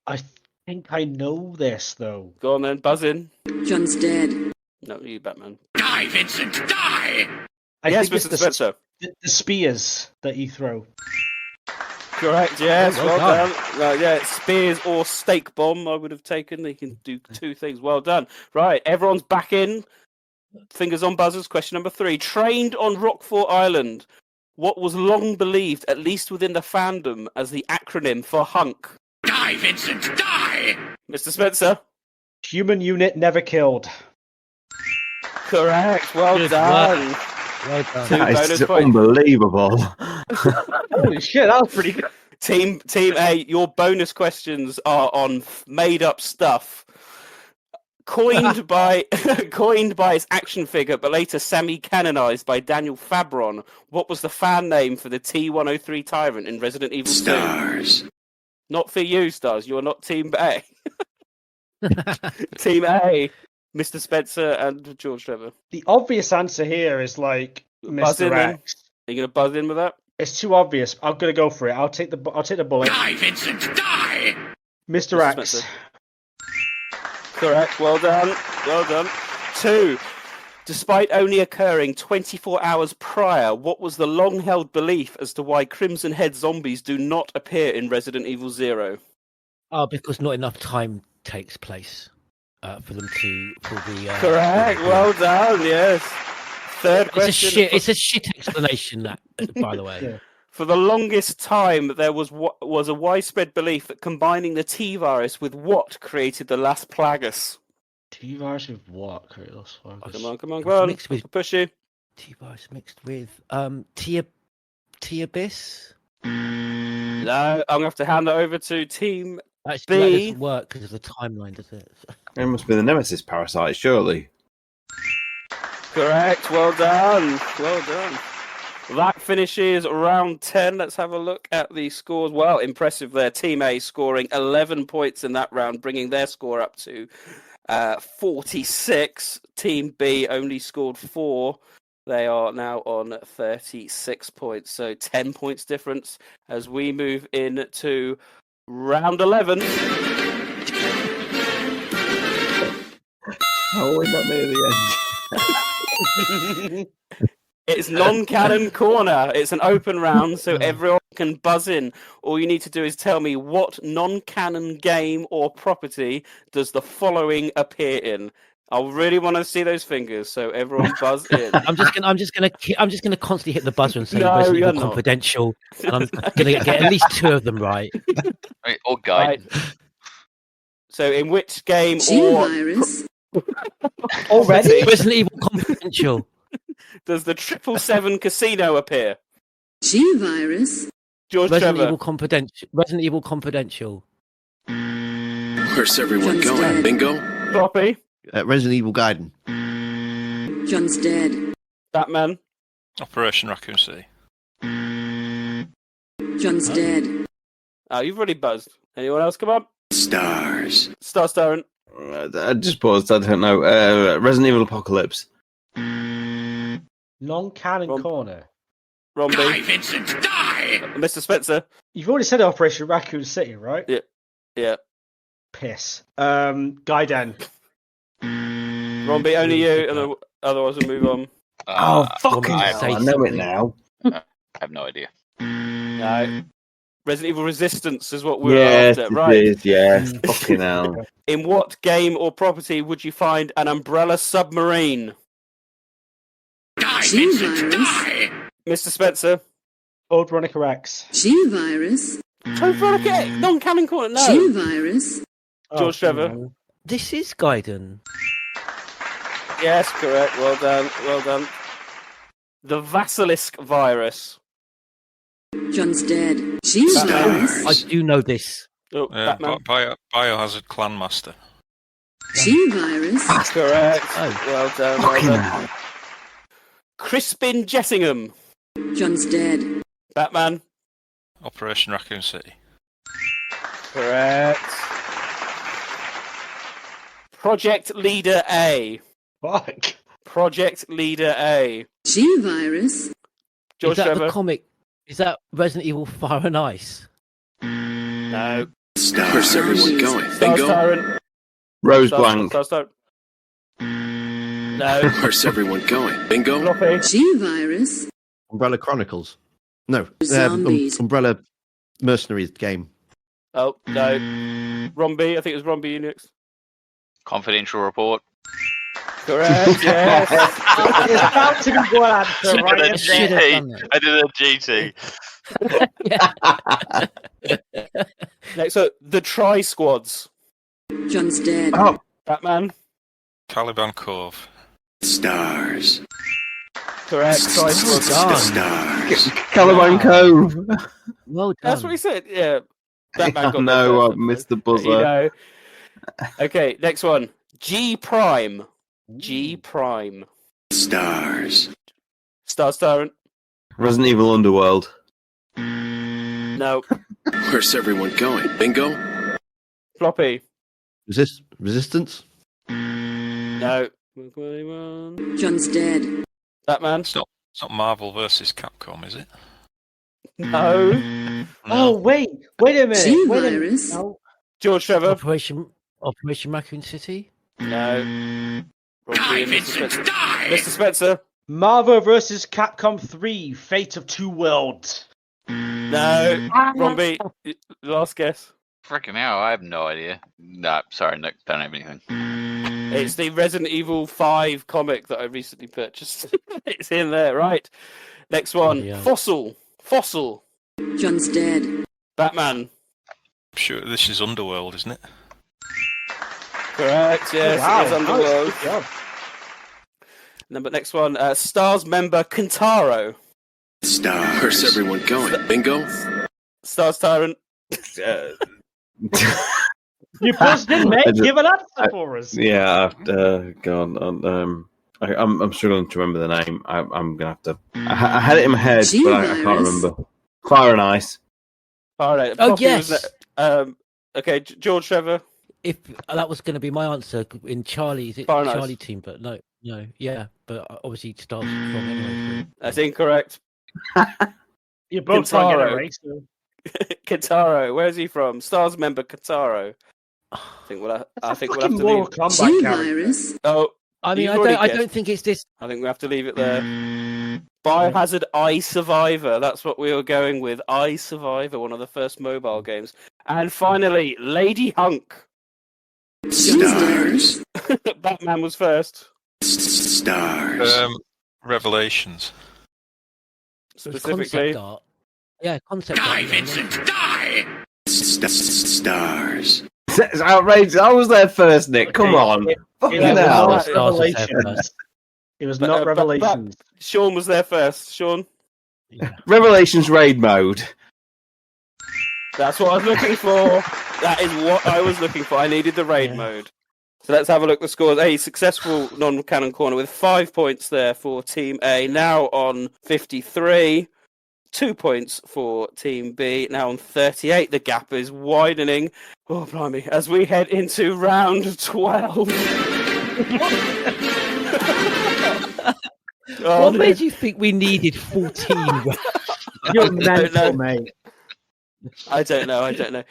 S8: I think I know this, though.
S2: Go on then, buzz in.
S9: John's dead.
S2: No, you Batman.
S5: Die, Vincent, die!
S2: Yes, Mr. Spencer.
S8: The spears that you throw.
S2: Correct, yes,
S7: Well
S2: well done. Yeah, spears or steak bomb I would have taken. They can do two things. Well done. Right, everyone's back in. Fingers on buzzers. Question number 3. Trained on Rockfort Island. What was long believed, at least within the fandom, as the acronym for HUNK?
S5: Die, Vincent, die!
S2: Mr. Spencer?
S8: Human unit never killed.
S2: Correct, well
S7: Good
S2: done.
S7: work. Well done.
S3: That is unbelievable.
S8: Holy shit, that was pretty good.
S2: Team A, your bonus questions are on made-up stuff. Coined by its action figure, but later semi-canonized by Daniel Fabron. What was the fan name for the T-103 Tyrant in Resident Evil 2?
S5: Stars.
S2: Not for you, Stars. You are not Team A. Team A, Mr. Spencer and George Trevor.
S8: The obvious answer here is like
S2: Buzz in
S8: Mr.
S2: then.
S8: X.
S2: Are you going to buzz in with that?
S8: It's too obvious. I'm gonna go for it. I'll take the bullet.
S5: Die, Vincent, die!
S8: Mr. X.
S2: Spencer. Correct. Well done. Well done. 2. Despite only occurring 24 hours prior, what was the long-held belief as to why Crimson Head zombies do not appear in Resident Evil 0?
S7: Oh, because not enough time takes place for them to...
S2: Correct. Well done. Yes. Third question.
S7: It's a shit explanation, that, by the way.
S8: Yeah.
S2: For the longest time, there was a widespread belief that combining the T-virus with what created the last Plagueis?
S8: T-virus with what? Kratos?
S2: Come on.
S7: Mixed with
S2: Push you.
S7: T-virus mixed with T-abyss.
S2: No, I'm going to have to hand it over to Team
S7: Actually, that
S2: B.
S7: doesn't work because of the timeline, does it?
S3: It must be the Nemesis parasite, surely.
S2: Correct. Well done. Well done. That finishes round 10. Let's have a look at the scores. Well, impressive there. Team A scoring 11 points in that round, bringing their score up to 46. Team B only scored 4. They are now on 36 points. So 10 points difference as we move into round 11.
S3: Oh, we got near the end.
S2: It's non-canon corner. It's an open round, so everyone can buzz in. All you need to do is tell me what non-canon game or property does the following appear in. I really want to see those fingers, so everyone buzz in.
S7: I'm just gonna constantly hit the buzzer and say
S2: No,
S7: Resident
S2: you're
S7: Evil
S2: not.
S7: Confidential, and I'm gonna get at least 2 of them right.
S6: Right, or guide.
S2: Right. So, in which game or
S9: G-virus.
S8: Already?
S7: Resident Evil Confidential.
S2: does the 777 casino appear?
S9: G-virus.
S2: George
S7: Resident
S2: Trevor.
S7: Evil Confidential. Resident Evil Confidential.
S5: Where's everyone
S9: John's
S5: going?
S9: dead.
S5: Bingo?
S2: Floppy.
S10: Resident Evil Gaiden.
S9: John's dead.
S2: Batman.
S4: Operation Raccoon City.
S9: John's dead.
S2: Oh, you've already buzzed. Anyone else? Come on.
S5: Stars.
S2: STARS TyranT.
S3: I just paused. I don't know. Resident Evil Apocalypse.
S8: Non-canon corner.
S5: Die,
S2: Rombie.
S5: Vincent, die!
S2: Mr. Spencer.
S8: You've already said Operation Raccoon City, right?
S2: Yeah.
S8: Piss. Gaiden.
S2: Rombie, only you, and otherwise we'll move on.
S8: Fucking
S6: I
S8: hell.
S3: I know it now.
S6: have no idea.
S2: No. Resident Evil Resistance is what we're
S3: Yes,
S2: after.
S3: it
S2: Right.
S3: is. Yes. Fucking hell.
S2: In what game or property would you find an umbrella submarine?
S5: Die, Vincent,
S9: G-virus.
S5: die!
S2: Mr. Spencer.
S8: Code Veronica X.
S9: G-virus.
S2: Don't forget non-canon corner. No.
S9: G-Virus.
S2: George Trevor.
S7: This is Gaiden.
S2: Yes, correct. Well done. Well done. The Basilisk virus.
S9: John's dead. G-Virus.
S7: I do know this.
S2: Oh, Batman.
S4: Biohazard Clanmaster.
S9: G-Virus.
S2: That's correct.
S7: Oh.
S2: Well done. Well done. Crispin Jessingham.
S9: John's dead.
S2: Batman.
S4: Operation Raccoon City.
S2: Correct. Project Leader A.
S8: Fuck.
S2: Project Leader A.
S9: G-Virus.
S2: George
S7: Is that
S2: Trevor.
S7: the comic? Is that Resident Evil Fire and Ice?
S2: No.
S5: Where's everyone going?
S2: STARS
S5: Bingo.
S2: TyranT.
S3: Rose
S2: STARS
S3: Blank.
S2: TyranT. No.
S5: Where's everyone going? Bingo.
S2: Floppy.
S9: G-Virus.
S10: Umbrella Chronicles. No.
S9: Zombies.
S10: Umbrella Mercenaries game.
S2: Oh, no. Rombie. I think it was Rombie Unix.
S6: Confidential report.
S2: Correct, yes.
S8: It's about to be one answer, right?
S6: I
S8: Isn't it?
S6: did a GT.
S2: Next up, the Tri Squads.
S9: John's dead.
S3: Oh,
S2: Batman.
S4: Caliban Cove.
S5: Stars.
S2: Correct. Tri Squads.
S5: Stars.
S3: Caliban Cove.
S7: Well done.
S2: That's what he said. Yeah. Batman got
S3: No,
S2: that
S3: I missed the
S2: first,
S3: buzzer.
S2: you know. Okay, next one. G Prime. G Prime.
S5: Stars.
S2: STARS TyranT.
S3: Resident Evil Underworld.
S2: No.
S5: Where's everyone going? Bingo.
S2: Floppy.
S10: Resistance.
S2: No.
S9: John's dead.
S2: Batman.
S4: It's not Marvel versus Capcom, is it?
S2: No.
S8: Oh, wait a minute.
S9: G-Virus.
S8: No.
S2: George Trevor.
S7: Operation Raccoon City.
S2: No.
S5: Die, Vincent, die!
S2: Mr. Spencer.
S8: Marvel vs. Capcom 3, Fate of Two Worlds.
S2: No. Rombie. Last guess.
S6: Freaking hell, I have no idea. No, sorry, Nick, don't have anything.
S2: It's the Resident Evil 5 comic that I recently purchased. It's in there, right. Next one.
S7: Yeah.
S2: Fossil.
S9: John's dead.
S2: Batman.
S4: I'm sure this is Underworld, isn't it?
S2: Correct, yes,
S8: Oh, wow.
S2: it is Underworld.
S8: Nice. Good job.
S2: Number next one, STARS member Kentaro.
S5: Stars. Where's everyone going? Bingo.
S2: STARS TyranT.
S8: You buzzed in, mate.
S3: I just-
S8: Give an answer for us.
S3: Yeah, God, I'm struggling to remember the name. I'm gonna have to. I had it in my head, but I can't
S9: G-Virus.
S3: remember. Fire and Ice.
S2: All right.
S7: Oh,
S2: Poppy
S7: yes.
S2: was okay, George Trevor.
S7: If that was going to be my answer in Charlie's
S2: Fire and Ice.
S7: Charlie team, but no, yeah, but obviously it starts from anyway.
S2: That's incorrect.
S8: You both trying to get it
S2: Kentaro.
S8: right. So.
S2: Kentaro. Where's he from? STARS member Kentaro. I think we'll have to
S8: Fucking
S2: leave.
S8: Mortal Kombat character.
S9: G-Virus.
S2: Oh,
S7: I mean,
S2: you've already
S7: I
S2: guessed.
S7: don't think it's this.
S2: I think we have to leave it there. Biohazard iSurvivor. That's what we were going with. iSurvivor, one of the first mobile games. And finally, Lady Hunk.
S5: Stars.
S2: Batman was first.
S5: Stars.
S4: Revelations.
S7: It was
S2: Specifically.
S7: concept art. Yeah, concept
S5: Die,
S7: art.
S5: Vincent, die! Stars.
S3: It's outrageous. I was there first, Nick. Come on. Fucking
S8: It was
S3: hell.
S8: not
S7: Stars was there
S8: Revelations.
S7: first.
S8: It was
S2: But,
S8: not
S2: but
S8: Revelations.
S2: Sean was there first. Sean.
S3: Revelations raid mode.
S2: That's what I was looking for. That is what I was looking for. I needed the raid mode. So let's have a look at the scores. A successful non-canon corner with 5 points there for Team A. Now on 53. 2 points for Team B. Now on 38. The gap is widening. Oh, blimey. As we head into round 12.
S7: What made you think we needed 14?
S8: You're
S2: I don't
S8: mental,
S2: know.
S8: mate.
S2: I don't know.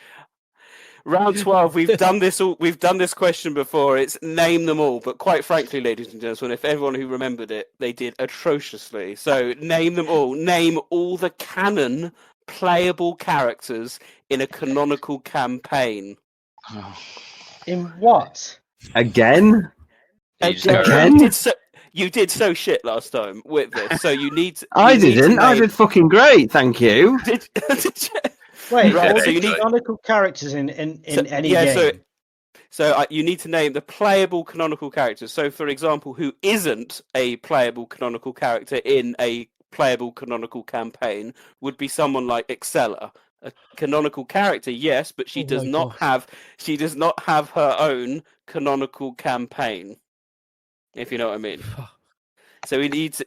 S2: Round 12. We've done this question before. It's name them all. But quite frankly, ladies and gentlemen, if everyone who remembered it, they did atrociously. So name them all. Name all the canon playable characters in a canonical campaign.
S8: In what?
S3: Again?
S2: Again? You did so shit last time with this, so you need to...
S3: I didn't. I did fucking great, thank you.
S2: Did you?
S8: Wait,
S2: Right,
S8: so you need canonical characters in any
S2: yeah,
S8: game.
S2: So you need to name the playable canonical characters. So, for example, who isn't a playable canonical character in a playable canonical campaign would be someone like Excella, a canonical character, yes, but she does not have her own canonical campaign. If you know what I mean. So you need to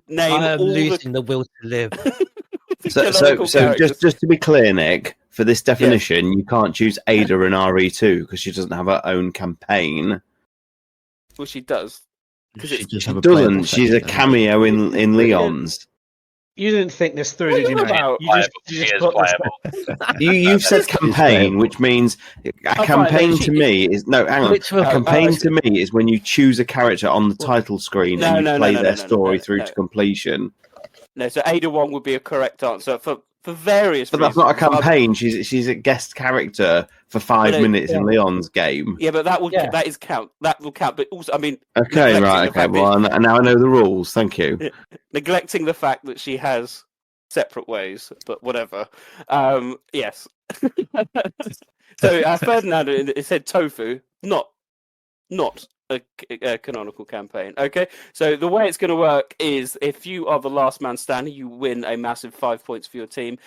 S2: name
S7: I am
S2: all
S7: losing the will to live.
S3: So just to be clear, Nick, for this definition, you can't choose Ada in RE2 because she doesn't have her own campaign.
S2: Well, she does.
S3: She doesn't. She's a cameo in Leon's.
S8: You didn't think this through, did you, mate? You just put this.
S3: You've said campaign, which means a campaign to me is no. Hang on. A campaign to me is when you choose a character on the title screen and you play their story through to completion.
S2: No, so Ada 1 would be a correct answer for various
S3: but
S2: reasons.
S3: That's not a campaign. She's a guest character for 5 minutes in Leon's game.
S2: Yeah, but that will count. That will count. But also, I mean,
S3: okay, right, okay. Well, now I know the rules. Thank you.
S2: Neglecting the fact that she has separate ways, but whatever. Yes. So Ferdinand, it said tofu, not a canonical campaign. Okay, so the way it's going to work is if you are the last man standing, you win a massive 5 points for your team,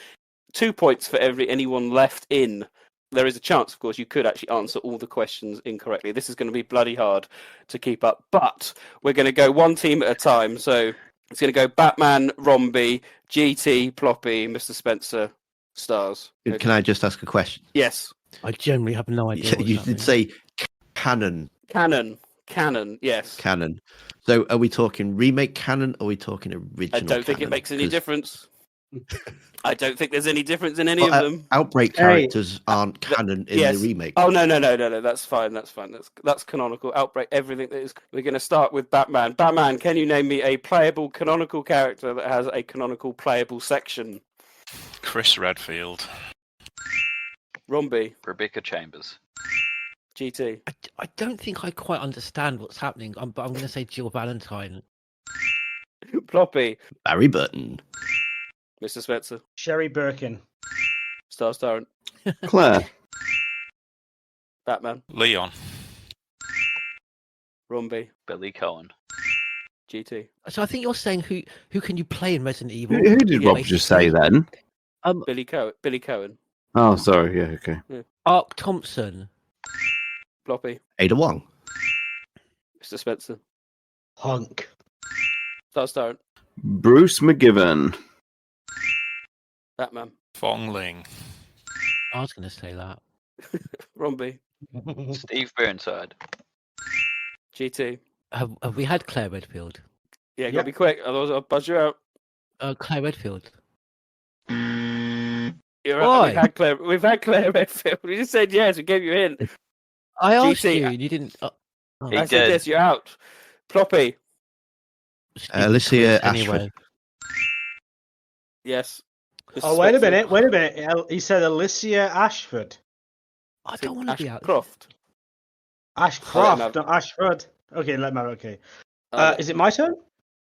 S2: 2 points for anyone left in. There is a chance, of course, you could actually answer all the questions incorrectly. This is going to be bloody hard to keep up, but we're going to go one team at a time. So it's going to go Batman, Rombie, GT, Ploppy, Mr. Spencer, Stars. Okay.
S10: Can I just ask a question?
S2: Yes.
S7: I generally have no idea.
S10: You did say canon.
S2: Canon, yes.
S10: Canon. So are we talking remake canon or are we talking original
S2: I don't think it makes any difference. I don't think there's any difference in any of them.
S10: Outbreak characters aren't canon in the remake.
S2: Oh, no. That's fine. That's canonical. Outbreak, everything that is. We're going to start with Batman. Batman, can you name me a playable canonical character that has a canonical playable section?
S4: Chris Redfield.
S2: Rombie.
S6: Rebecca Chambers.
S2: GT.
S7: I don't think I quite understand what's happening, but I'm going to say Jill Valentine.
S2: Ploppy.
S10: Barry Burton.
S2: Mr. Spencer.
S8: Sherry Birkin.
S2: STARS TyranT.
S3: Claire.
S2: Batman.
S4: Leon.
S2: Rombie.
S6: Billy Cohen.
S2: GT.
S7: So I think you're saying who can you play in Resident Evil?
S3: Who did Rob just say then?
S2: Billy Cohen.
S3: Oh, sorry. Yeah, okay.
S2: Yeah.
S7: Ark Thompson.
S2: Ploppy.
S10: Ada Wong.
S2: Mr. Spencer.
S8: Hunk.
S2: STARS TyranT.
S3: Bruce McGivern.
S2: Batman.
S4: Fong Ling.
S7: I was going to say that.
S2: Rombie.
S6: Steve Burnside.
S2: GT.
S7: Have we had Claire Redfield?
S2: Yeah, gotta be quick, otherwise I'll buzz you out.
S7: Claire Redfield.
S2: You're right. We've had Claire Redfield. We just said yes. We gave you in.
S7: I asked you, and you didn't.
S2: I said yes. You're out. Ploppy.
S10: Alicia Ashford.
S7: Anyway.
S2: Yes.
S8: Oh, wait a minute. He said Alicia Ashford.
S7: I don't want to be out.
S2: Ashcroft.
S8: Ashcroft, not Ashford. Okay, let me. Okay. Is it my turn?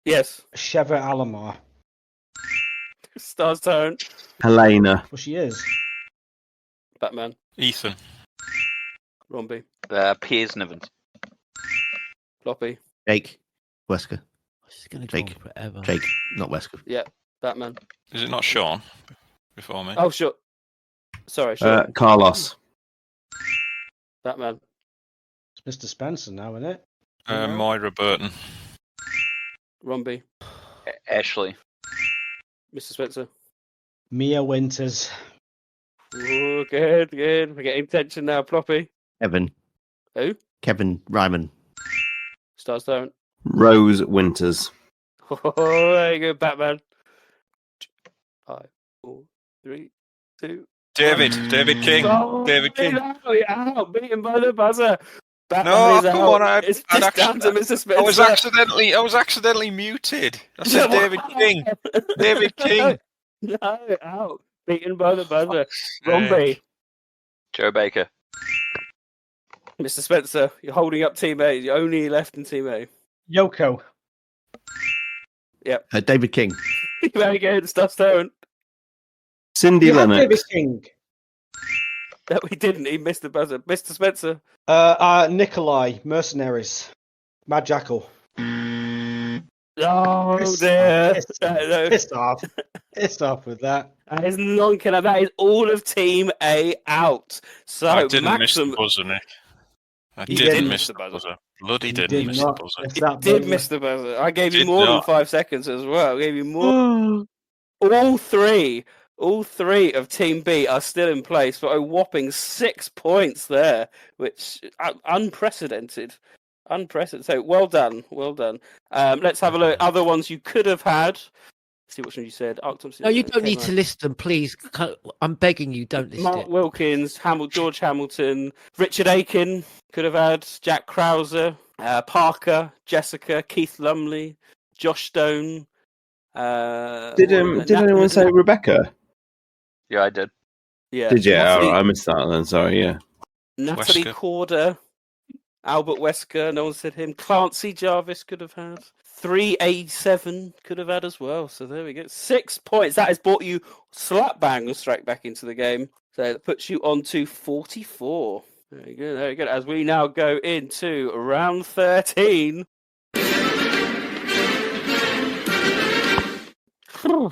S2: Yes.
S8: Sheva Alomar.
S2: STARS TyranT.
S3: Helena.
S8: Well, she is.
S2: Batman.
S4: Ethan.
S2: Rombie.
S6: Piers Niven.
S2: Ploppy.
S10: Jake. Wesker.
S7: This is going to go on forever.
S10: Jake, not Wesker.
S2: Yeah. Batman.
S4: Is it not Sean before me?
S2: Oh, sure. Sorry, Sean.
S3: Carlos.
S2: Batman.
S8: It's Mr. Spencer now, isn't it?
S4: Moira Burton.
S2: Rombie.
S6: Ashley.
S2: Mr. Spencer.
S8: Mia Winters.
S2: Oh, good. We're getting tension now, Ploppy.
S10: Kevin.
S2: Who?
S10: Kevin Ryman.
S2: STARS TyranT.
S3: Rose Winters.
S2: Oh, there you go, Batman. 5, 4, 3, 2.
S4: David King.
S2: Oh,
S4: David King.
S2: Out. Beat him by the buzzer. Batman
S4: No,
S2: is
S4: come
S2: out.
S4: on!
S2: It's just down to Mr. Spencer.
S4: I was accidentally muted. I said David King. David King.
S2: No, out. Beaten by the buzzer. Rombie.
S6: Joe Baker.
S2: Mr. Spencer, you're holding up Team A. You're only left in Team A.
S8: Yoko.
S2: Yep.
S10: David King.
S2: Very good. STARS TyranT.
S3: Cindy
S8: You had
S3: Lennox.
S8: David King.
S2: No, we didn't. He missed the buzzer. Mr. Spencer.
S8: Nikolai, Mercenaries. Mad Jackal.
S2: Oh, dear.
S8: Pissed off. Pissed off with that.
S2: That is non-canon. That is all of Team A out. So,
S4: I didn't
S2: Maxim...
S4: miss the buzzer, Nick. I
S2: You
S4: didn't miss the buzzer. Bloody didn't miss the buzzer.
S2: You did miss the buzzer. I gave you more than 5 seconds as well. I gave you more. All three of Team B are still in place for a whopping 6 points there, which unprecedented. So well done. Let's have a look. Other ones you could have had. See which one you said.
S7: No, you don't need to list them, please. I'm begging you, don't list
S2: Mark
S7: it.
S2: Wilkins, George Hamilton, Richard Aiken could have had, Jack Krauser, Parker, Jessica, Keith Lumley, Josh Stone.
S3: Did anyone say Rebecca?
S6: Yeah, I did.
S2: Yeah.
S3: Did you? I missed that then. Sorry. Yeah.
S2: Natalie
S4: Wesker.
S2: Corder, Albert Wesker. No one said him. Clancy Jarvis could have had. 3A7 could have had as well. So there we go. 6 points. That has brought you slap bang straight back into the game. So that puts you on to 44. Very good. As we now go into round 13.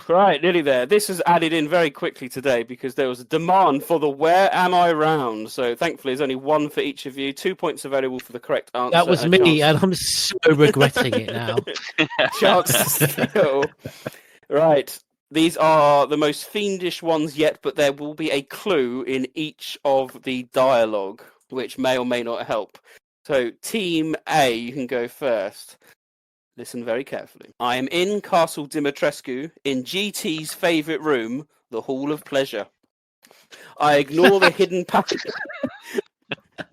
S2: Right, nearly there. This was added in very quickly today because there was a demand for the Where Am I round. So thankfully, there's only one for each of you. 2 points available for the correct answer.
S7: That was me, and I'm so regretting it now.
S2: Chance still. Right. These are the most fiendish ones yet, but there will be a clue in each of the dialogue, which may or may not help. So, Team A, you can go first. Listen very carefully. I am in Castle Dimitrescu, in GT's favourite room, the Hall of Pleasure. I ignore the hidden passage.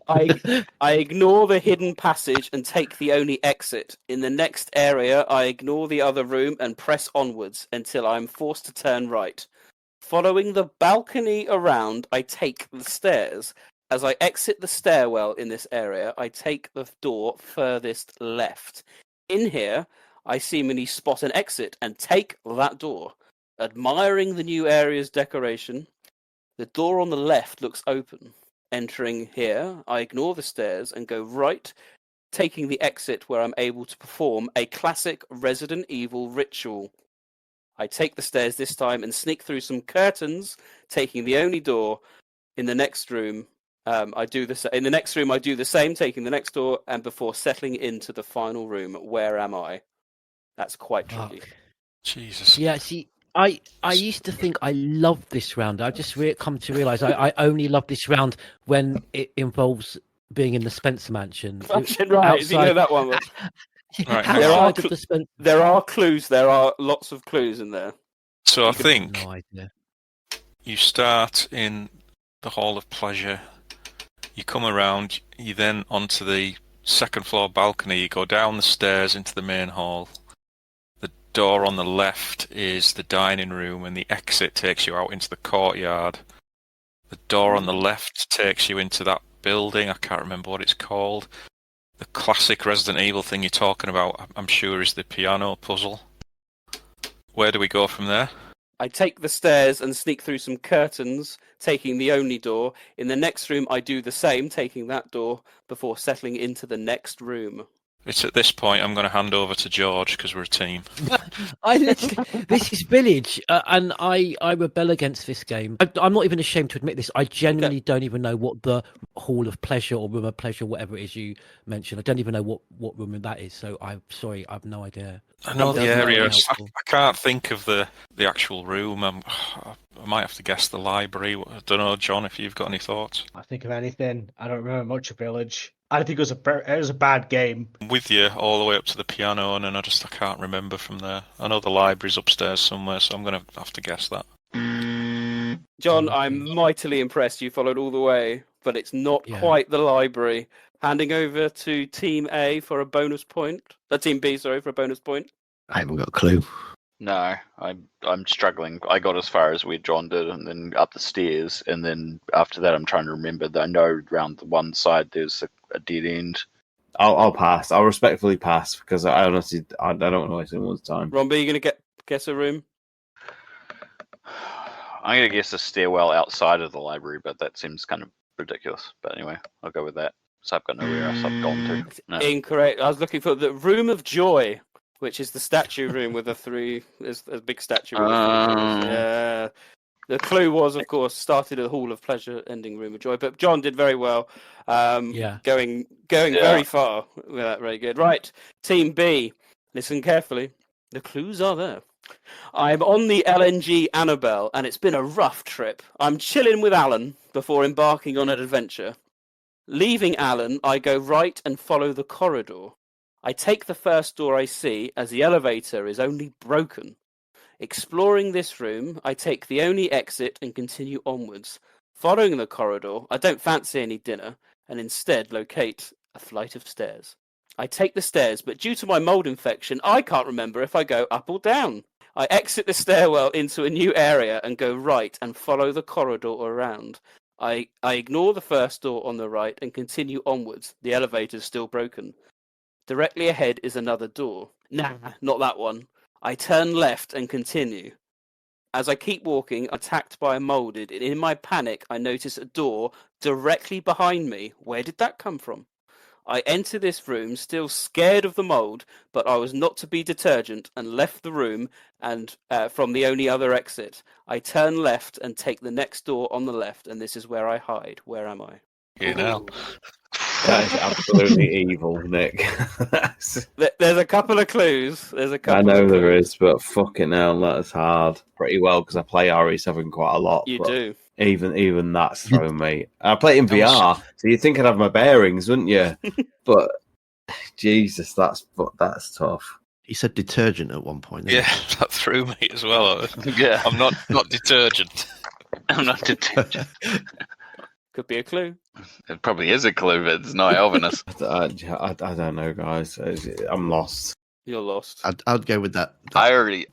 S2: I ignore the hidden passage and take the only exit. In the next area, I ignore the other room and press onwards until I am forced to turn right. Following the balcony around, I take the stairs. As I exit the stairwell in this area, I take the door furthest left. In here, I seemingly spot an exit and take that door. Admiring the new area's decoration, the door on the left looks open. Entering here, I ignore the stairs and go right, taking the exit where I'm able to perform a classic Resident Evil ritual. I take the stairs this time and sneak through some curtains, taking the only door. In the next room, I do the same, taking the next door, and before settling into the final room. Where am I? That's quite tricky.
S4: Jesus.
S7: Yeah, see, I used to think I loved this round. I just come to realise I only love this round when it involves being in the Spencer mansion.
S2: Right, you know that one.
S7: Right,
S2: there are clues. There are lots of clues in there.
S4: So I think
S7: no idea.
S4: You start in the Hall of Pleasure. You come around. You then onto the second floor balcony. You go down the stairs into the main hall. The door on the left is the dining room, and the exit takes you out into the courtyard. The door on the left takes you into that building. I can't remember what it's called. The classic Resident Evil thing you're talking about, I'm sure, is the piano puzzle. Where do we go from there?
S2: I take the stairs and sneak through some curtains, taking the only door. In the next room, I do the same, taking that door, before settling into the next room.
S4: It's at this point I'm going to hand over to George because we're a team.
S7: This is Village, and I rebel against this game. I'm not even ashamed to admit this. I genuinely don't even know what the Hall of Pleasure or Room of Pleasure, whatever it is you mentioned. I don't even know what room that is. So I'm sorry, I have no idea.
S4: I know the area. I can't think of the actual room. I might have to guess the library. I don't know, John, if you've got any thoughts.
S8: I think of anything. I don't remember much of Village. I think it was a bad game.
S4: I'm with you all the way up to the piano, and I can't remember from there. I know the library's upstairs somewhere, so I'm going to have to guess that.
S2: John, I'm mightily impressed you followed all the way, but it's not quite the library. Handing over to Team A for a bonus point. Team B, sorry, for a bonus point.
S10: I haven't got a clue.
S6: No, I'm struggling. I got as far as where John did, and then up the stairs, and then after that, I'm trying to remember that I know around the one side there's a dead end.
S3: I'll pass. I'll respectfully pass because I honestly I don't want to waste anyone's time.
S2: Rombie, you going to guess a room?
S6: I'm going to guess a stairwell outside of the library, but that seems kind of ridiculous. But anyway, I'll go with that. So I've got nowhere else I've gone to. No.
S2: Incorrect. I was looking for the Room of Joy, which is the statue room with there's a big statue. Yeah. The clue was, of course, started at the Hall of Pleasure, ending Room of Joy. But John did very well. Going very far with that. Very good. Right, Team B. Listen carefully. The clues are there. I'm on the LNG Annabelle, and it's been a rough trip. I'm chilling with Alan before embarking on an adventure. Leaving Alan, I go right and follow the corridor. I take the first door I see, as the elevator is only broken. Exploring this room, I take the only exit and continue onwards. Following the corridor, I don't fancy any dinner, and instead locate a flight of stairs. I take the stairs, but due to my mold infection, I can't remember if I go up or down. I exit the stairwell into a new area and go right and follow the corridor around. I ignore the first door on the right and continue onwards. The elevator's still broken. Directly ahead is another door. Nah, not that one. I turn left and continue. As I keep walking, I'm attacked by a molded, and in my panic, I notice a door directly behind me. Where did that come from? I enter this room, still scared of the mold, but I was not to be detergent and left the room and from the only other exit. I turn left and take the next door on the left, and this is where I hide. Where am I?
S4: You know.
S3: That is absolutely evil, Nick.
S2: There's a couple of clues.
S3: I know there is, but fucking hell, that is hard. Pretty well, because I play RE7 quite a lot.
S2: You do.
S3: Even that's thrown me. I play it in VR, so you'd think I'd have my bearings, wouldn't you? But Jesus, that's tough.
S10: He said detergent at one point.
S4: Yeah, that threw me as well. Yeah, I'm not detergent.
S6: I'm not detergent.
S2: Could be a clue.
S6: It probably is a clue, but it's not helping us.
S3: I don't know, guys. I'm lost.
S2: You're lost.
S10: I'd go with that.
S6: I already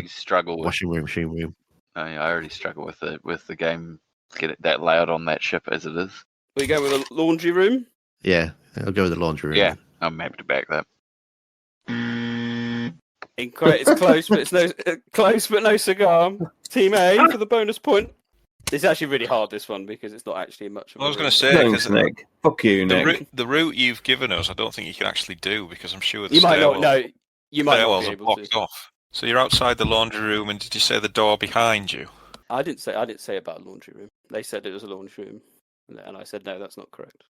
S6: struggle with
S10: washing room, machine room.
S6: I already struggle with the game. Get it that loud on that ship as it is.
S2: We go with a laundry room.
S10: Yeah, I'll go with the laundry room.
S6: Yeah, I'm happy to back that.
S2: Incorrect. It's close, but no cigar. Team A for the bonus point. It's actually really hard, this one, because it's not actually much of a...
S4: I was going to say,
S3: because Nick. Fuck you, Nick.
S4: The route you've given us, I don't think you can actually do, because I'm sure the
S2: you might not be
S4: stairwells
S2: able
S4: are blocked
S2: to.
S4: off. So you're outside the laundry room, and did you say the door behind you?
S2: I didn't say about a laundry room. They said it was a laundry room, and I said no, that's not correct.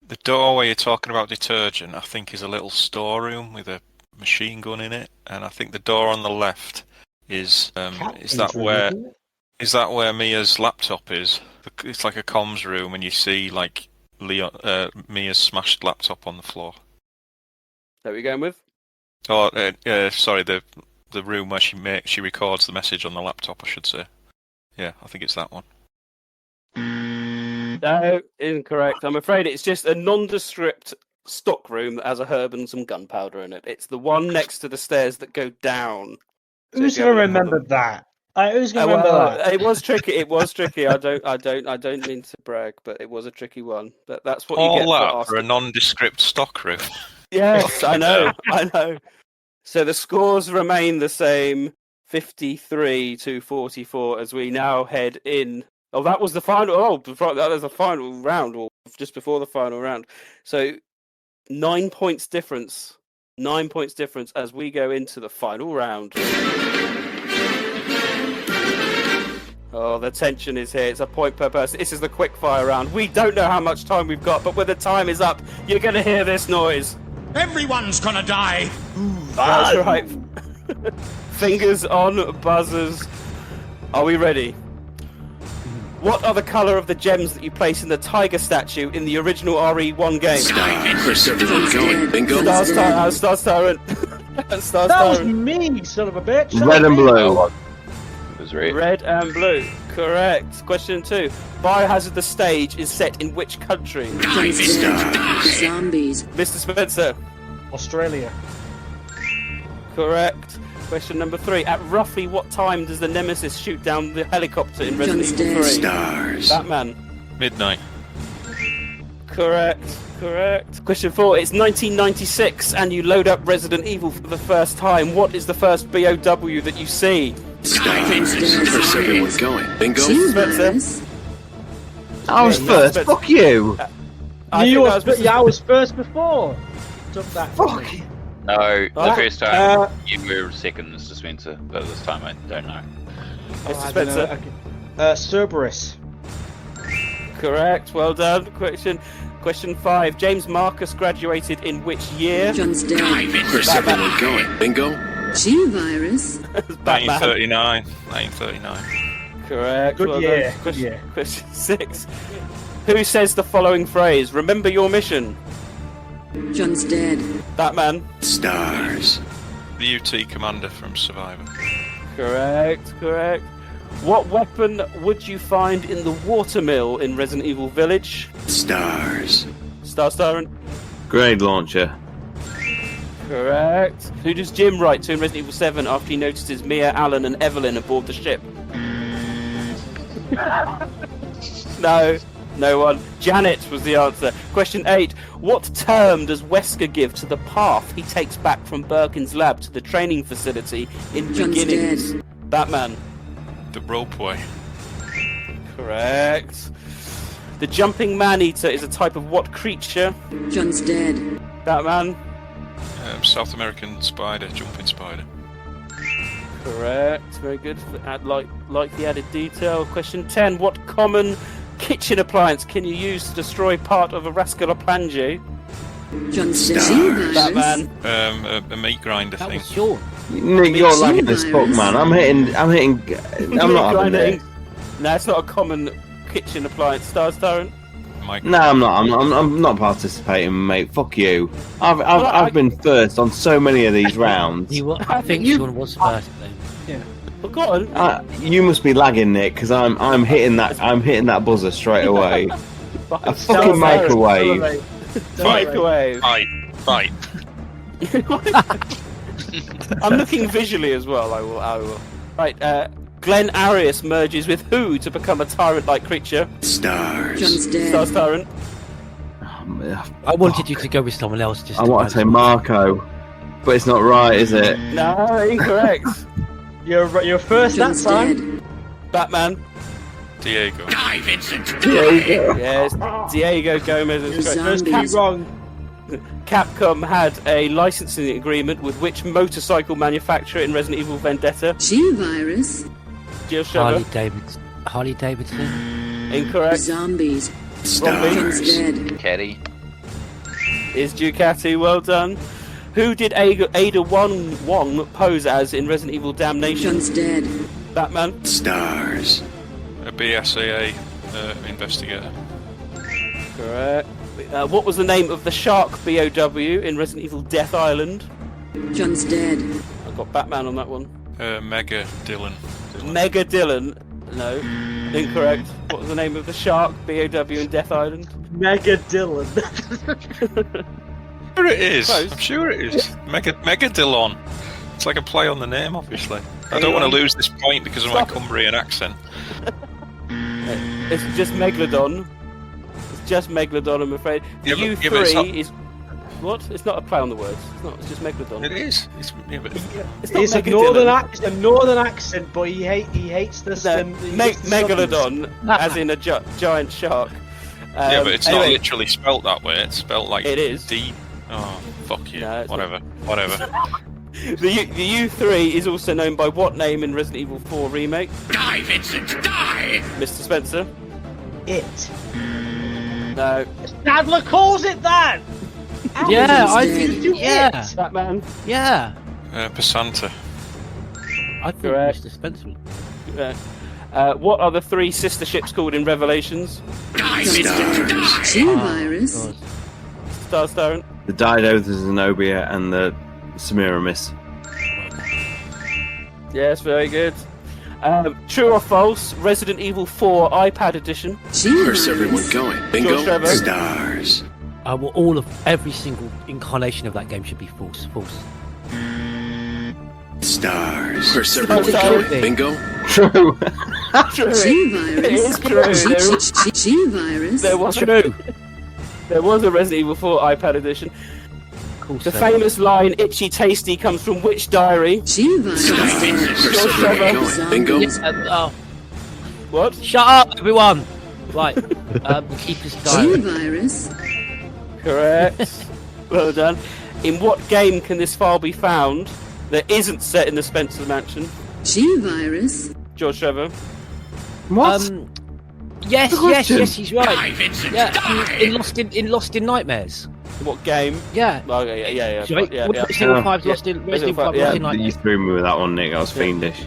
S4: The door where you're talking about detergent, I think, is a little storeroom with a machine gun in it, and I think the door on the left is that where Mia's laptop is? It's like a comms room, and you see like Mia's smashed laptop on the floor.
S2: Is that what you're going with?
S4: Oh, sorry, the room where she records the message on the laptop, I should say. Yeah, I think it's that one.
S2: No, incorrect. I'm afraid it's just a nondescript stock room that has a herb and some gunpowder in it. It's the one next to the stairs that go down.
S8: Who's going to remember that? Who's going to remember that?
S2: It was tricky. I don't mean to brag, but it was a tricky one. But that's what you get
S4: for a nondescript stock room.
S2: Yes, I know. So the scores remain the same, 53-44, as we now head in. Oh, that was the final. Oh, that was the final round, or just before the final round. So 9 points difference. 9 points difference as we go into the final round. Oh, the tension is here. It's a point per person. This is the quick fire round. We don't know how much time we've got, but when the time is up, you're going to hear this noise.
S5: Everyone's gonna die.
S2: That's right. Fingers on buzzers. Are we ready? What are the colour of the gems that you place in the tiger statue in the original RE1 game?
S5: Where's everyone going? Bingo.
S2: STARS TyranT.
S8: That was me, son of a bitch.
S3: Red and blue.
S6: It was red.
S2: Red and blue. Correct. Question 2. Biohazard the stage is set in which country?
S9: Zombies.
S2: Mr. Spencer.
S8: Australia.
S2: Correct. Question number 3. At roughly what time does the Nemesis shoot down the helicopter in Resident Evil 3?
S5: Stars.
S2: Batman.
S4: Midnight.
S2: Correct. Question 4. It's 1996 and you load up Resident Evil for the first time. What is the first BOW that you see?
S5: Stars. Where's everyone going? Bingo?
S11: Virus.
S3: I was first. Fuck you.
S8: I was first before. Took that.
S3: Fuck.
S6: No, the first time you were second, Mr. Spencer, but this time I don't know.
S2: Mr. Spencer.
S8: Cerberus.
S2: Correct. Well done. Question 5. James Marcus graduated in which year?
S9: John's dead.
S5: Where's everyone going? Bingo?
S9: G-Virus.
S4: 1939. 1939.
S2: Correct.
S8: Good year.
S2: Good year. Question 6. Who says the following phrase? Remember your mission.
S9: John's dead.
S2: Batman.
S5: Stars.
S4: The UT commander from Survivor.
S2: Correct. What weapon would you find in the watermill in Resident Evil Village?
S5: Stars.
S2: STARS TyranT.
S3: Grenade launcher.
S2: Correct. Who does Jim write to in Resident Evil 7 after he notices Mia, Alan, and Evelyn aboard the ship? No one. Janet was the answer. Question 8. What term does Wesker give to the path he takes back from Birkin's lab to the training facility in
S9: John's
S2: Beginnings?
S9: dead.
S2: Batman.
S4: The ropeway.
S2: Correct. The jumping man-eater is a type of what creature?
S9: John's dead.
S2: Batman.
S4: South American spider, jumping spider.
S2: Correct. Very good. Like the added detail. Question 10. What common kitchen appliance can you use to destroy part of a rascal planche?
S9: John's dead.
S2: Batman.
S4: A meat grinder
S7: That
S4: thing.
S7: was Sean.
S3: Nick, you're lagging as fuck, man. I'm hitting. I'm not having it.
S2: No, it's not a common kitchen appliance. STARS TyranT.
S3: No, I'm not. I'm not participating, mate. Fuck you. I've been first on so many of these rounds.
S7: I think Sean was first then.
S2: Yeah. Well, go on.
S3: You must be lagging, Nick, because I'm hitting that. I'm hitting that buzzer straight away. A fucking microwave.
S2: Microwave.
S4: Fight.
S2: I'm looking visually as well. I will. Right. Glenn Arias merges with who to become a tyrant-like creature?
S5: Stars.
S9: John's dead.
S2: STARS TyranT.
S7: I wanted you to go with someone else. Just
S3: I want to say Marco, but it's not right, is it?
S2: No, incorrect.
S8: You're first that
S9: John's
S8: time.
S9: dead.
S2: Batman.
S4: Diego.
S5: Die, Vincent.
S3: Diego.
S2: Yes, Diego Gomez is correct.
S8: First two wrong.
S2: Capcom had a licensing agreement with which motorcycle manufacturer in Resident Evil Vendetta?
S9: G-Virus.
S2: Jill Sugar.
S7: Harley Davidson.
S2: Incorrect.
S9: Zombies.
S2: Rombie.
S9: John's dead.
S6: Caddy.
S2: Is Ducati. Well done. Who did Ada Wong pose as in Resident Evil Damnation?
S9: John's dead.
S2: Batman.
S5: Stars.
S4: A BSAA investigator.
S2: Correct. What was the name of the shark BOW in Resident Evil Death Island?
S9: John's dead.
S2: I got Batman on that one.
S4: Mega Dylan.
S2: Mega Dylan. No. Incorrect. What was the name of the shark BOW in Death Island?
S8: Mega Dylan.
S4: Sure it is.
S2: Close.
S4: I'm sure it is. Mega Dylan. It's like a play on the name, obviously. I don't want to lose this point because of my Cumbrian accent.
S2: It's just Megalodon. It's just Megalodon, I'm afraid. The U3 is... What? It's not a play on the words. It's not. It's just Megalodon.
S4: It is. It's
S2: not
S8: It's a northern accent, but he hates this.
S2: Megalodon, as in a giant shark.
S4: Yeah, but it's not literally spelt that way. It's spelt like
S2: it is.
S4: D. Oh, fuck you.
S2: No,
S4: Whatever.
S2: The U3 is also known by what name in Resident Evil 4 Remake?
S5: Die, Vincent, die!
S2: Mr. Spencer?
S8: It.
S2: No.
S8: Nadler calls it that!
S7: Yeah, I think. Yeah.
S2: Batman?
S7: Yeah.
S4: Passanta.
S7: I thought
S2: Correct.
S7: Mr. Spencer.
S2: What are the 3 sister ships called in Revelations?
S5: Die, Stars.
S9: G-Virus.
S2: STARS TyranT.
S3: The Dido, the Zenobia, and the Semiramis.
S2: Yes, very good. True or false? Resident Evil 4 iPad edition.
S5: Where's everyone going? Bingo.
S2: Trevor.
S5: Stars.
S7: Every single incarnation of that game should be false.
S5: Stars. Where's everyone
S2: Stars.
S5: going? Bingo.
S3: True.
S2: True.
S9: G-Virus.
S2: It is true.
S9: G-Virus.
S2: There was a Resident Evil 4 iPad edition. The famous line "Itchy Tasty" comes from which diary? George Trevor.
S5: Bingo.
S2: What?
S7: Shut up, everyone. Right. Keeper's diary.
S9: G-Virus.
S2: Correct. Well done. In what game can this file be found that isn't set in the Spencer Mansion?
S9: G-Virus.
S2: George Trevor.
S10: What?
S7: Yes, he's right. In Lost in Nightmares.
S2: What game?
S7: Yeah.
S2: Oh, yeah.
S7: Sorry,
S2: Yeah.
S7: Resident Evil 5 Lost in Nightmares.
S3: You threw me with that one, Nick. I was fiendish.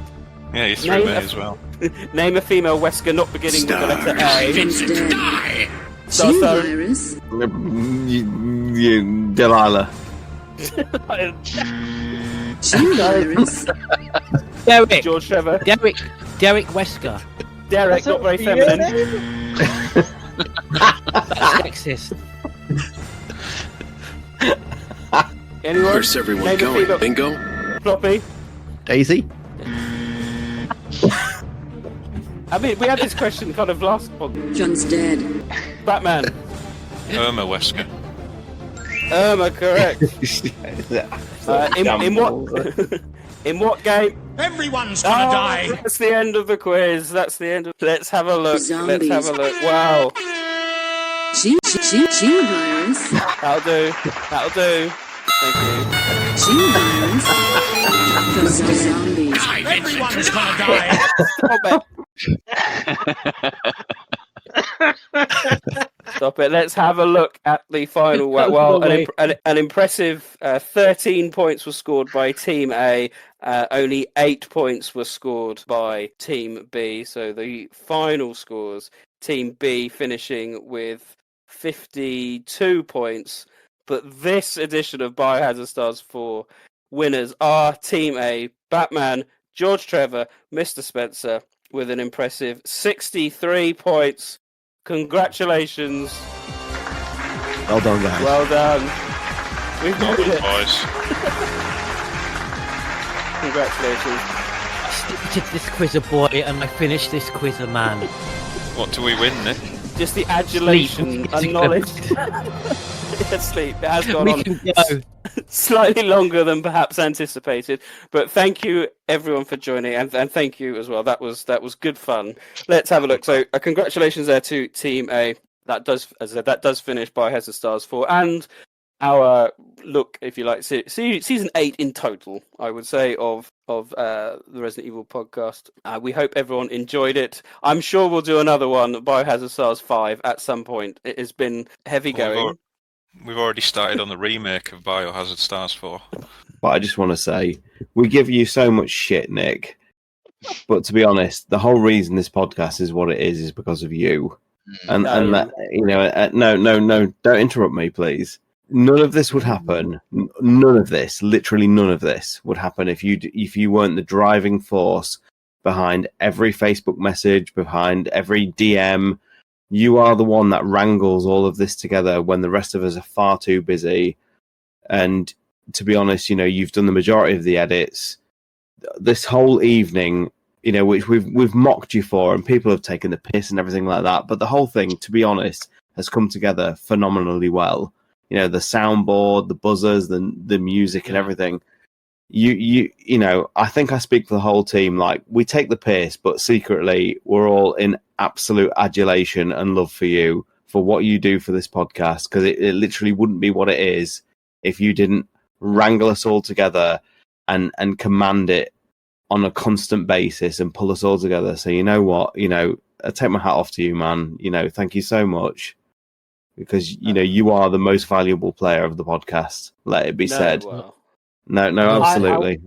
S4: Yeah, you threw me as well.
S2: Name a female Wesker not beginning with the letter A.
S9: Stars TyranT.
S3: Delilah.
S9: G-Virus.
S7: Derek.
S2: George Trevor.
S7: Derek Wesker.
S2: Derek, not very feminine.
S7: That's sexist.
S2: Anyone?
S5: Where's everyone
S2: Name a
S5: going?
S2: female-
S5: Bingo.
S2: Floppy.
S10: Daisy?
S2: I mean, we had this question kind of last one.
S9: John's dead.
S2: Batman.
S4: Irma Wesker.
S2: Irma, correct. In what game?
S15: Everyone's gonna die.
S2: That's the end of the quiz. That's the end of. Let's have a look.
S9: Zombies.
S2: Let's have a look. Wow.
S9: G-Virus.
S2: That'll do. Thank you.
S9: G-Virus. Zombies.
S15: Everyone's gonna die.
S2: Stop it. Let's have a look at the final. Well, an impressive 13 points were scored by Team A. Only 8 points were scored by Team B. So the final scores, Team B finishing with 52 points. But this edition of Biohazard Stars 4 winners are Team A, Batman, George Trevor, Mr. Spencer, with an impressive 63 points. Congratulations.
S10: Well done, guys.
S2: Well done. We've
S4: Well
S2: made
S4: done,
S2: it.
S4: boys.
S2: Congratulations.
S7: I started this quiz a boy and I finished this quiz a man.
S4: What do we win, Nick?
S2: Just the adulation and knowledge. Sleep. It has gone on slightly longer than perhaps anticipated, but thank you everyone for joining, and thank you as well. That was good fun. Let's have a look. So, congratulations there to Team A. That does, as I said, that does finish Biohazard Stars 4 and our look, if you like, season 8 in total, I would say, of the Resident Evil podcast. We hope everyone enjoyed it. I'm sure we'll do another one, Biohazard Stars 5, at some point. It has been heavy going.
S4: We've already started on the remake of Biohazard Stars 4.
S3: But I just want to say, we give you so much shit, Nick. But to be honest, the whole reason this podcast is what it is because of you. And that, you know, no, don't interrupt me, please. None of this would happen. None of this, literally none of this, would happen if you weren't the driving force behind every Facebook message, behind every DM. You are the one that wrangles all of this together when the rest of us are far too busy. And to be honest, you know, you've done the majority of the edits. This whole evening, you know, which we've mocked you for, and people have taken the piss and everything like that. But the whole thing, to be honest, has come together phenomenally well. You know, the soundboard, the buzzers, the music and everything. You know, I think I speak for the whole team. Like, we take the piss, but secretly we're all in absolute adulation and love for you, for what you do for this podcast, because it literally wouldn't be what it is if you didn't wrangle us all together and command it on a constant basis and pull us all together. So you know what, you know, I take my hat off to you, man. You know, thank you so much, because you know you are the most valuable player of the podcast. Let it be said.
S2: Well.
S3: No, absolutely.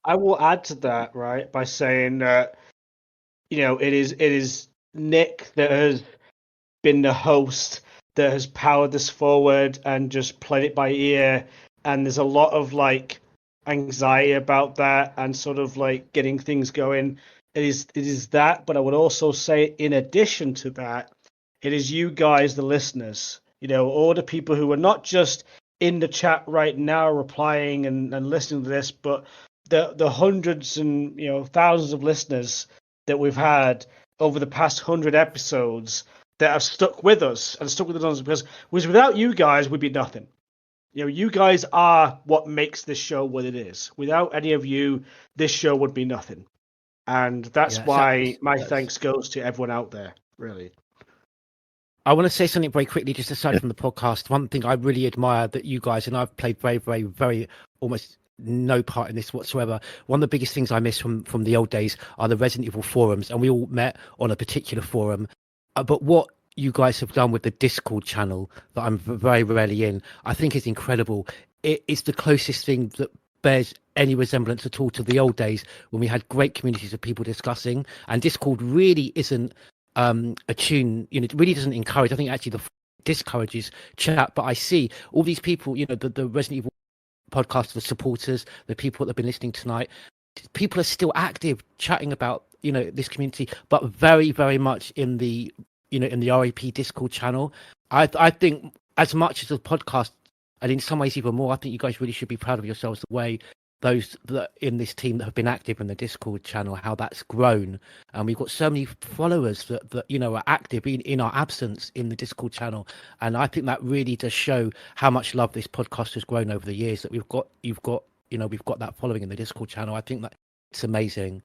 S8: I will add to that, right, by saying that, you know, it is Nick that has been the host that has powered this forward and just played it by ear, and there's a lot of like anxiety about that and sort of like getting things going. It is that, but I would also say, in addition to that, it is you guys, the listeners, you know, all the people who are not just in the chat right now replying and listening to this, but the hundreds and, you know, thousands of listeners that we've had over the past 100 episodes that have stuck with us because without you guys we'd be nothing. You know, you guys are what makes this show what it is. Without any of you, this show would be nothing. And that's why my thanks goes to everyone out there, really.
S7: I want to say something very quickly, just aside from the podcast. One thing I really admire that you guys, and I've played very, very, very almost no part in this whatsoever. One of the biggest things I miss from the old days are the Resident Evil forums, and we all met on a particular forum. But what you guys have done with the Discord channel that I'm very rarely in, I think is incredible. It is the closest thing that bears any resemblance at all to the old days when we had great communities of people discussing, and Discord really isn't a tune, you know, it really doesn't encourage. I think actually discourages chat. But I see all these people, you know, the Resident Evil podcast, the supporters, the people that have been listening tonight, people are still active chatting about, you know, this community, but very, very much in the, you know, in the RAP Discord channel. I think as much as the podcast, and in some ways even more, I think you guys really should be proud of yourselves the way those that in this team that have been active in the Discord channel, how that's grown. And we've got so many followers that you know, are active in our absence in the Discord channel. And I think that really does show how much love this podcast has grown over the years, that we've got that following in the Discord channel. I think that it's amazing.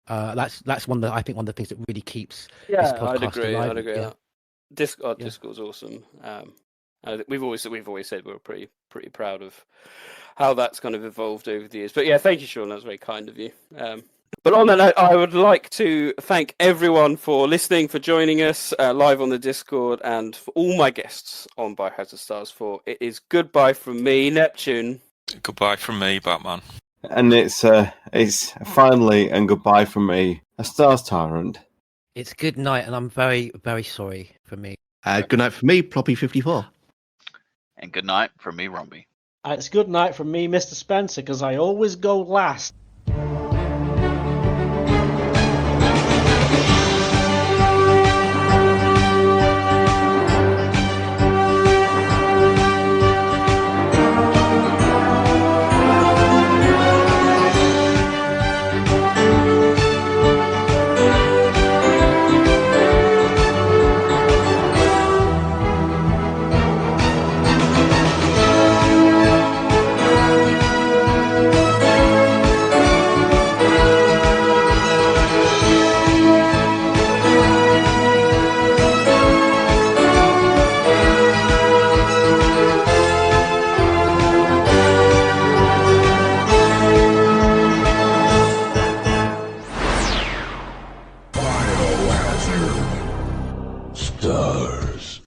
S7: That's one of the things that really keeps this podcast alive.
S2: I'd agree. Yeah. Discord's awesome. We've always said we're pretty proud of how that's kind of evolved over the years. But yeah, thank you, Sean. That was very kind of you. But on that note, I would like to thank everyone for listening, for joining us live on the Discord, and for all my guests on Biohazard STARS. For it is goodbye from me, Neptune.
S4: Goodbye from me, Batman.
S3: And it's finally and goodbye from me, a STARS TyranT.
S7: It's good night, and I'm very, very sorry for me.
S10: Good night for me, Ploppy54.
S6: And good night from me, Rombie.
S8: It's good night from me, Mr. Spencer, because I always go last.